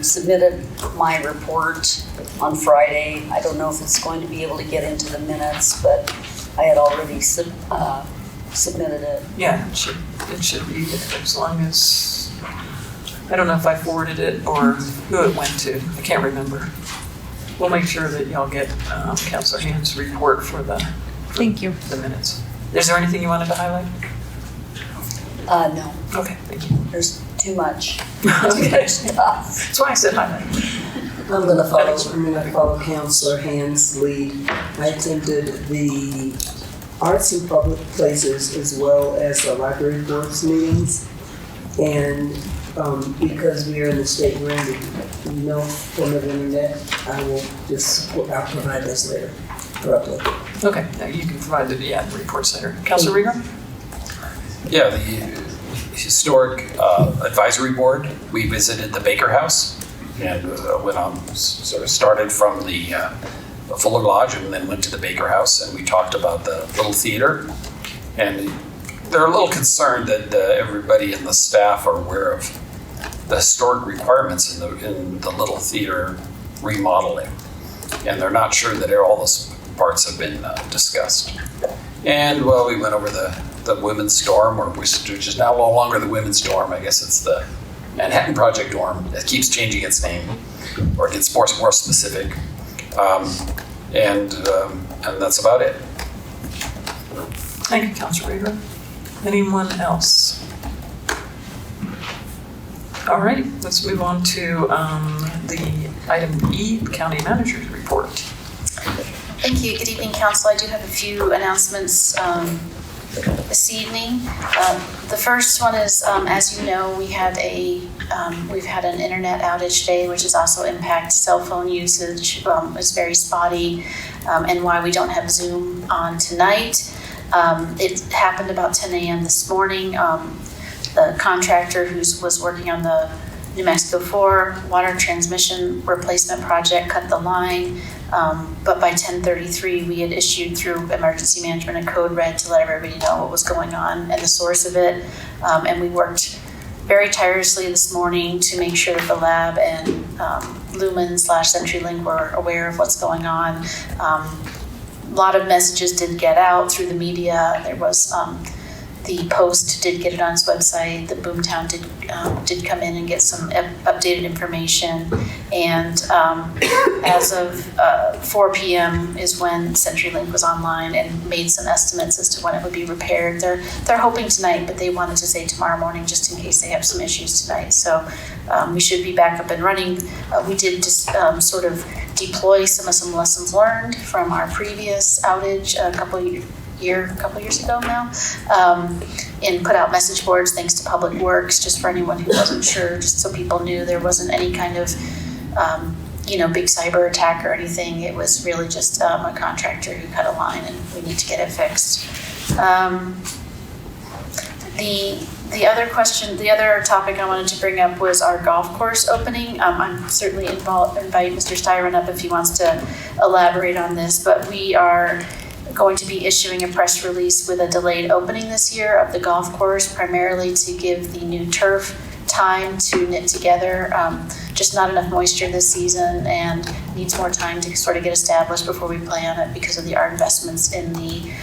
submitted my report on Friday. I don't know if it's going to be able to get into the minutes, but I had already submitted it. Yeah, it should be, as long as, I don't know if I forwarded it or who it went to. I can't remember. We'll make sure that y'all get Councilor Hand's report for the minutes. Is there anything you wanted to highlight? No. Okay, thank you. There's too much. Okay. Too much stuff. That's why I said highlight. I'm going to follow Councilor Hand's lead. I attended the Arts in Public Places as well as the library boards meetings. And because we are in the state we're in no form of internet, I'll provide this later. Correctly. Okay, now you can provide the reports later. Councilor Rieger? Yeah, the Historic Advisory Board, we visited the Baker House and went on, sort of started from the Fuller Lodge and then went to the Baker House, and we talked about the Little Theater. And they're a little concerned that everybody in the staff are aware of the historic requirements in the Little Theater remodeling. And they're not sure that all those parts have been discussed. And well, we went over the Women's Dorm, which is now no longer the Women's Dorm. I guess it's the Manhattan Project Dorm. It keeps changing its name, or it gets more specific. And that's about it. Thank you, Councilor Rieger. Anyone else? All right, let's move on to the item E, County Manager's Report. Thank you. Good evening, Council. I do have a few announcements this evening. The first one is, as you know, we've had an internet outage day, which has also impacted cell phone usage. It's very spotty, and why we don't have Zoom on tonight. It happened about 10 a.m. this morning. The contractor who was working on the New Mexico 4 water transmission replacement project cut the line. But by 10:33, we had issued through emergency management a code red to let everybody know what was going on and the source of it. And we worked very tirelessly this morning to make sure that the lab and Lumen/CenturyLink were aware of what's going on. A lot of messages did get out through the media. There was The Post did get it on its website. The Boomtown did come in and get some updated information. And as of 4 p.m. is when CenturyLink was online and made some estimates as to when it would be repaired. They're hoping tonight, but they wanted to say tomorrow morning just in case they have some issues tonight. So we should be back up and running. We did just sort of deploy some lessons learned from our previous outage a couple years ago now, and put out message boards thanks to Public Works, just for anyone who wasn't sure, just so people knew there wasn't any kind of big cyber attack or anything. It was really just a contractor who cut a line and we need to get it fixed. The other topic I wanted to bring up was our golf course opening. I'm certainly invite Mr. Styron up if he wants to elaborate on this, but we are going to be issuing a press release with a delayed opening this year of the golf course, primarily to give the new turf time to knit together. Just not enough moisture this season and needs more time to sort of get established before we play on it because of our investments in the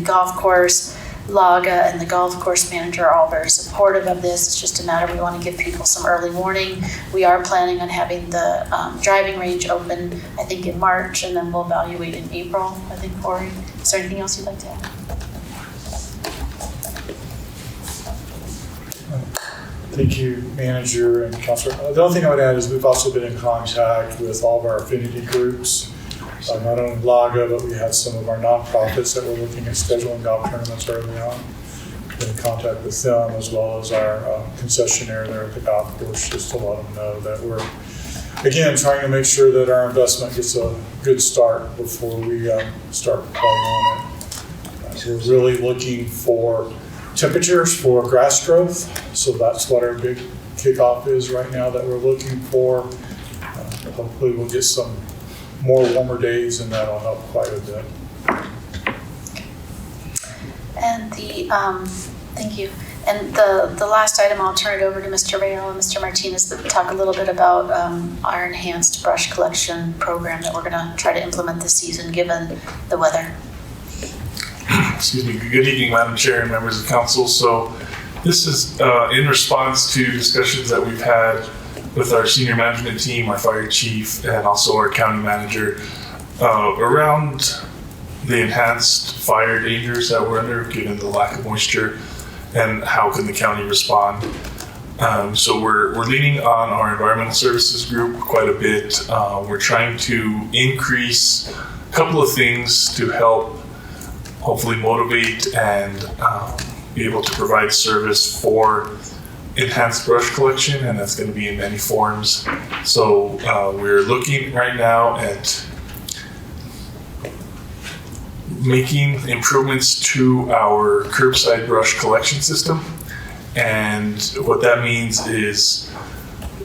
golf course. Laga and the golf course manager are all very supportive of this. It's just a matter we want to give people some early warning. We are planning on having the driving range open, I think, in March, and then we'll evaluate in April, I think, Corey. Is there anything else you'd like to add? Thank you, Manager and Councilor. The only thing I would add is we've also been in contact with all of our affinity groups. Not only Laga, but we had some of our nonprofits that were looking at scheduling golf tournaments early on. Been in contact with them as well as our concessionaire there at the golf course, just to let them know that we're, again, trying to make sure that our investment gets a good start before we start playing on it. We're really looking for temperatures for grass growth, so that's what our big kickoff is right now that we're looking for. Hopefully we'll get some more warmer days, and that'll help quite a bit. And thank you. And the last item, I'll turn it over to Mr. Rayo and Mr. Martinez to talk a little bit about our enhanced brush collection program that we're going to try to implement this season, given the weather. Excuse me. Good evening, Madam Chair and members of council. So this is in response to discussions that we've had with our senior management team, our fire chief, and also our county manager around the enhanced fire dangers that we're under given the lack of moisture, and how can the county respond. So we're leaning on our environmental services group quite a bit. We're trying to increase a couple of things to help hopefully motivate and be able to provide service for enhanced brush collection, and that's going to be in many forms. So we're looking right now at making improvements to our curbside brush collection system. And what that means is,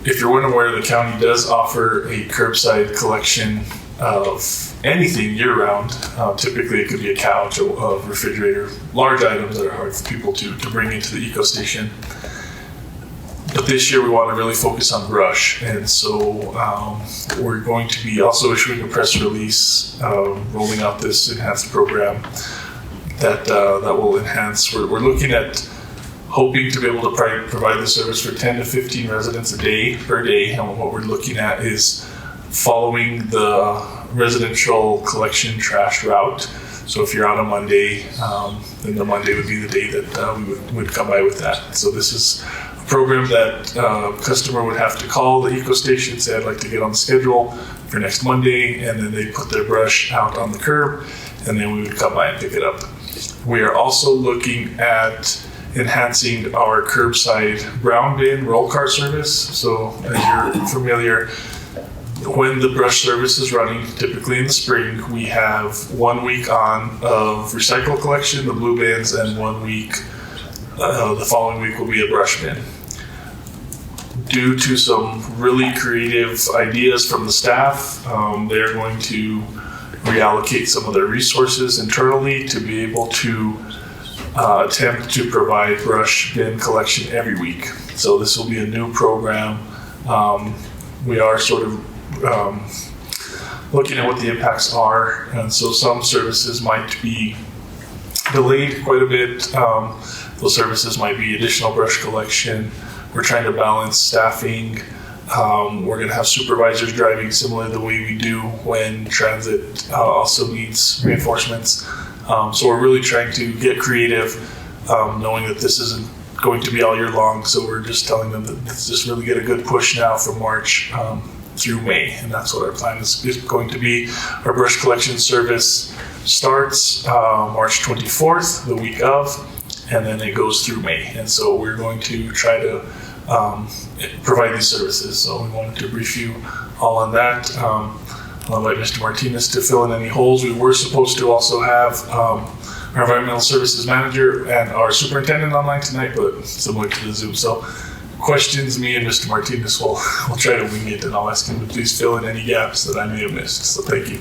if you're unaware, the county does offer a curbside collection of anything year-round. Typically it could be a couch, a refrigerator, large items that are hard for people to bring into the eco-station. But this year we want to really focus on brush, and so we're going to be also issuing a press release rolling out this enhanced program that will enhance. We're looking at hoping to be able to provide the service for 10 to 15 residents per day, and what we're looking at is following the residential collection trash route. So if you're on a Monday, then the Monday would be the day that we would come by with that. So this is a program that customer would have to call the eco station, say I'd like to get on the schedule for next Monday, and then they put their brush out on the curb, and then we would come by and pick it up. We are also looking at enhancing our curbside brown bin roll cart service. So as you're familiar, when the brush service is running, typically in the spring, we have 1 week on of recycle collection, the blue bins, and 1 week, the following week will be a brush bin. Due to some really creative ideas from the staff, they're going to reallocate some of their resources internally to be able to attempt to provide brush bin collection every week. So this will be a new program. We are sort of looking at what the impacts are, and so some services might be delayed quite a bit. Those services might be additional brush collection. We're trying to balance staffing. We're going to have supervisors driving similar to the way we do when transit also needs reinforcements. So we're really trying to get creative, knowing that this isn't going to be all year long. So we're just telling them that let's just really get a good push now from March through May. And that's what our plan is going to be. Our brush collection service starts March 24th, the week of, and then it goes through May. And so we're going to try to provide these services. So we wanted to brief you all on that. I'll invite Mr. Martinez to fill in any holes. We were supposed to also have our environmental services manager and our superintendent online tonight, but similar to the Zoom. So questions, me and Mr. Martinez will try to wing it, and I'll ask him to please fill in any gaps that I may have missed. So thank you.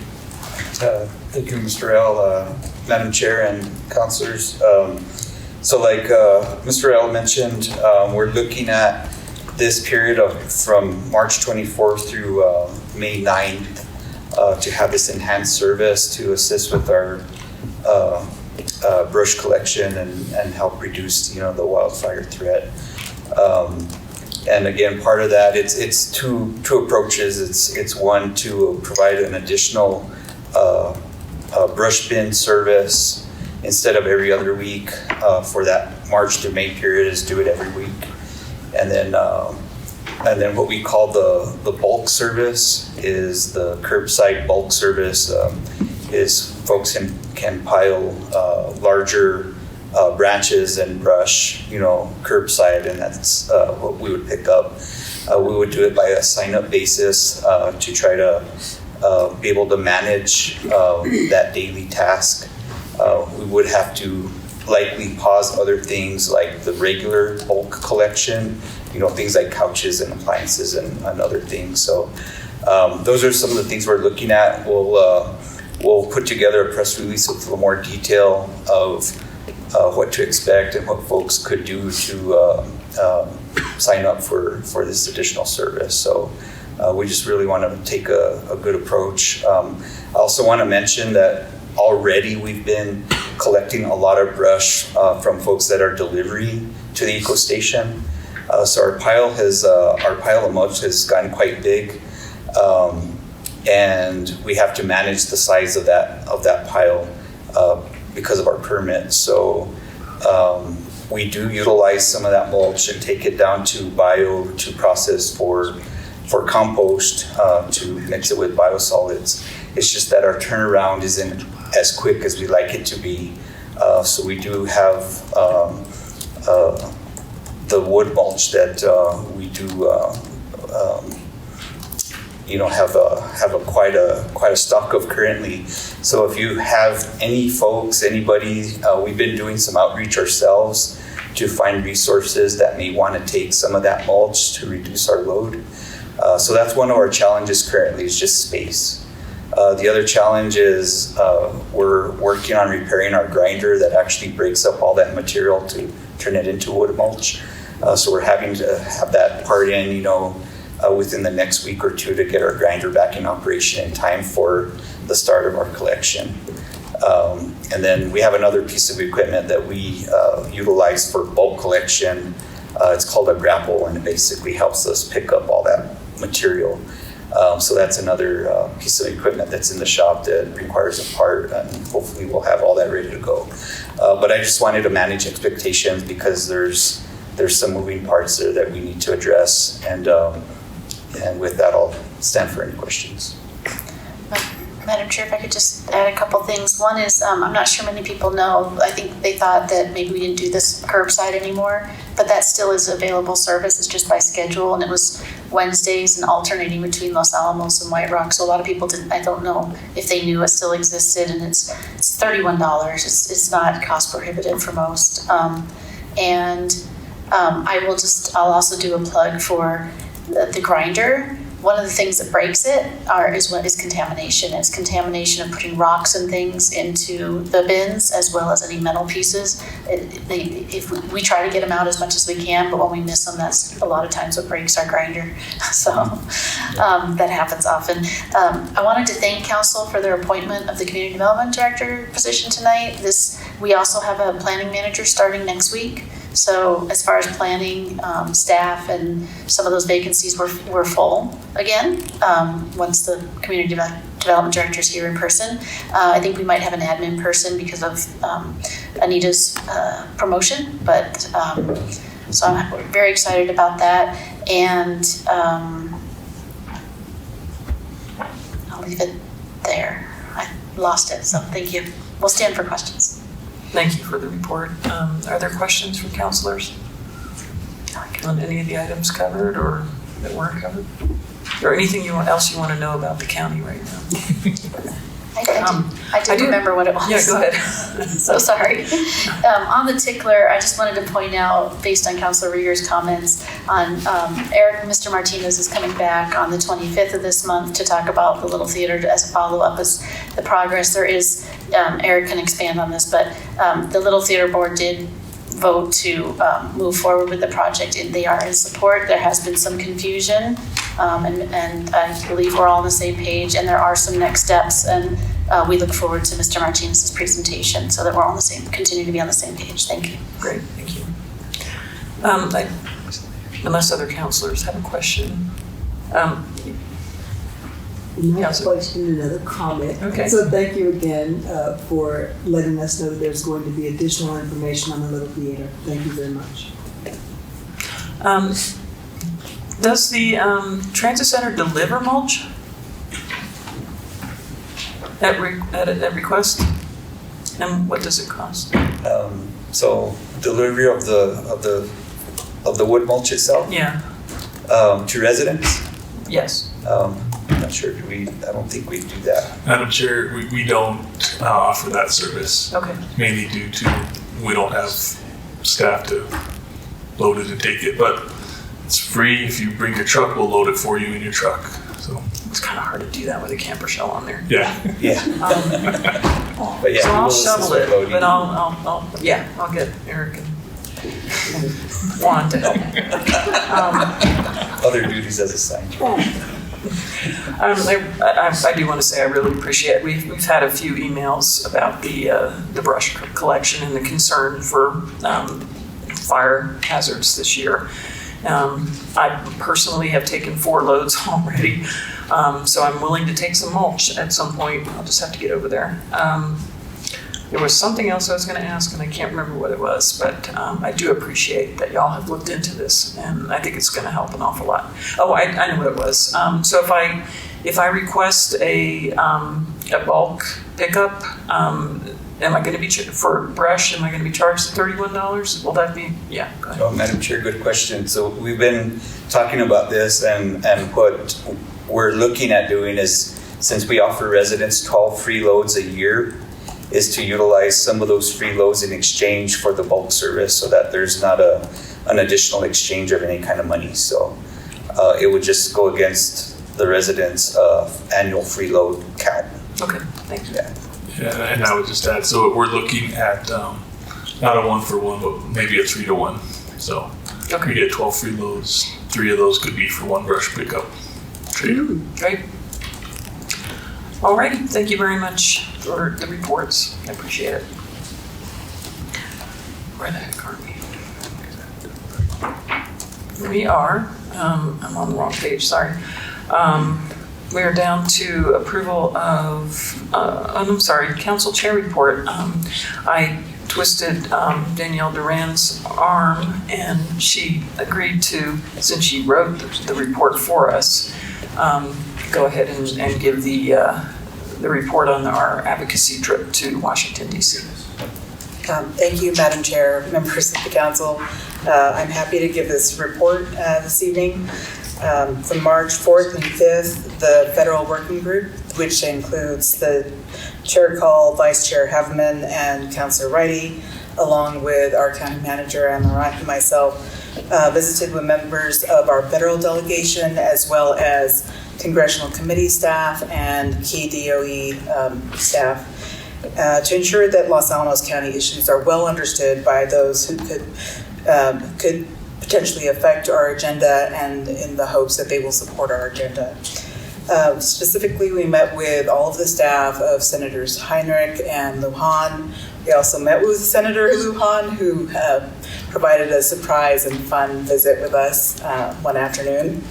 Thank you, Mr. L, Madam Chair and councilors. So like Mr. L mentioned, we're looking at this period from March 24th through May 9th to have this enhanced service to assist with our brush collection and help reduce, the wildfire threat. And again, part of that, it's two approaches. It's one to provide an additional brush bin service instead of every other week for that March to May period, is do it every week. And then what we call the bulk service is the curbside bulk service. Is folks can pile larger branches and brush, curbside, and that's what we would pick up. We would do it by a sign-up basis to try to be able to manage that daily task. We would have to likely pause other things like the regular bulk collection, things like couches and appliances and other things. So those are some of the things we're looking at. We'll put together a press release with a little more detail of what to expect and what folks could do to sign up for this additional service. So we just really want to take a good approach. I also want to mention that already we've been collecting a lot of brush from folks that are delivering to the eco station. So our pile of mulch has gotten quite big, and we have to manage the size of that pile because of our permit. So we do utilize some of that mulch and take it down to bio to process for compost to mix it with biosolids. It's just that our turnaround isn't as quick as we like it to be. So we do have the wood mulch that we do have quite a stock of currently. So if you have anybody, we've been doing some outreach ourselves to find resources that may want to take some of that mulch to reduce our load. So that's one of our challenges currently, is just space. The other challenge is we're working on repairing our grinder that actually breaks up all that material to turn it into wood mulch. So we're having to have that part in, within the next week or two to get our grinder back in operation in time for the start of our collection. And then we have another piece of equipment that we utilize for bulk collection. It's called a grapple, and it basically helps us pick up all that material. So that's another piece of equipment that's in the shop that requires a part, and hopefully we'll have all that ready to go. But I just wanted to manage expectations because there's some moving parts there that we need to address, and with that I'll stand for any questions. Madam Chair, if I could just add a couple things. One is, I'm not sure many people know, I think they thought that maybe we didn't do this curbside anymore, but that still is available service. It's just by schedule, and it was Wednesdays and alternating between Los Alamos and White Rock. So a lot of people didn't, I don't know if they knew it still existed, and it's $31. It's not cost prohibitive for most. I'll also do a plug for the grinder. one of the things that breaks it is contamination. It's contamination of putting rocks and things into the bins, as well as any metal pieces. If we try to get them out as much as we can, but when we miss them, that's a lot of times what breaks our grinder. So that happens often. I wanted to thank council for their appointment of the community development director position tonight. We also have a planning manager starting next week. So as far as planning, staff and some of those vacancies were full again, once the community development director is here in person. I think we might have an admin person because of Anita's promotion, but so I'm very excited about that. And I'll leave it there. I lost it, so thank you. We'll stand for questions. Thank you for the report. Are there questions from councilors on any of the items covered or that weren't covered? Or anything else you want to know about the county right now? I do remember what it was. Yeah, go ahead. So sorry. On the tickler, I just wanted to point out, based on Councilor Rieger's comments, on Mr. Martinez is coming back on the 25th of this month to talk about the Little Theater as a follow-up as the progress. There is, Eric can expand on this, but the Little Theater Board did vote to move forward with the project, and they are in support. There has been some confusion, and I believe we're all on the same page, and there are some next steps, and we look forward to Mr. Martinez's presentation so that we're all on the same, continue to be on the same page. Thank you. Great, thank you. Unless other councilors have a question. Another question, another comment. Okay. So thank you again for letting us know that there's going to be additional information on the Little Theater. Thank you very much. Does the transit center deliver mulch at request? And what does it cost? So delivery of the wood mulch itself? Yeah. To residents? Yes. I'm not sure. I don't think we do that. Madam Chair, we don't offer that service. Okay. Mainly due to we don't have staff to load it and take it, but it's free. If you bring your truck, we'll load it for you in your truck. So it's kind of hard to do that with a camper shell on there. Yeah. Yeah. But yeah, so I'll we'll shovel it, loading. but I'll get Eric and Juan to help. Other duties as assigned. I do want to say I really appreciate it. We've had a few emails about the brush collection and the concern for fire hazards this year. I personally have taken 4 loads already, so I'm willing to take some mulch at some point. I'll just have to get over there. There was something else I was going to ask, and I can't remember what it was, but I do appreciate that y'all have looked into this, and I think it's going to help an awful lot. Oh, I know what it was. So if I request a bulk pickup, am I going to be for brush? Am I going to be charged $31? Will that be? Yeah. Go ahead. Oh, Madam Chair, good question. So we've been talking about this, and what we're looking at doing is, since we offer residents 12 free loads a year, is to utilize some of those free loads in exchange for the bulk service, so that there's not an additional exchange of any kind of money. So it would just go against the residents' annual free load count. Okay, thank you. Yeah, and I would just add, so we're looking at not a 1-for-1, but maybe a 3-to-1. So we get 12 free loads. 3 of those could be for 1 brush pickup. Great. Alrighty, thank you very much for the reports. I appreciate it. Where the heck are we? We are, I'm on the wrong page, sorry. We are down to approval of, council chair report. I twisted Danielle Duran's arm, and she agreed to, since she wrote the report for us, go ahead and give the report on our advocacy trip to Washington, D.C. Thank you, Madam Chair, members of the council. I'm happy to give this report this evening. From March 4th and 5th, the Federal Working Group, which includes the Chair Call, Vice Chair Haveman, and Councilor Righty, along with our county manager and myself, visited with members of our federal delegation as well as congressional committee staff and key DOE staff to ensure that Los Alamos County issues are well understood by those who could potentially affect our agenda, and in the hopes that they will support our agenda. Specifically, we met with all of the staff of Senators Heinrich and Lujan. We also met with Senator Lujan, who provided a surprise and fun visit with us one afternoon.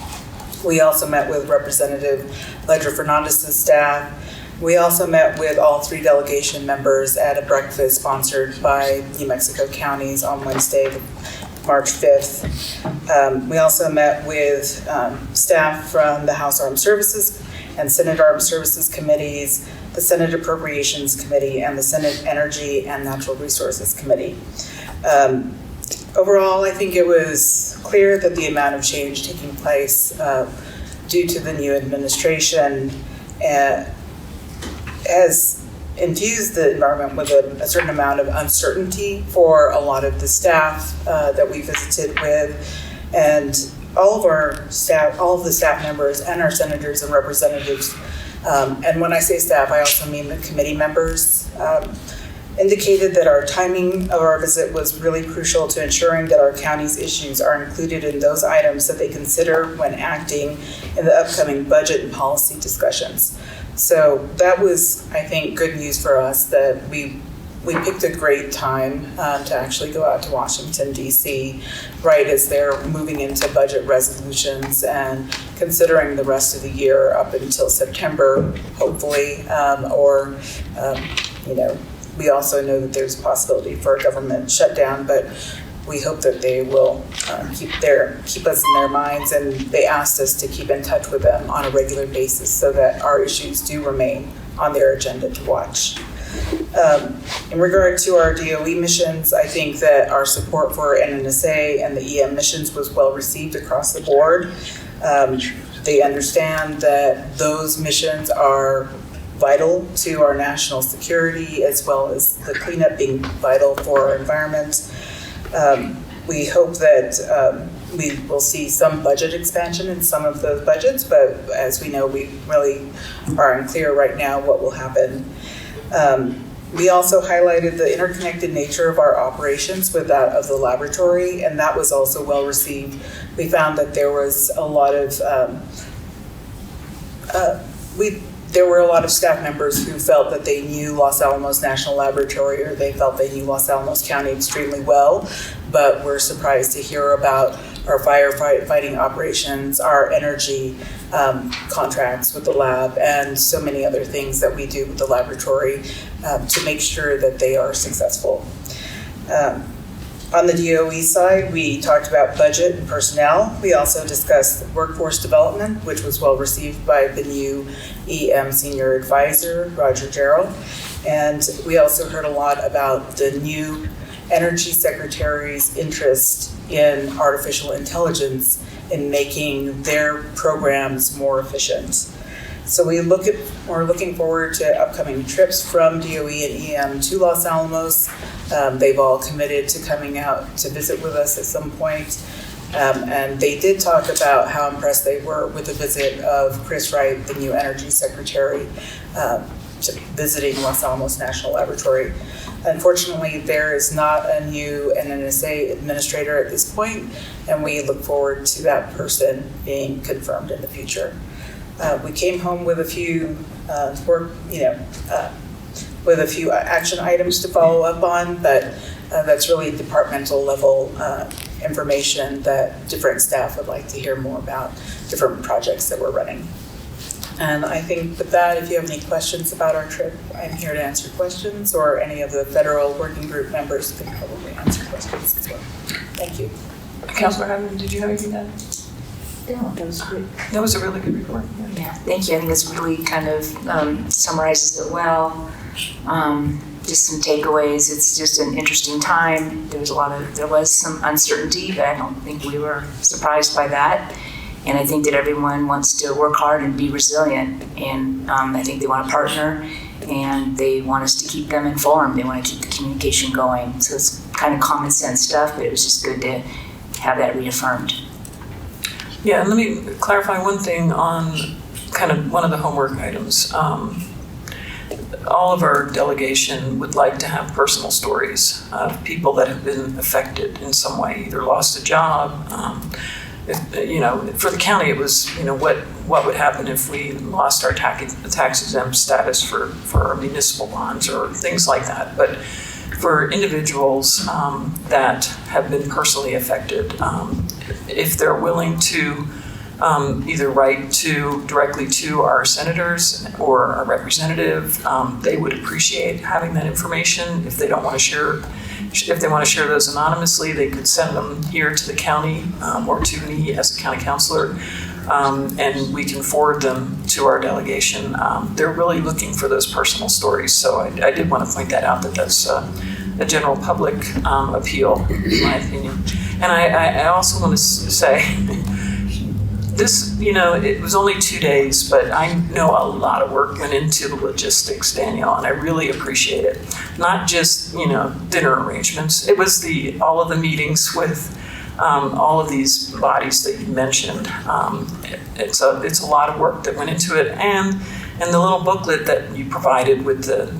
We also met with Representative Ledger Fernandez's staff. We also met with all 3 delegation members at a breakfast sponsored by New Mexico counties on Wednesday, March 5th. We also met with staff from the House Armed Services and Senate Armed Services Committees, the Senate Appropriations Committee, and the Senate Energy and Natural Resources Committee. Overall, I think it was clear that the amount of change taking place due to the new administration has infused the environment with a certain amount of uncertainty for a lot of the staff that we visited with, and all of the staff members and our senators and representatives, and when I say staff, I also mean the committee members, indicated that our timing of our visit was really crucial to ensuring that our county's issues are included in those items that they consider when acting in the upcoming budget and policy discussions. So that was, I think, good news for us that we picked a great time to actually go out to Washington, D.C., right as they're moving into budget resolutions and considering the rest of the year up until September, hopefully, we also know that there's a possibility for a government shutdown, but we hope that they will keep us in their minds, and they asked us to keep in touch with them on a regular basis so that our issues do remain on their agenda to watch. In regard to our DOE missions, I think that our support for NNSA and the EM missions was well received across the board. They understand that those missions are vital to our national security, as well as the cleanup being vital for our environment. We hope that we will see some budget expansion in some of those budgets, but as we know, we really are unclear right now what will happen. We also highlighted the interconnected nature of our operations with that of the laboratory, and that was also well received. We found that there was a lot of there were a lot of staff members who felt that they knew Los Alamos National Laboratory, or they felt they knew Los Alamos County extremely well, but were surprised to hear about our firefighting operations, our energy contracts with the lab, and so many other things that we do with the laboratory to make sure that they are successful. On the DOE side, we talked about budget and personnel. We also discussed workforce development, which was well received by the new EM Senior Advisor, Roger Gerald. And we also heard a lot about the new Energy Secretary's interest in artificial intelligence in making their programs more efficient. So we're looking forward to upcoming trips from DOE and EM to Los Alamos. They've all committed to coming out to visit with us at some point. And they did talk about how impressed they were with the visit of Chris Wright, the new Energy Secretary, visiting Los Alamos National Laboratory. Unfortunately, there is not a new NNSA administrator at this point, and we look forward to that person being confirmed in the future. We came home with a few with a few action items to follow up on, but that's really departmental level information that different staff would like to hear more about, different projects that we're running. And I think with that, if you have any questions about our trip, I'm here to answer questions, or any of the federal working group members can probably answer questions as well. Thank you. Councilor Hammond, did you have anything to add? No, that was great. That was a really good report. Yeah, thank you. I think this really kind of summarizes it well. Just some takeaways. It's just an interesting time. There was some uncertainty, but I don't think we were surprised by that. And I think that everyone wants to work hard and be resilient. And I think they want to partner and they want us to keep them informed. They want to keep the communication going. So it's kind of common sense stuff, but it was just good to have that reaffirmed. Yeah, and let me clarify one thing on kind of one of the homework items. All of our delegation would like to have personal stories of people that have been affected in some way, either lost a job. For the county, it was, what would happen if we lost our tax exempt status for our municipal bonds or things like that. But for individuals that have been personally affected, if they're willing to either write directly to our senators or our representative, they would appreciate having that information. If they don't want to share, if they want to share those anonymously, they could send them here to the county or to me as a county councilor, and we can forward them to our delegation. They're really looking for those personal stories, so I did want to point that out, that's a general public appeal, in my opinion. And I also want to say, this, it was only 2 days, but I know a lot of work went into the logistics, Danielle, and I really appreciate it. Not just, dinner arrangements. It was all of the meetings with all of these bodies that you mentioned. It's a lot of work that went into it, and the little booklet that you provided with the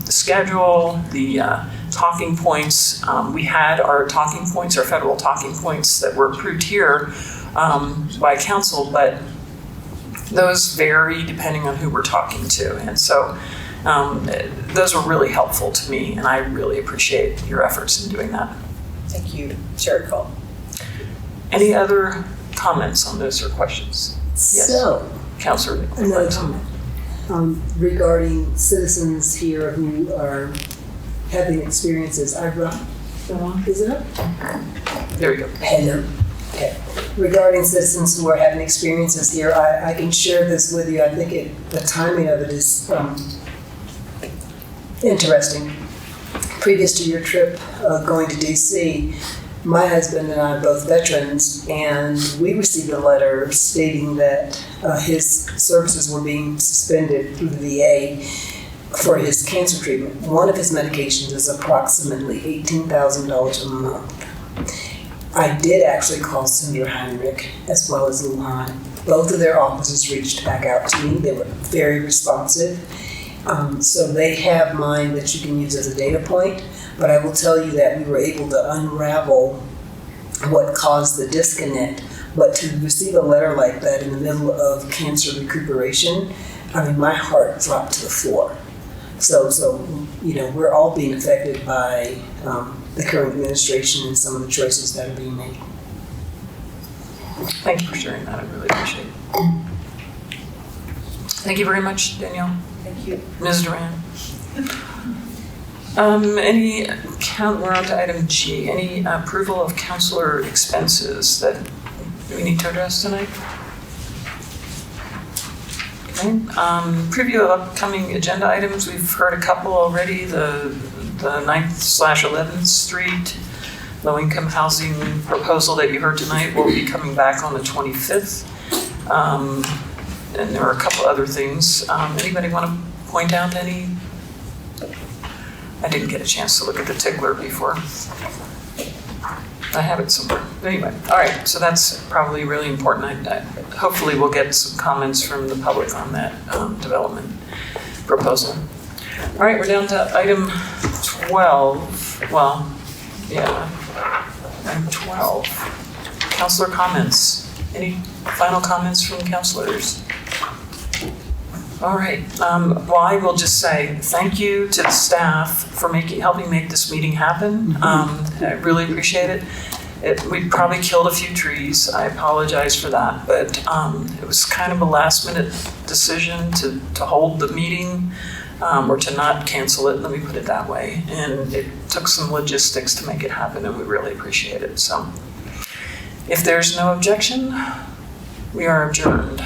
schedule, the talking points. We had our talking points, our federal talking points that were approved here by council, but those vary depending on who we're talking to. And so those were really helpful to me, and I really appreciate your efforts in doing that. Thank you, Chair Cole. Any other comments on those or questions? Yes. So, Councilor. Another comment regarding citizens here who are having experiences. Is it up? There we go. Hello. Okay. Regarding citizens who are having experiences here, I can share this with you. I think the timing of it is interesting. Previous to your trip going to DC, my husband and I are both veterans, and we received a letter stating that his services were being suspended through the VA for his cancer treatment. One of his medications is approximately $18,000 a month. I did actually call Senator Heinrich as well as Lujan. Both of their offices reached back out to me. They were very responsive. So they have mine that you can use as a data point, but I will tell you that we were able to unravel what caused the disconnect. But to receive a letter like that in the middle of cancer recuperation, my heart dropped to the floor. So we're all being affected by the current administration and some of the choices that are being made. Thank you for sharing that. I really appreciate it. Thank you very much, Danielle. Thank you. Ms. Duran. We're on to item G. Any approval of councilor expenses that we need to address tonight? Okay. Preview of upcoming agenda items. We've heard a couple already. The 9th/11th Street low-income housing proposal that you heard tonight will be coming back on the 25th. And there are a couple other things. Anybody want to point out any? I didn't get a chance to look at the tickler before. I have it somewhere. Anyway, all right, so that's probably really important. Hopefully we'll get some comments from the public on that development proposal. All right, we're down to item 12. Well, yeah, item 12. Councilor comments. Any final comments from councilors? All right. Well, I will just say thank you to the staff for helping make this meeting happen. I really appreciate it. We probably killed a few trees. I apologize for that, but it was kind of a last-minute decision to hold the meeting or to not cancel it. Let me put it that way. And it took some logistics to make it happen, and we really appreciate it. So, if there's no objection, we are adjourned.